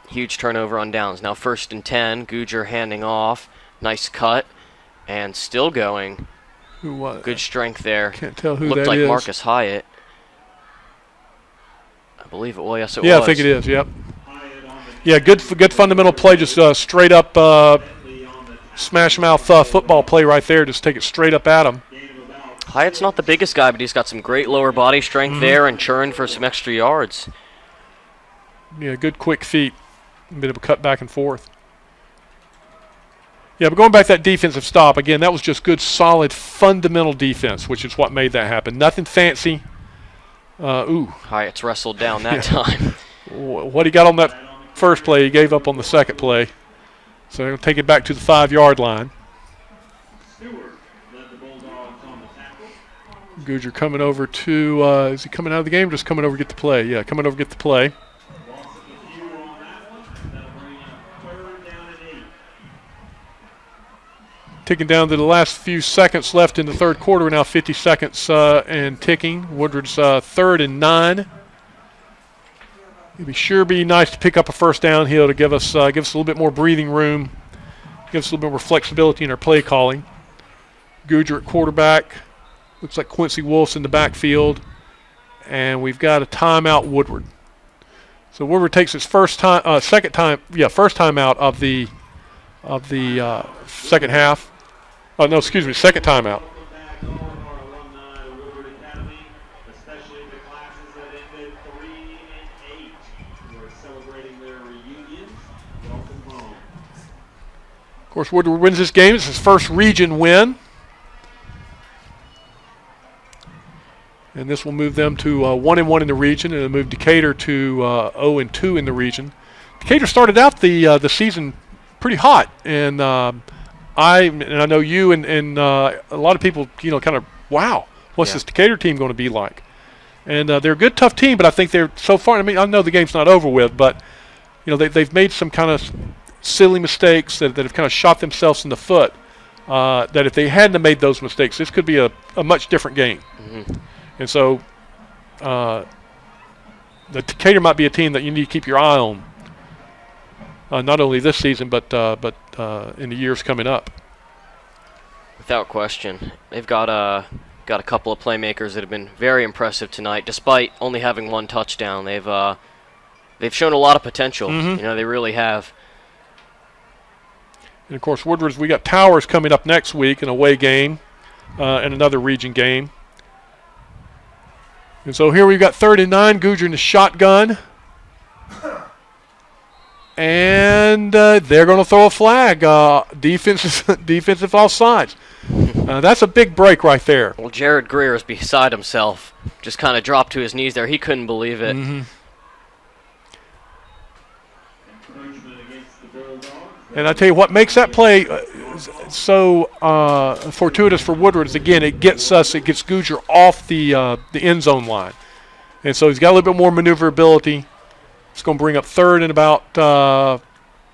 Huge turnover on downs. Now 1st and 10, Gujar handing off. Nice cut, and still going. Who was? Good strength there. Can't tell who Looked that like is. Marcus Hyatt. I believe it was. Yes, it was. Yeah, I think it is, yep. Yeah, good fundamental play, just straight up smash mouth football play right there. Just take it straight up at him. Hyatt's not the biggest guy, but he's got some great lower body strength there and churned for some extra yards. Yeah, good quick feet. A bit of a cut back and forth. Yeah, but going back to that defensive stop, again, that was just good, solid, fundamental defense, which is what made that happen. Nothing fancy. Hyatt's wrestled down that time. What he got on that first play, he gave up on the second play. So they're going to take it back to the 5-yard line. Gujar coming over to, is he coming out of the game or just coming over to get the play? Yeah, coming over to get the play. Ticking down to the last few seconds left in the third quarter. Now 50 seconds and ticking. Woodward's 3rd and 9. It'd be nice to pick up a first down here to give us a little bit more breathing room, give us a little bit more flexibility in our play calling. Goodger at quarterback. Looks like Quincy Wolf's in the backfield. And we've got a timeout, Woodward. So Woodward takes its first time out of the second half. Oh, no, excuse me, second timeout. Of course, Woodward wins this game. It's his first region win. And this will move them to 1-1 in the region, and it'll move Decatur to 0-2 in the region. Decatur started out the season pretty hot, and I know you and a lot of people, kind of, wow, what's this Decatur team going to be like? And they're a good, tough team, but I think they're so far. I mean, I know the game's not over with, but they've made some kind of silly mistakes that have kind of shot themselves in the foot. That if they hadn't have made those mistakes, this could be a much different game. Mm-hmm. And so, the Decatur might be a team that you need to keep your eye on. Not only this season, but in the years coming up. Without question, they've got a couple of playmakers that have been very impressive tonight, despite only having one touchdown. They've shown a lot of potential. Mm-hmm. They really have. And of course, Woodward's. We got Towers coming up next week, an away game, and another region game. And so here we've got 3rd and 9. Goodger in the shotgun. And they're going to throw a flag. Defensive offsides. That's a big break right there. Well, Jared Greer is beside himself. Just kind of dropped to his knees there. He couldn't believe it. Mm-hmm. And I tell you what makes that play so fortuitous for Woodward is, again, it gets Goodger off the end zone line. And so he's got a little bit more maneuverability. It's going to bring up 3rd and about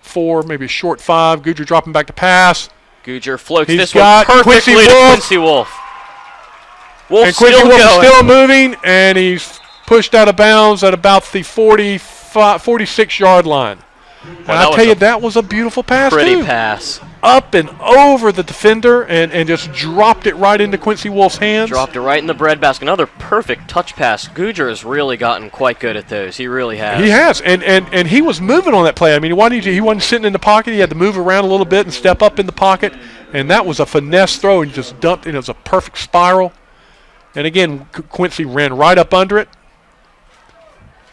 4, maybe a short 5. Goodger dropping back to pass. Goodger floats He's this got one perfectly Quincy to Wolf. Quincy Wolf. And Quincy Wolf is still moving, and he's pushed out of bounds at about the 46-yard line. And I tell you, that was a beautiful pass, pretty pass. Up and over the defender and just dropped it right into Quincy Wolf's hands. Dropped it right in the breadbasket. Another perfect touch pass. Goodger has really gotten quite good at those. He really has. He has, and he was moving on that play. I mean, he wasn't sitting in the pocket. He had to move around a little bit and step up in the pocket, and that was a finesse throw, and he just dumped it. It was a perfect spiral. And again, Quincy ran right up under it.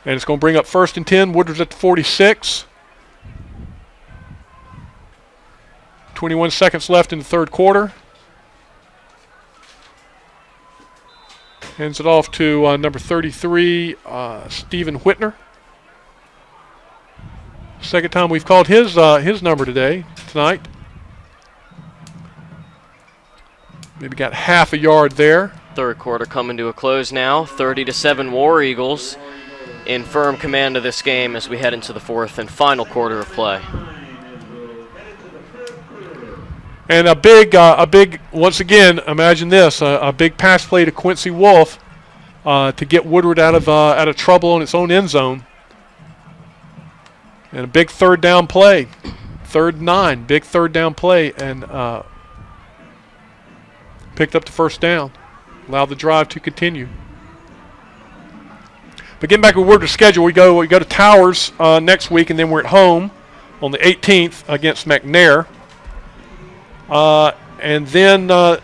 And it's going to bring up 1st and 10. Woodward's at the 46. 21 seconds left in the third quarter. Hands it off to number 33, Stephen Whitner. Second time we've called his number tonight. Maybe got half a yard there. Third quarter coming to a close now. 30-7 War Eagles in firm command of this game as we head into the fourth and final quarter of play. And a big, once again, imagine this, a big pass play to Quincy Wolf to get Woodward out of trouble in its own end zone. And a big 3rd down play, 3rd and 9, big 3rd down play, and picked up the first down, allowed the drive to continue. But getting back to Woodward's schedule, we go to Towers next week, and then we're at home on the 18th against McNair. And then the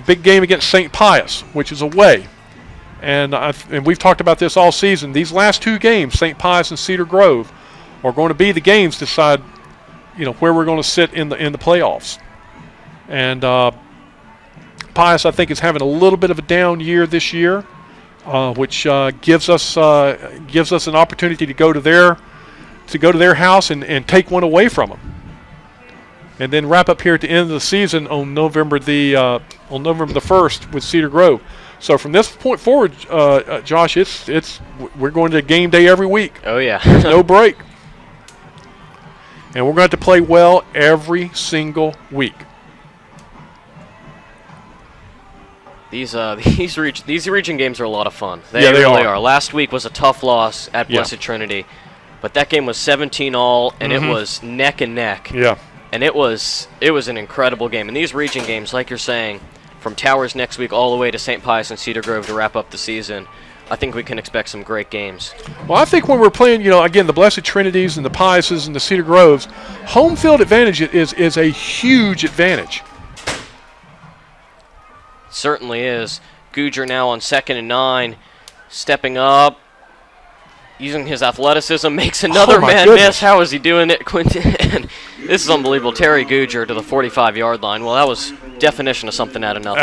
big game against St. Pius, which is away. And we've talked about this all season. These last 2 games, St. Pius and Cedar Grove, are going to be the games to decide, where we're going to sit in the playoffs. And Pius, I think, is having a little bit of a down year this year, which gives us an opportunity to go to their house and take one away from them. And then wrap up here at the end of the season on November the 1st with Cedar Grove. So from this point forward, Josh, we're going to game day every week. Oh yeah, there's no break. And we're going to have to play well every single week. These region games are a lot of fun. They really are. Last week was a tough loss at Blessed Trinity, but that game was 17-all, and it was neck and neck. Yeah. And it was an incredible game. And these region games, like you're saying, from Towers next week all the way to St. Pius and Cedar Grove to wrap up the season, I think we can expect some great games. Well, I think when we're playing, again, the Blessed Trinities and the Piuses and the Cedar Groves, home field advantage is a huge advantage. Certainly is. Goodger now on 2nd and 9, stepping up, using his athleticism, makes another man miss. How is he doing it, Quentin? This is unbelievable. Terry Goodger to the 45-yard line. Well, that was definition of something out of nothing.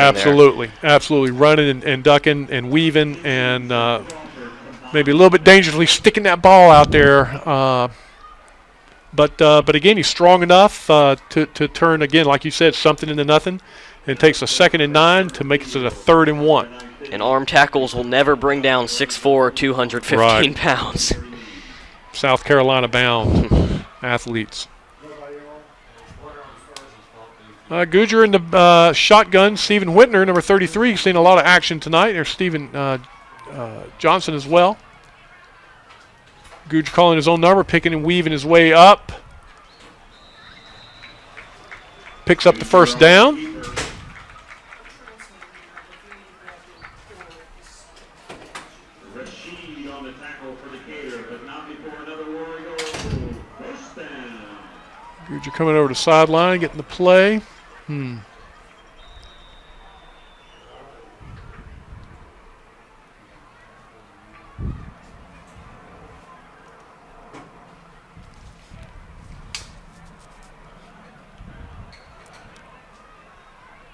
Absolutely. Running and ducking and weaving and maybe a little bit dangerously sticking that ball out there. But again, he's strong enough to turn, again, like you said, something into nothing. And it takes a 2nd and 9 to make it to the 3rd and 1. And arm tackles will never bring down 6'4", 215 pounds. South Carolina bound athletes. Goodger in the shotgun. Stephen Whitner, number 33, seen a lot of action tonight. There's Stephen Johnson as well. Goodger calling his own number, picking and weaving his way up. Picks up the first down. Goodger coming over to the sideline, getting the play.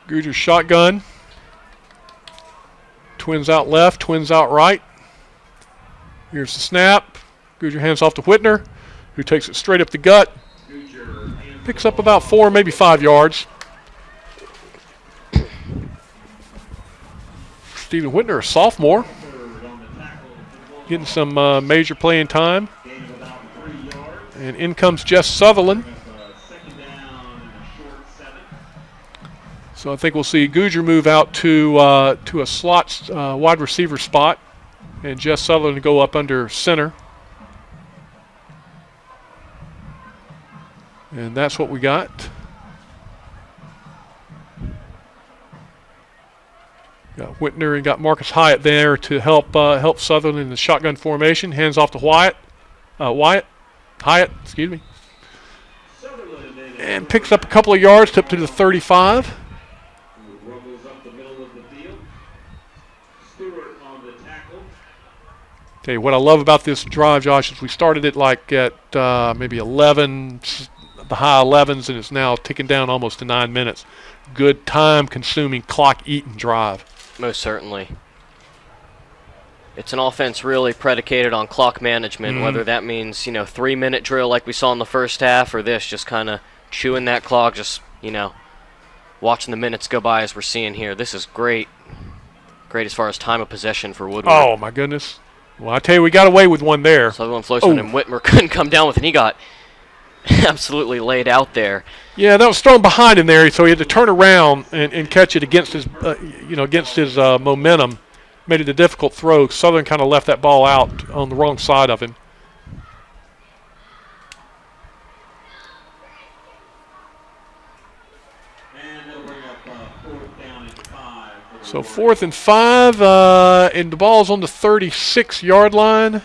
Goodger shotgun. Twins out left, twins out right. Here's the snap. Goodger hands off to Whitner, who takes it straight up the gut. Picks up about 4, maybe 5 yards. Stephen Whitner, a sophomore, getting some major playing time. And in comes Jess Sutherland. So I think we'll see Goodger move out to a slot wide receiver spot, and Jess Sutherland go up under center. And that's what we got. Got Whitner and got Marcus Hyatt there to help Sutherland in the shotgun formation. Hands off to Hyatt, excuse me. And picks up a couple of yards up to the 35. Tell you what I love about this drive, Josh, is we started it like at maybe 11, the high 11s, and it's now ticking down almost to 9 minutes. Good time-consuming, clock-eating drive. Most certainly. It's an offense really predicated on clock management, whether that means, 3-minute drill like we saw in the first half, or this, just kind of chewing that clock, just, watching the minutes go by as we're seeing here. This is great. Great as far as time of possession for Woodward. Oh, my goodness. Well, I tell you, we got away with one there. Sutherland Flossman and Whitmer couldn't come down with it, and he got absolutely laid out there. Yeah, that was thrown behind him there, so he had to turn around and catch it against his, against his momentum. Made it a difficult throw. Southern kind of left that ball out on the wrong side of him. So 4th and 5, and the ball's on the 36-yard line.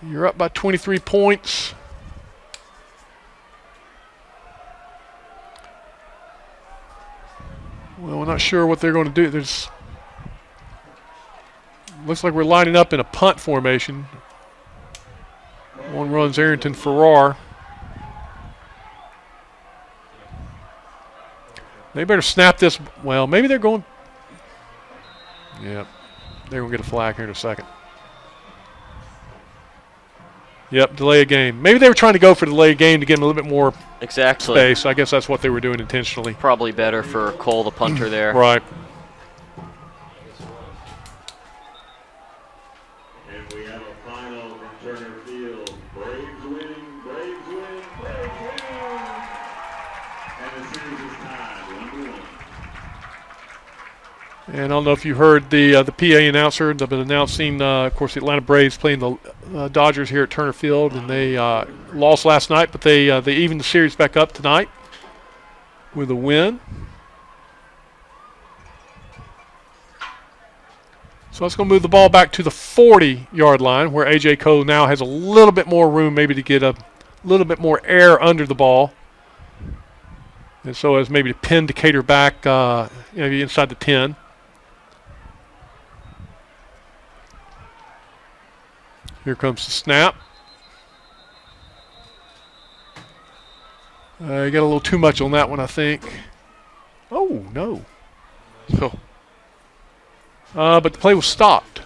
You're up by 23 points. Well, we're not sure what they're going to do. Looks like we're lining up in a punt formation. One runs Arrington Farrar. They better snap this. Well, maybe they're going. Yeah, they're going to get a flag here in a second. Yep, delay a game. Maybe they were trying to go for delay a game to get them a little bit more space. I guess that's what they were doing intentionally. Probably better for Cole, the punter there. Right. And we have a final returner Turner Field. Braves winning, Braves win, Braves win. And the series is tied 1-1. And I don't know if you heard the PA announcer. They've been announcing, of course, the Atlanta Braves playing the Dodgers here at Turner Field, and they lost last night, but they evened the series back up tonight with a win. So that's going to move the ball back to the 40-yard line, where A.J. Cole now has a little bit more room maybe to get a little bit more air under the ball. And so as maybe to pin Decatur back maybe inside the 10. Here comes the snap. You got a little too much on that one, I think. Oh, no. But the play was stopped.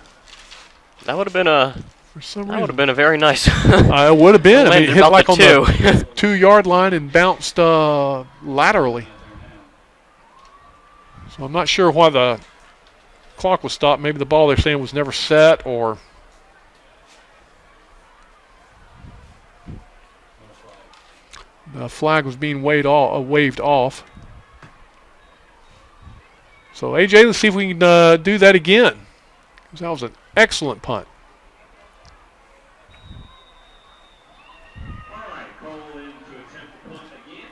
That would have been a. For some That would have reason. been a very nice. It would have been. I mean, it hit About like the on the 2-yard line and bounced laterally. So I'm not sure why the clock was stopped. Maybe the ball they're saying was never set, or the flag was being waved off. So, AJ, let's see if we can do that again, because that was an excellent punt. All right, Cole in to attempt the punt again.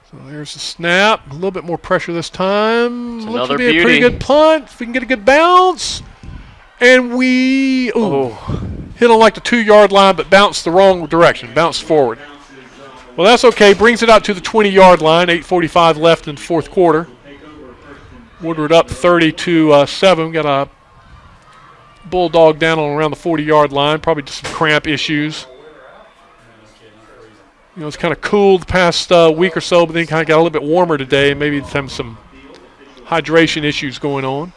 So there's the snap. A little bit more pressure this time. It's Looks another to be a pretty beauty. good punt. If we can get a good bounce. And we hit on like the 2-yard line, but bounced the wrong direction. Bounced forward. Well, that's okay. Brings it out to the 20-yard line. 8:45 left in the fourth quarter. Woodward up 30-7. Got a Bulldog down on around the 40-yard line. Probably just some cramp issues. You know, it's kind of cooled the past week or so, but then kind of got a little bit warmer today. Maybe having some hydration issues going on.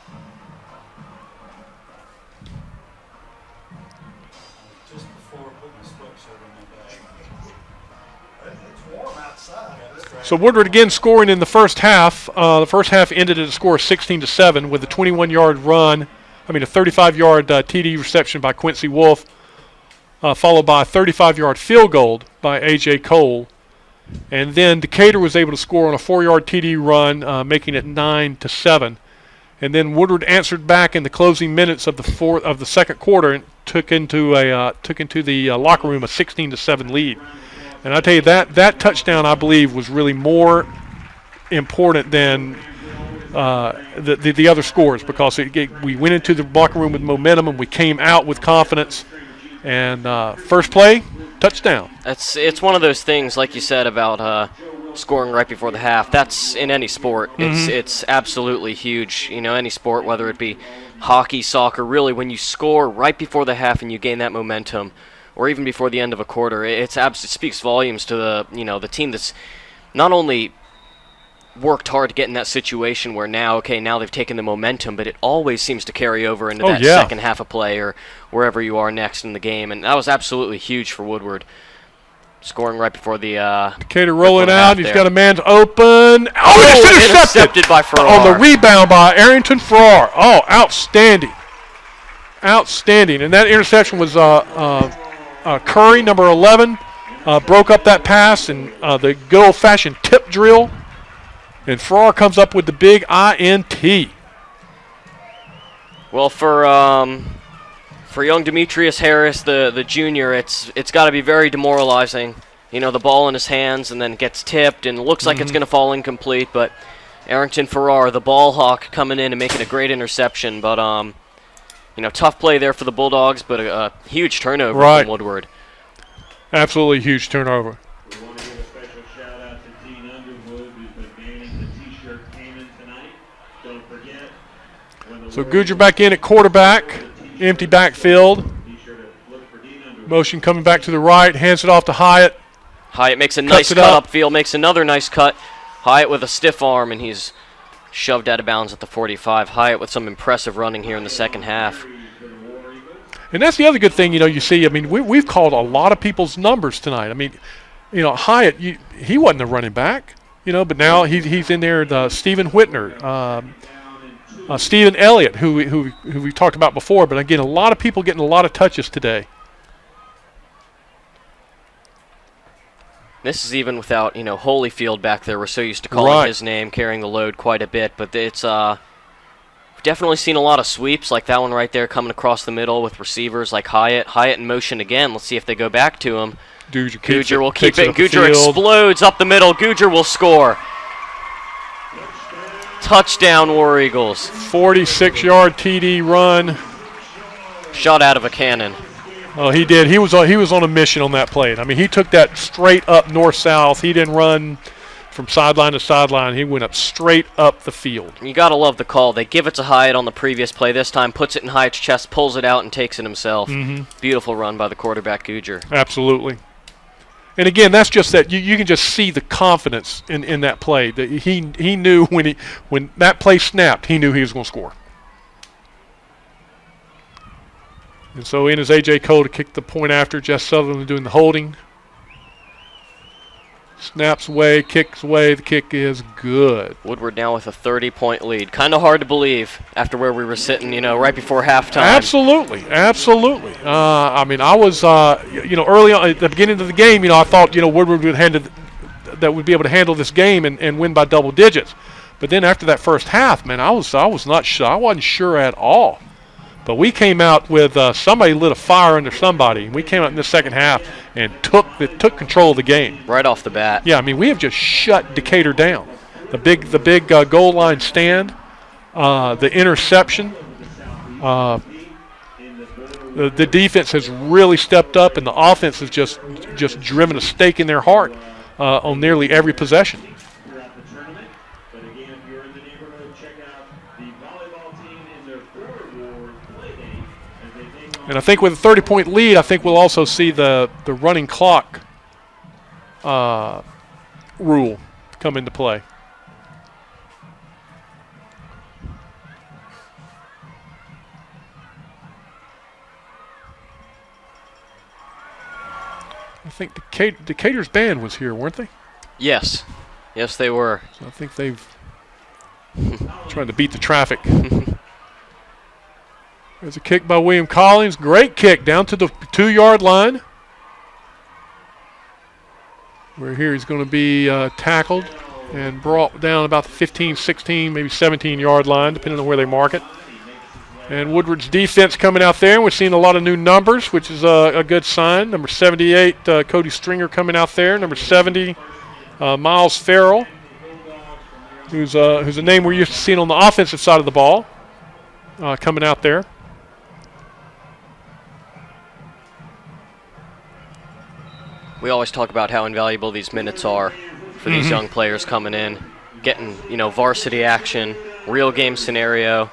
So Woodward again scoring in the first half. The first half ended at a score of 16-7 with a 21-yard run. A 35-yard TD reception by Quincy Wolf, followed by a 35-yard field goal by A.J. Cole. And then Decatur was able to score on a 4-yard TD run, making it 9-7. And then Woodward answered back in the closing minutes of the second quarter and took into the locker room a 16-7 lead. And I tell you, that touchdown, I believe, was really more important than the other scores, because we went into the locker room with momentum and we came out with confidence. And first play, touchdown. It's one of those things, like you said, about scoring right before the half. That's in any sport. It's absolutely huge. You know, any sport, whether it be hockey, soccer, really, when you score right before the half and you gain that momentum, or even before the end of a quarter, it speaks volumes to the team that's not only worked hard to get in that situation where now they've taken the momentum, but it always seems to carry over into second half of play or wherever you are next in the game. And that was absolutely huge for Woodward, scoring right before the Decatur rolling out. He's got a man open. Oh, it's intercepted by Farrar. On the rebound by Arrington Farrar. Oh, outstanding. Outstanding. And that interception was Curry, number 11, broke up that pass and the good old-fashioned tip drill. And Farrar comes up with the big INT. Well, for young Demetrius Harris, the junior, it's got to be very demoralizing. You know, the ball in his hands and then gets tipped and it looks like it's going to fall incomplete. But Arrington Farrar, the ball hawk, coming in and making a great interception. But tough play there for the Bulldogs, but a huge turnover from Woodward. Absolutely huge turnover. We want to give a special shout out to Dean Underwood, who's been manning the T-shirt payment tonight. Don't forget. So Goodger back in at quarterback, empty backfield. Motion coming back to the right, hands it off to Hyatt. Hyatt makes a nice cut upfield, makes another nice cut. Hyatt with a stiff arm, and he's shoved out of bounds at the 45. Hyatt with some impressive running here in the second half. And that's the other good thing, you see. I mean, we've called a lot of people's numbers tonight. I mean, Hyatt, he wasn't a running back, but now he's in there. Stephen Whitner, Stephen Elliott, who we talked about before, but again, a lot of people getting a lot of touches today. This is even without, Holyfield back there. We're so used to calling his name, carrying the load quite a bit, but it's we've definitely seen a lot of sweeps like that one right there coming across the middle with receivers like Hyatt. Hyatt in motion again. Let's see if they go back to him. Gujar will keep it. Gujar explodes up the middle. Gujar will score. Touchdown, War Eagles. 46-yard TD run. Shot out of a cannon. Oh, he did. He was on a mission on that play. I mean, he took that straight up north-south. He didn't run from sideline to sideline. He went up straight up the field. You got to love the call. They give it to Hyatt on the previous play. This time puts it in Hyatt's chest, pulls it out, and takes it himself. Beautiful run by the quarterback, Gujar. Absolutely. And again, that's just that you can just see the confidence in that play. That he knew when that play snapped, he knew he was going to score. And so in is A.J. Cole to kick the point after. Jess Sutherland doing the holding. Snaps away, kicks away. The kick is good. Woodward now with a 30-point lead. Kind of hard to believe after where we were sitting, right before halftime. Absolutely. I mean, I was, early on at the beginning of the game, I thought, Woodward would be able to handle this game and win by double digits. But then after that first half, man, I was not sure. I wasn't sure at all. But we came out with somebody lit a fire under somebody. We came out in the second half and took control of the game right off the bat. Yeah, I mean we have just shut Decatur down. The big goal line stand, the interception. The defense has really stepped up, and the offense has just driven a stake in their heart on nearly every possession. And I think with a 30-point lead, I think we'll also see the running clock rule come into play. I think Decatur's band was here, weren't they? Yes. Yes, they were. So I think they've trying to beat the traffic. There's a kick by William Collins. Great kick down to the 2-yard line. Where here he's going to be tackled and brought down about the 15, 16, maybe 17-yard line, depending on where they mark it. And Woodward's defense coming out there. We're seeing a lot of new numbers, which is a good sign. Number 78, Cody Stringer coming out there. Number 70, Miles Farrell, who's a name we're used to seeing on the offensive side of the ball, coming out there. We always talk about how invaluable these minutes are for these young players coming in, getting, varsity action, real game scenario,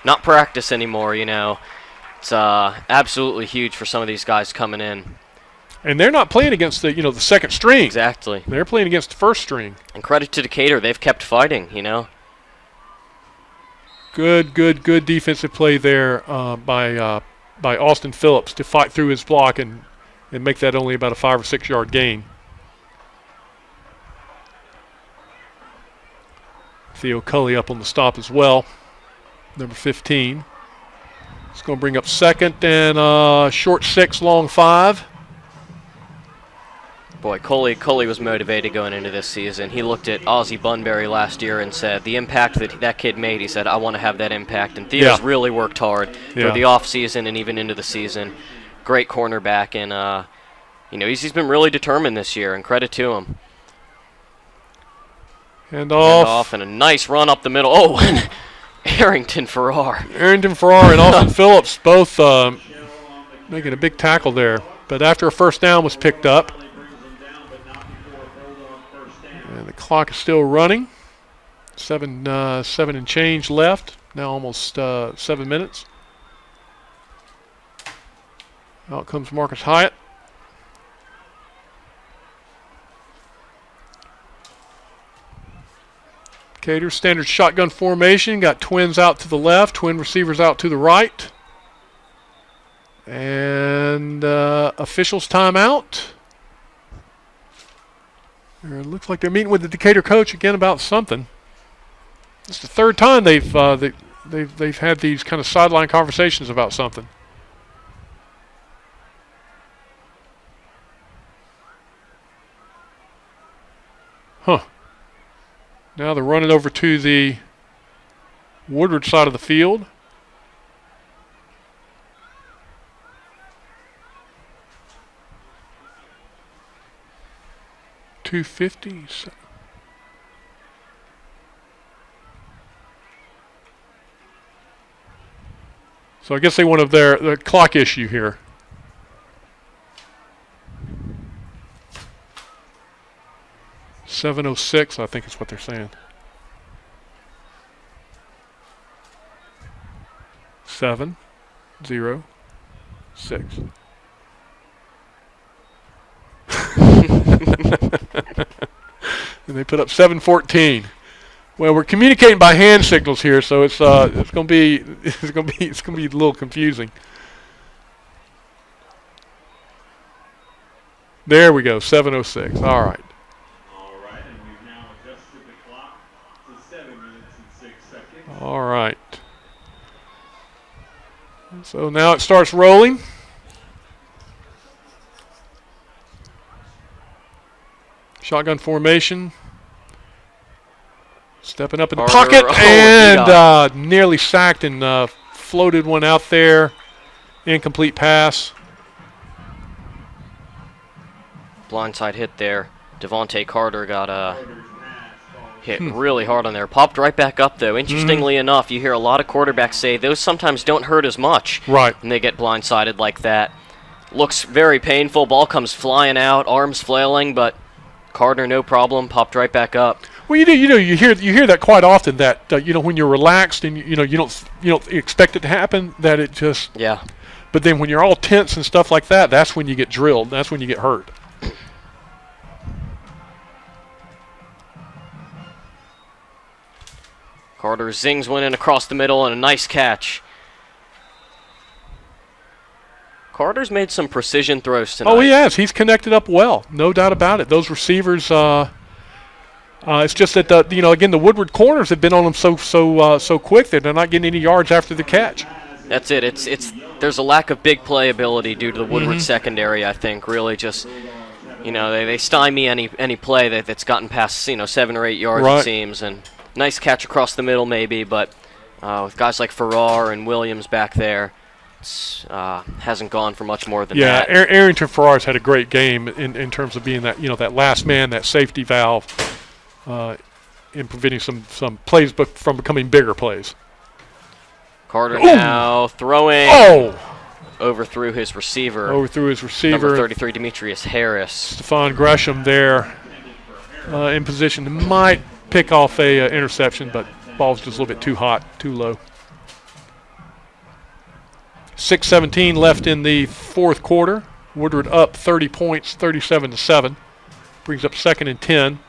not practice anymore, It's absolutely huge for some of these guys coming in. And they're not playing against the second string. Exactly. They're playing against the first string. And credit to Decatur, they've kept fighting, Good defensive play there by Austin Phillips to fight through his block and make that only about a 5 or 6 yard gain. Theo Cully up on the stop as well. Number 15. It's going to bring up second and short 6, long 5. Boy, Coley was motivated going into this season. He looked at Ozzie Bunbury last year and said the impact that kid made, he said, I want to have that impact. And Theo's really worked hard for the offseason and even into the season. Great cornerback, and he's been really determined this year, and credit to him. And off, and a nice run up the middle. Oh, and Arrington Farrar and Austin Phillips both making a big tackle there. But after a first down was picked up, and the clock is still running. 7 and change left. Now almost 7 minutes. Out comes Marcus Hyatt. Decatur standard shotgun formation. Got twins out to the left, twin receivers out to the right. And officials timeout. It looks like they're meeting with the Decatur coach again about something. It's the third time they've they've had these kind of sideline conversations about something. Huh. Now they're running over to the Woodward side of the field. .250. So I guess they want their clock issue here. .706, I think is what they're saying. 706. And they put up 714. Well, we're communicating by hand signals here, so it's gonna be a little confusing. There we go, 706. All right. All right, and we've now adjusted the clock to 7 minutes and 6 seconds. All right. So now it starts rolling. Shotgun formation. Stepping up in the pocket and nearly sacked and floated one out there. Incomplete pass. Blindside hit there. Devontae Carter got hit really hard on there. Popped right back up, though. Interestingly enough, you hear a lot of quarterbacks say those sometimes don't hurt as much. Right. When they get blindsided like that. Looks very painful. Ball comes flying out, arms flailing, but Carter, no problem, popped right back up. Well, you hear that quite often. That when you're relaxed and you don't expect it to happen, that it just yeah. But then when you're all tense and stuff like that, that's when you get drilled. That's when you get hurt. Carter zings one in across the middle and a nice catch. Carter's made some precision throws tonight. Oh, he has. He's connected up well, no doubt about it. Those receivers. It's just that again, the Woodward corners have been on them so quick that they're not getting any yards after the catch. That's it. It's there's a lack of big play ability due to the Woodward secondary. I think really just they stymie any play that's gotten past 7 or 8 yards right. It seems, and nice catch across the middle maybe, but with guys like Farrar and Williams back there. Hasn't gone for much more than that. Yeah, Arrington Farrar's had a great game in terms of being that that last man, that safety valve, in preventing some plays from becoming bigger plays. Carter now throwing. Overthrew his receiver. Number 33, Demetrius Harris. Stephon Gresham there in position. Might pick off a interception, but ball's just a little bit too hot, too low. 6:17 left in the fourth quarter. Woodward up 30 points, 37-7. Brings up 2nd and 10.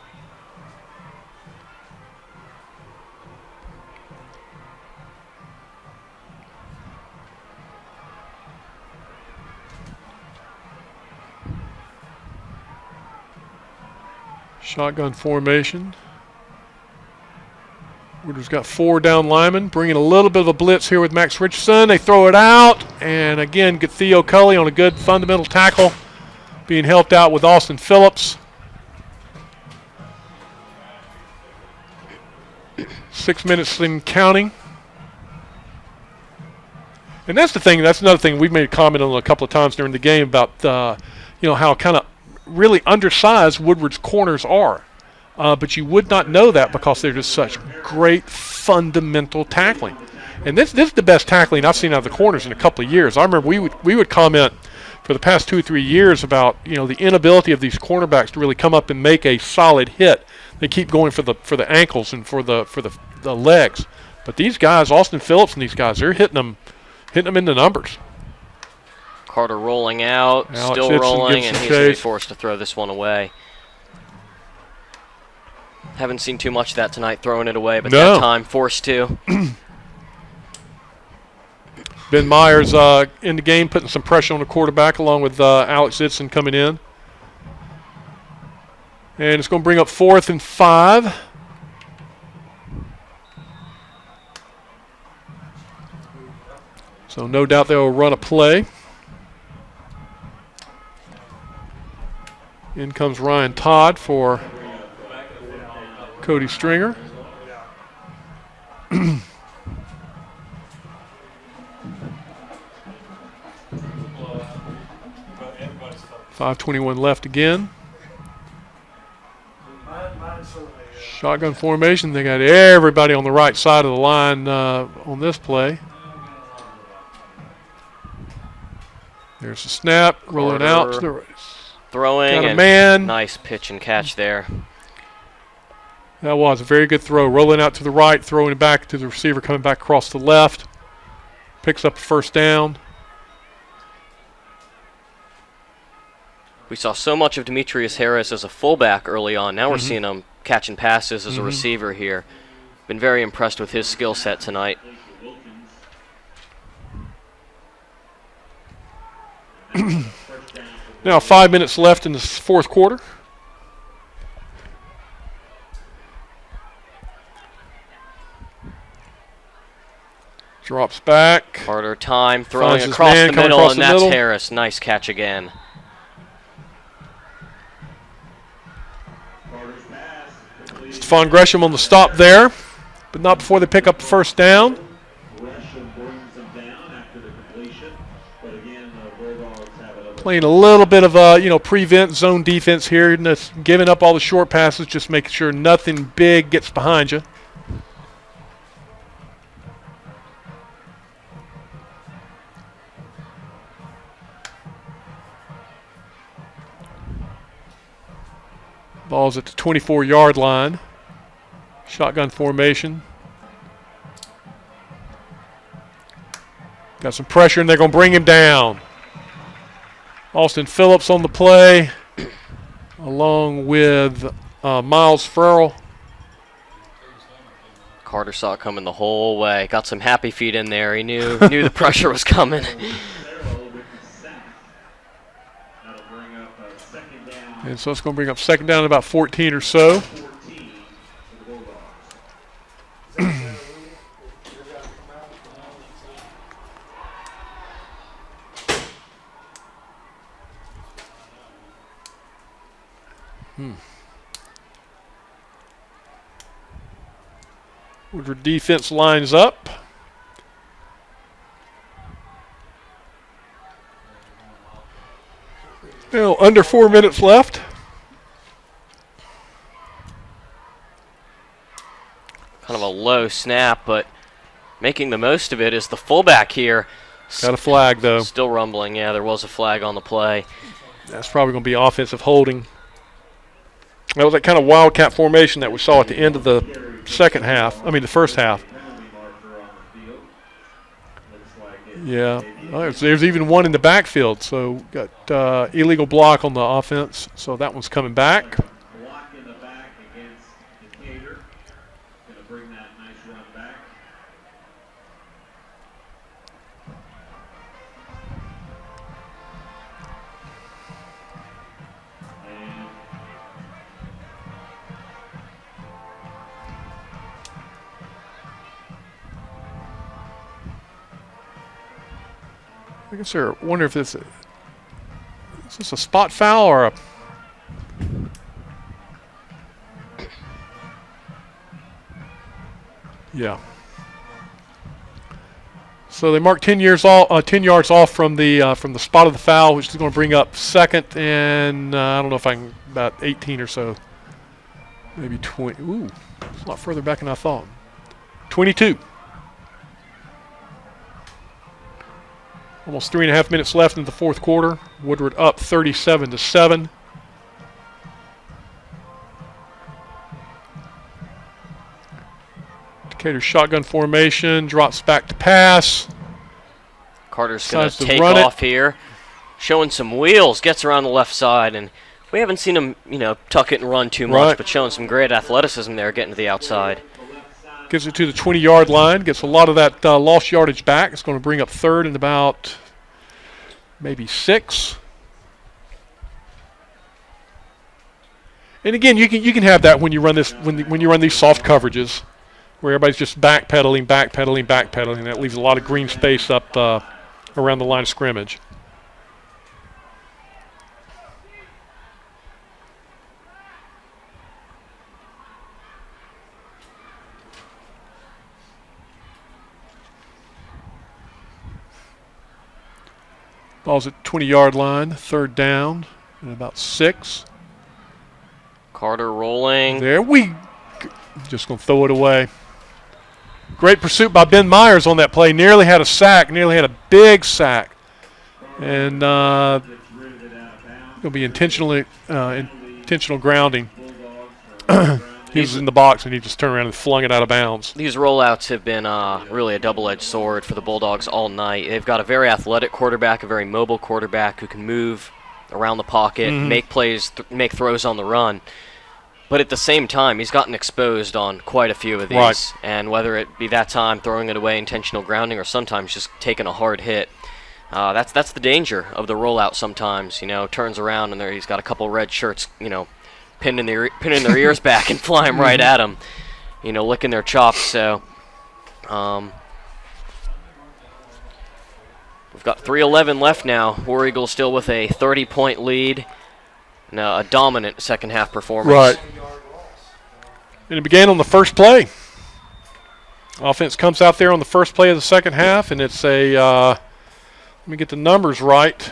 Shotgun formation. Woodward's got 4 down linemen, bringing a little bit of a blitz here with Max Richardson. They throw it out, and again, get Theo Cully on a good fundamental tackle, being helped out with Austin Phillips. 6 minutes and counting. And that's another thing we've made a comment on a couple of times during the game about, how kind of really undersized Woodward's corners are. But you would not know that because they're just such great fundamental tackling. And this is the best tackling I've seen out of the corners in a couple of years. I remember we would comment for the past 2 or 3 years about the inability of these cornerbacks to really come up and make a solid hit. They keep going for the ankles and for the legs. But these guys, Austin Phillips and these guys, they're hitting them in the numbers. Carter rolling out, Alex still Hixon rolling, and he's going to be chase. forced to throw this one away. Haven't seen too much of that tonight, throwing it away, but that time forced to. Ben Myers in the game, putting some pressure on the quarterback along with Alex Hixon coming in. And it's going to bring up 4th and 5. So no doubt they'll run a play. In comes Ryan Todd for Cody Stringer. 5:21 left again. Shotgun formation. They got everybody on the right side of the line on this play. There's the snap, rolling out to the right. Throwing Got a and man. Nice pitch and catch there. That was a very good throw. Rolling out to the right, throwing it back to the receiver, coming back across the left. Picks up a first down. We saw so much of Demetrius Harris as a fullback early on. Now we're seeing him catching passes as a receiver here. Been very impressed with his skill set tonight. Now 5 minutes left in the fourth quarter. Drops back. Harder time throwing Finds his across man the coming middle, across and the that's middle. Harris. Nice catch again. Stephon Gresham on the stop there, but not before they pick up the first down. Playing a little bit of prevent zone defense here, and that's giving up all the short passes, just making sure nothing big gets behind you. Ball's at the 24-yard line. Shotgun formation. Got some pressure, and they're going to bring him down. Austin Phillips on the play, along with Miles Farrell. Carter saw it coming the whole way. Got some happy feet in there. He knew the pressure was coming. And so it's going to bring up second down about 14 or so. Woodward defense lines up. Now, under 4 minutes left. Kind of a low snap, but making the most of it is the fullback here. Got a flag, though. Still rumbling. Yeah, there was a flag on the play. That's probably going to be offensive holding. That was that kind of wildcat formation that we saw at the end of the the first half. Yeah, there's even one in the backfield, so got illegal block on the offense, so that one's coming back. Block in the back against Decatur. Going to bring that nice run back. And I guess I wonder if is this a spot foul or a... Yeah. So they mark 10 yards off from the spot of the foul, which is going to bring up second and I don't know if I can, about 18 or so, maybe 20. Ooh, it's a lot further back than I thought. 22. Almost 3.5 minutes left in the fourth quarter. Woodward up 37-7. Decatur shotgun formation, drops back to pass. Carter's going Decides to to take run it. off here, showing some wheels, gets around the left side, and we haven't seen him, tuck it and run too much, Right. but showing some great athleticism there, getting to the outside. Gets it to the 20-yard line, gets a lot of that lost yardage back. It's going to bring up third and about maybe 6. And again, you can have that when you run this when you run these soft coverages, where everybody's just backpedaling. That leaves a lot of green space up around the line of scrimmage. Ball's at 20-yard line, 3rd down, and about 6. Carter rolling. There we just going to throw it away. Great pursuit by Ben Myers on that play. Nearly had a sack, nearly had a big sack. And going to be intentional grounding. He was in the box, and he just turned around and flung it out of bounds. These rollouts have been really a double-edged sword for the Bulldogs all night. They've got a very athletic quarterback, a very mobile quarterback who can move around the pocket, make plays, make throws on the run. But at the same time, he's gotten exposed on quite a few of these. Right. And whether it be that time throwing it away, intentional grounding, or sometimes just taking a hard hit, that's the danger of the rollout sometimes. Turns around and he's got a couple red shirts, pinning their ears back and flying right at them, licking their chops. So we've got 3:11 left now. War Eagles still with a 30-point lead. Now a dominant second half performance. Right. And it began on the first play. Offense comes out there on the first play of the second half, and it's a let me get the numbers right.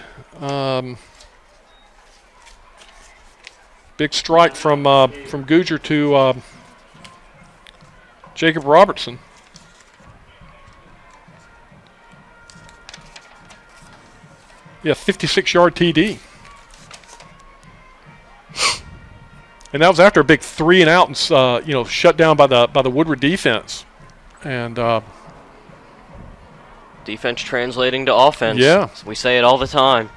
Big strike from Goodger to Jacob Robertson. Yeah, 56-yard TD. And that was after a big 3-and-out, and shut down by the Woodward defense. And defense translating to offense. Yeah, we say it all the time.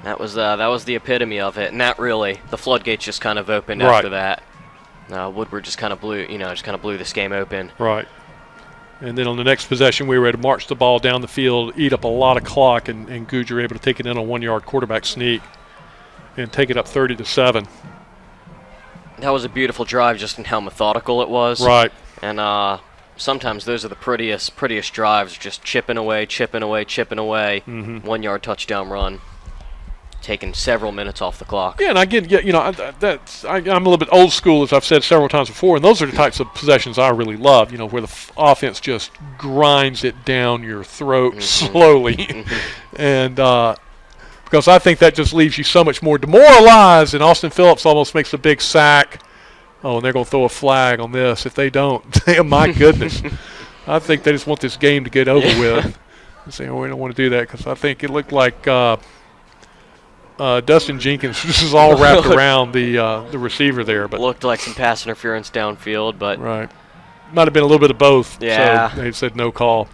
That was the epitome of it, and that really the floodgates just kind of opened after that. Woodward just kind of blew this game open. Right. And then on the next possession, we were able to march the ball down the field, eat up a lot of clock, and Goodger able to take it in a 1-yard quarterback sneak and take it up 30-7. That was a beautiful drive, just in how methodical it was. Right. And sometimes those are the prettiest drives, just chipping away. 1-yard touchdown run, taking several minutes off the clock. Yeah, and I get, I'm a little bit old school, as I've said several times before, and those are the types of possessions I really love, where the offense just grinds it down your throat slowly. And because I think that just leaves you so much more demoralized, and Austin Phillips almost makes a big sack. Oh, and they're going to throw a flag on this. If they don't, my goodness. I think they just want this game to get over with. And say, we don't want to do that, because I think it looked like Dustin Jenkins. This is all wrapped around the receiver there. But looked like some pass interference downfield, but right. Might have been a little bit of both. Yeah. So they said no call.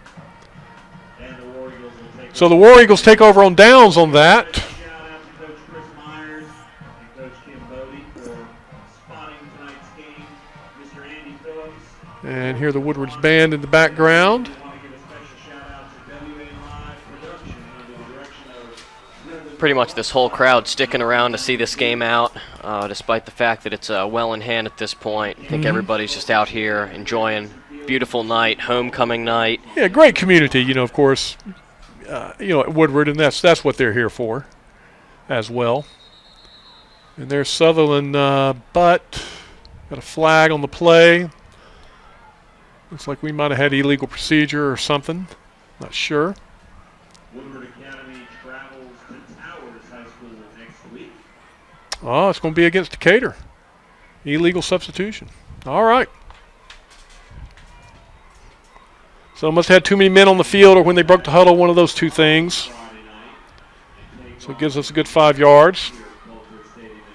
So the War Eagles take over on downs on that. Shout out to Coach Chris Myers and Coach Kim Bodie for spotting tonight's game. Mr. Andy Phillips. And here the Woodward's band in the background. I want to give a special shout out to WA Live Production under the direction of pretty much this whole crowd sticking around to see this game out, despite the fact that it's well in hand at this point. I think everybody's just out here enjoying beautiful night, homecoming night. Yeah, great community, of course. At Woodward, and that's what they're here for as well. And there's Sutherland, but got a flag on the play. Looks like we might have had illegal procedure or something. Not sure. Woodward Academy travels to Towers High School next week. Oh, it's going to be against Decatur. Illegal substitution. All right. So must have had too many men on the field, or when they broke the huddle, one of those two things. So it gives us a good 5 yards.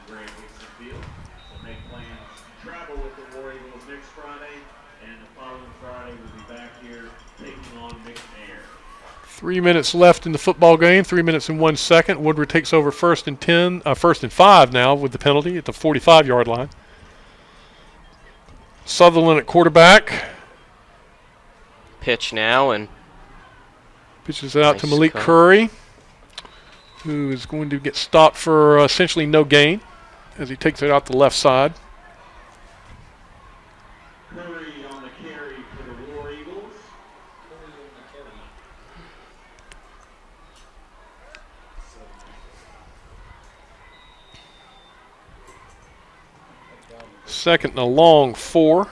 Plans to travel with the War Eagles next Friday, and the following Friday we'll be back here taking on McNair. 3 minutes left in the football game. 3 minutes and 1 second. Woodward takes over first and 5 now with the penalty at the 45-yard line. Sutherland at quarterback. Pitch now, and pitches it out to Malik Curry, who is going to get stopped for essentially no gain as he takes it out the left side. Curry on the carry Second and a long 4.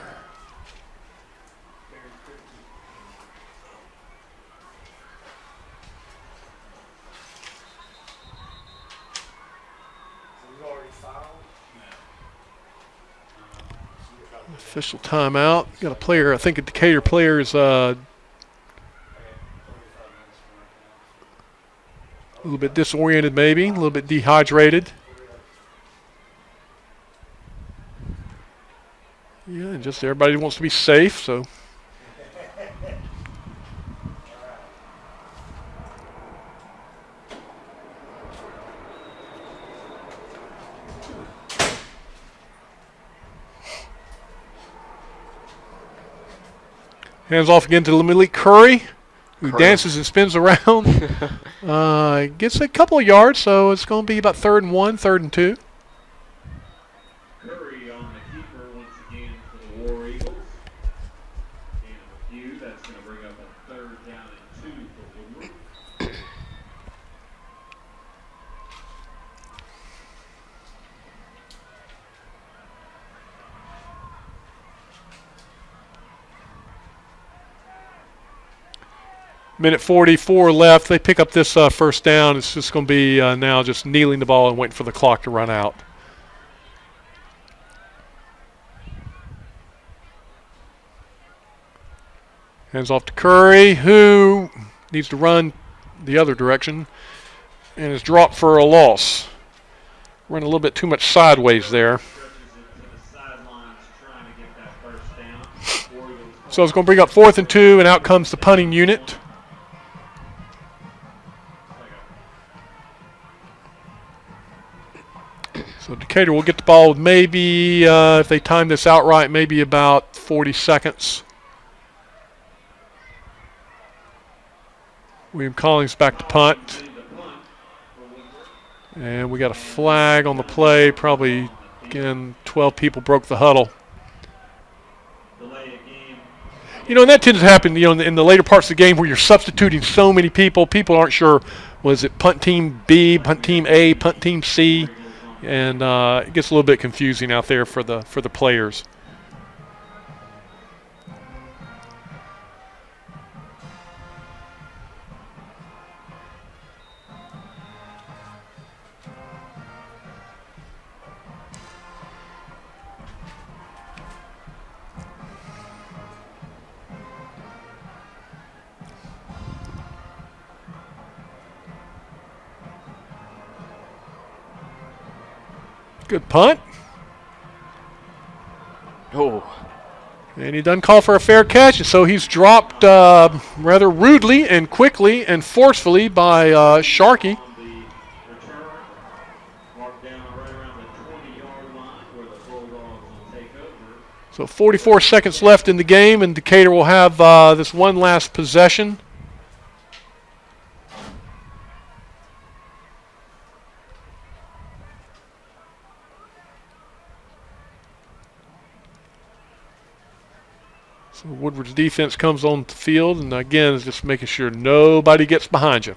Official timeout. Got a player, I think a Decatur player is a little bit disoriented maybe, a little bit dehydrated. Yeah, and just everybody wants to be safe, so. Hands off again to Malik Curry, who dances and spins around. Gets a couple of yards, so it's going to be about 3rd and 1, 3rd and 2. Curry on the keeper once again for the War Eagles. And a few, that's going to bring up a 3rd down and 2 for Woodward. Minute 44 left. They pick up this first down. It's just going to be now just kneeling the ball and waiting for the clock to run out. Hands off to Curry, who needs to run the other direction and is dropped for a loss. Run a little bit too much sideways there. So it's going to bring up 4th and 2, and out comes the punting unit. So Decatur will get the ball with maybe, if they time this out right, maybe about 40 seconds. William Collins back to punt. And we got a flag on the play. Probably, again, 12 people broke the huddle. You know, and that tends to happen, you know, in the later parts of the game where you're substituting so many people. People aren't sure, was it punt team B, punt team A, punt team C? And it gets a little bit confusing out there for the players. Good punt. Oh. And he doesn't call for a fair catch, and so he's dropped rather rudely and quickly and forcefully by Sharkey. So 44 seconds left in the game, and Decatur will have this one last possession. So Woodward's defense comes on the field, and again, is just making sure nobody gets behind you.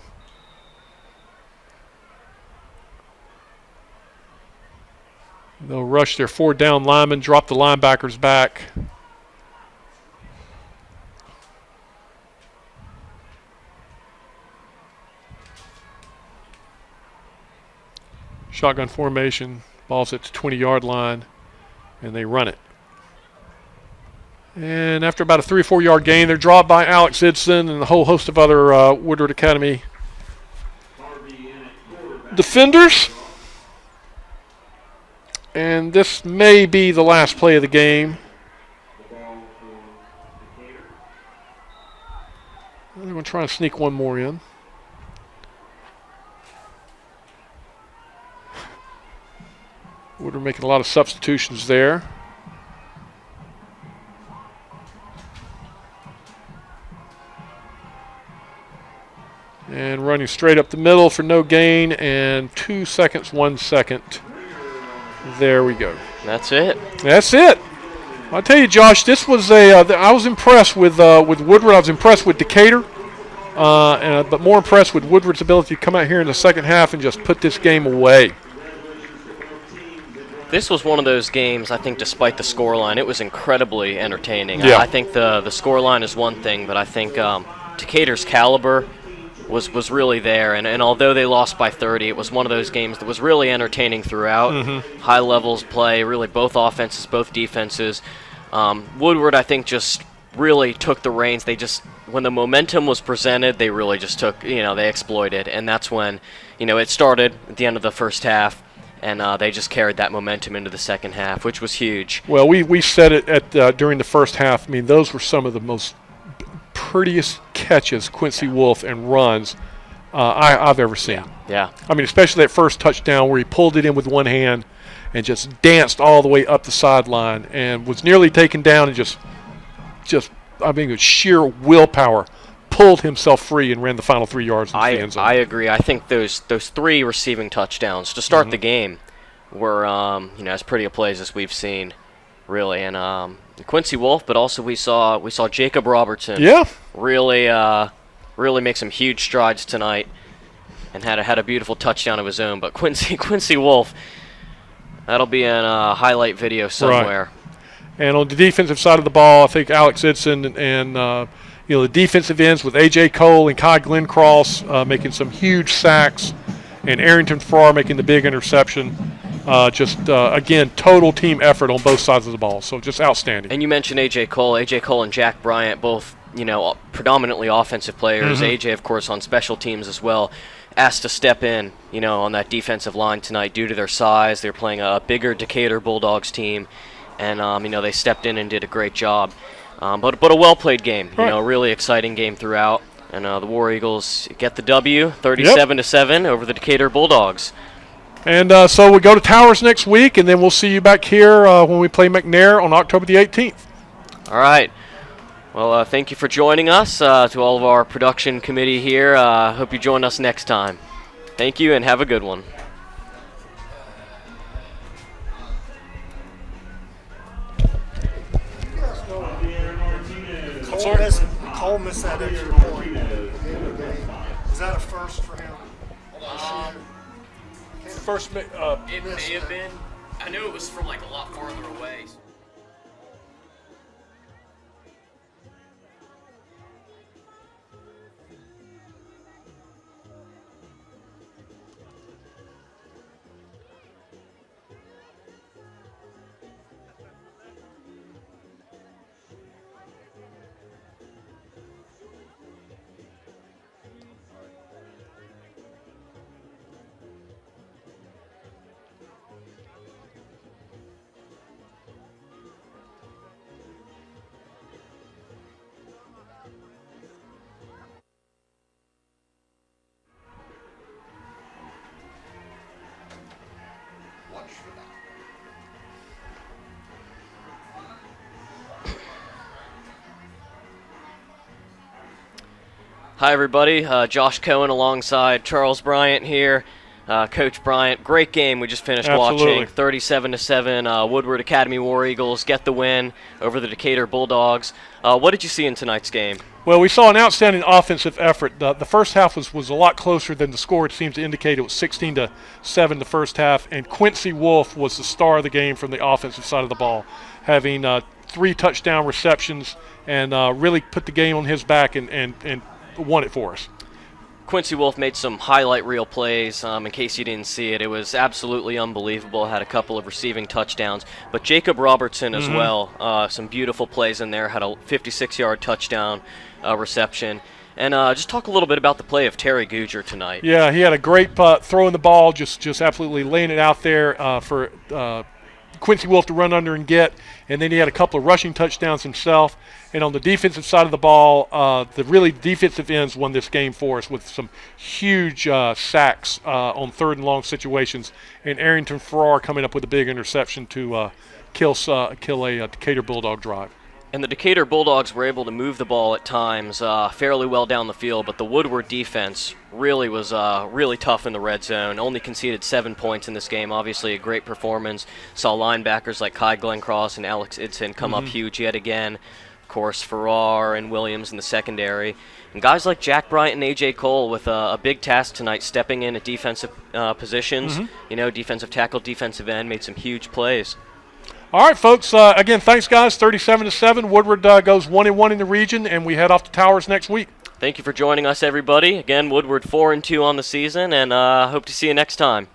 They'll rush their 4 down linemen, drop the linebackers back. Shotgun formation, ball's at the 20-yard line, and they run it. And after about a 3 or 4 yard gain, they're dropped by Alex Hixon and a whole host of other Woodward Academy defenders. And this may be the last play of the game. They're going to try and sneak one more in. Woodward making a lot of substitutions there. And running straight up the middle for no gain, and 2 seconds, 1 second. There we go. That's it. That's it. I'll tell you, Josh, this was I was impressed with Woodward. I was impressed with Decatur, but more impressed with Woodward's ability to come out here in the second half and just put this game away. This was one of those games, I think, despite the scoreline, it was incredibly entertaining. Yeah. I think the scoreline is one thing, but I think Decatur's caliber was really there. And although they lost by 30, it was one of those games that was really entertaining throughout. Mm-hmm. High levels play, really both offenses, both defenses. Woodward, I think, just really took the reins. They just, when the momentum was presented, they really just took, they exploited. And that's when, it started at the end of the first half. And they just carried that momentum into the second half, which was huge. Well, we said it during the first half. I mean, those were some of the most prettiest catches, Quincy Wolf, and runs I've ever seen. Yeah. I mean, especially that first touchdown where he pulled it in with one hand and just danced all the way up the sideline and was nearly taken down and just I mean, with sheer willpower, pulled himself free and ran the final 3 yards into the end zone. I agree. I think those 3 receiving touchdowns to start the game were as pretty a plays as we've seen, really. And Quincy Wolf, but also we saw Jacob Robertson. Yeah. Really make some huge strides tonight, and had a beautiful touchdown of his own. But Quincy Wolf, that'll be in a highlight video somewhere. Right. And on the defensive side of the ball, I think Alex Hixon and the defensive ends with A.J. Cole and Kai Glenncross making some huge sacks, and Arrington Farrar making the big interception. Again, total team effort on both sides of the ball. So just outstanding. And you mentioned A.J. Cole. A.J. Cole and Jack Bryant, both, predominantly offensive players. A.J., of course, on special teams as well. Asked to step in, on that defensive line tonight due to their size. They're playing a bigger Decatur Bulldogs team. And, they stepped in and did a great job. But a well-played game, a really exciting game throughout. And the War Eagles get the W, 37-7 over the Decatur Bulldogs. And so we go to Towers next week, and then we'll see you back here when we play McNair on October the 18th. All right. Well, thank you for joining us, to all of our production committee here. Hope you join us next time. Thank you, and have a good one. Cole missed that extra point. Is that a first for him? First, It may have been. I knew it was from a lot farther away. Hi, everybody. Josh Cohen alongside Charles Bryant here. Coach Bryant, great game we just finished Absolutely. watching. 37-7. Woodward Academy War Eagles get the win over the Decatur Bulldogs. What did you see in tonight's game? Well, we saw an outstanding offensive effort. The first half was a lot closer than the score. It seems to indicate it was 16-7 the first half, and Quincy Wolf was the star of the game from the offensive side of the ball, having 3 touchdown receptions and really put the game on his back and won it for us. Quincy Wolf made some highlight reel plays. In case you didn't see it, it was absolutely unbelievable. Had a couple of receiving touchdowns. But Jacob Robertson as well, some beautiful plays in there. Had a 56-yard touchdown reception. And just talk a little bit about the play of Terry Guger tonight. Yeah, he had a great throwing the ball, just absolutely laying it out there for Quincy Wolf to run under and get. And then he had a couple of rushing touchdowns himself. And on the defensive side of the ball, the really defensive ends won this game for us with some huge sacks on third and long situations. And Arrington Farrar coming up with a big interception to kill a Decatur Bulldog drive. And the Decatur Bulldogs were able to move the ball at times fairly well down the field, but the Woodward defense really was really tough in the red zone. Only conceded 7 points in this game. Obviously a great performance. Saw linebackers like Kai Glenncross and Alex Hixon come up huge yet again Of course, Farrar and Williams in the secondary. And guys like Jack Bryant and A.J. Cole with a big task tonight, stepping in at defensive positions. Defensive tackle, defensive end, made some huge plays. All right, folks. Again, thanks, guys. 37-7. Woodward goes 1-1 in the region, and we head off to Towers next week. Thank you for joining us, everybody. Again, Woodward 4-2 on the season, and hope to see you next time.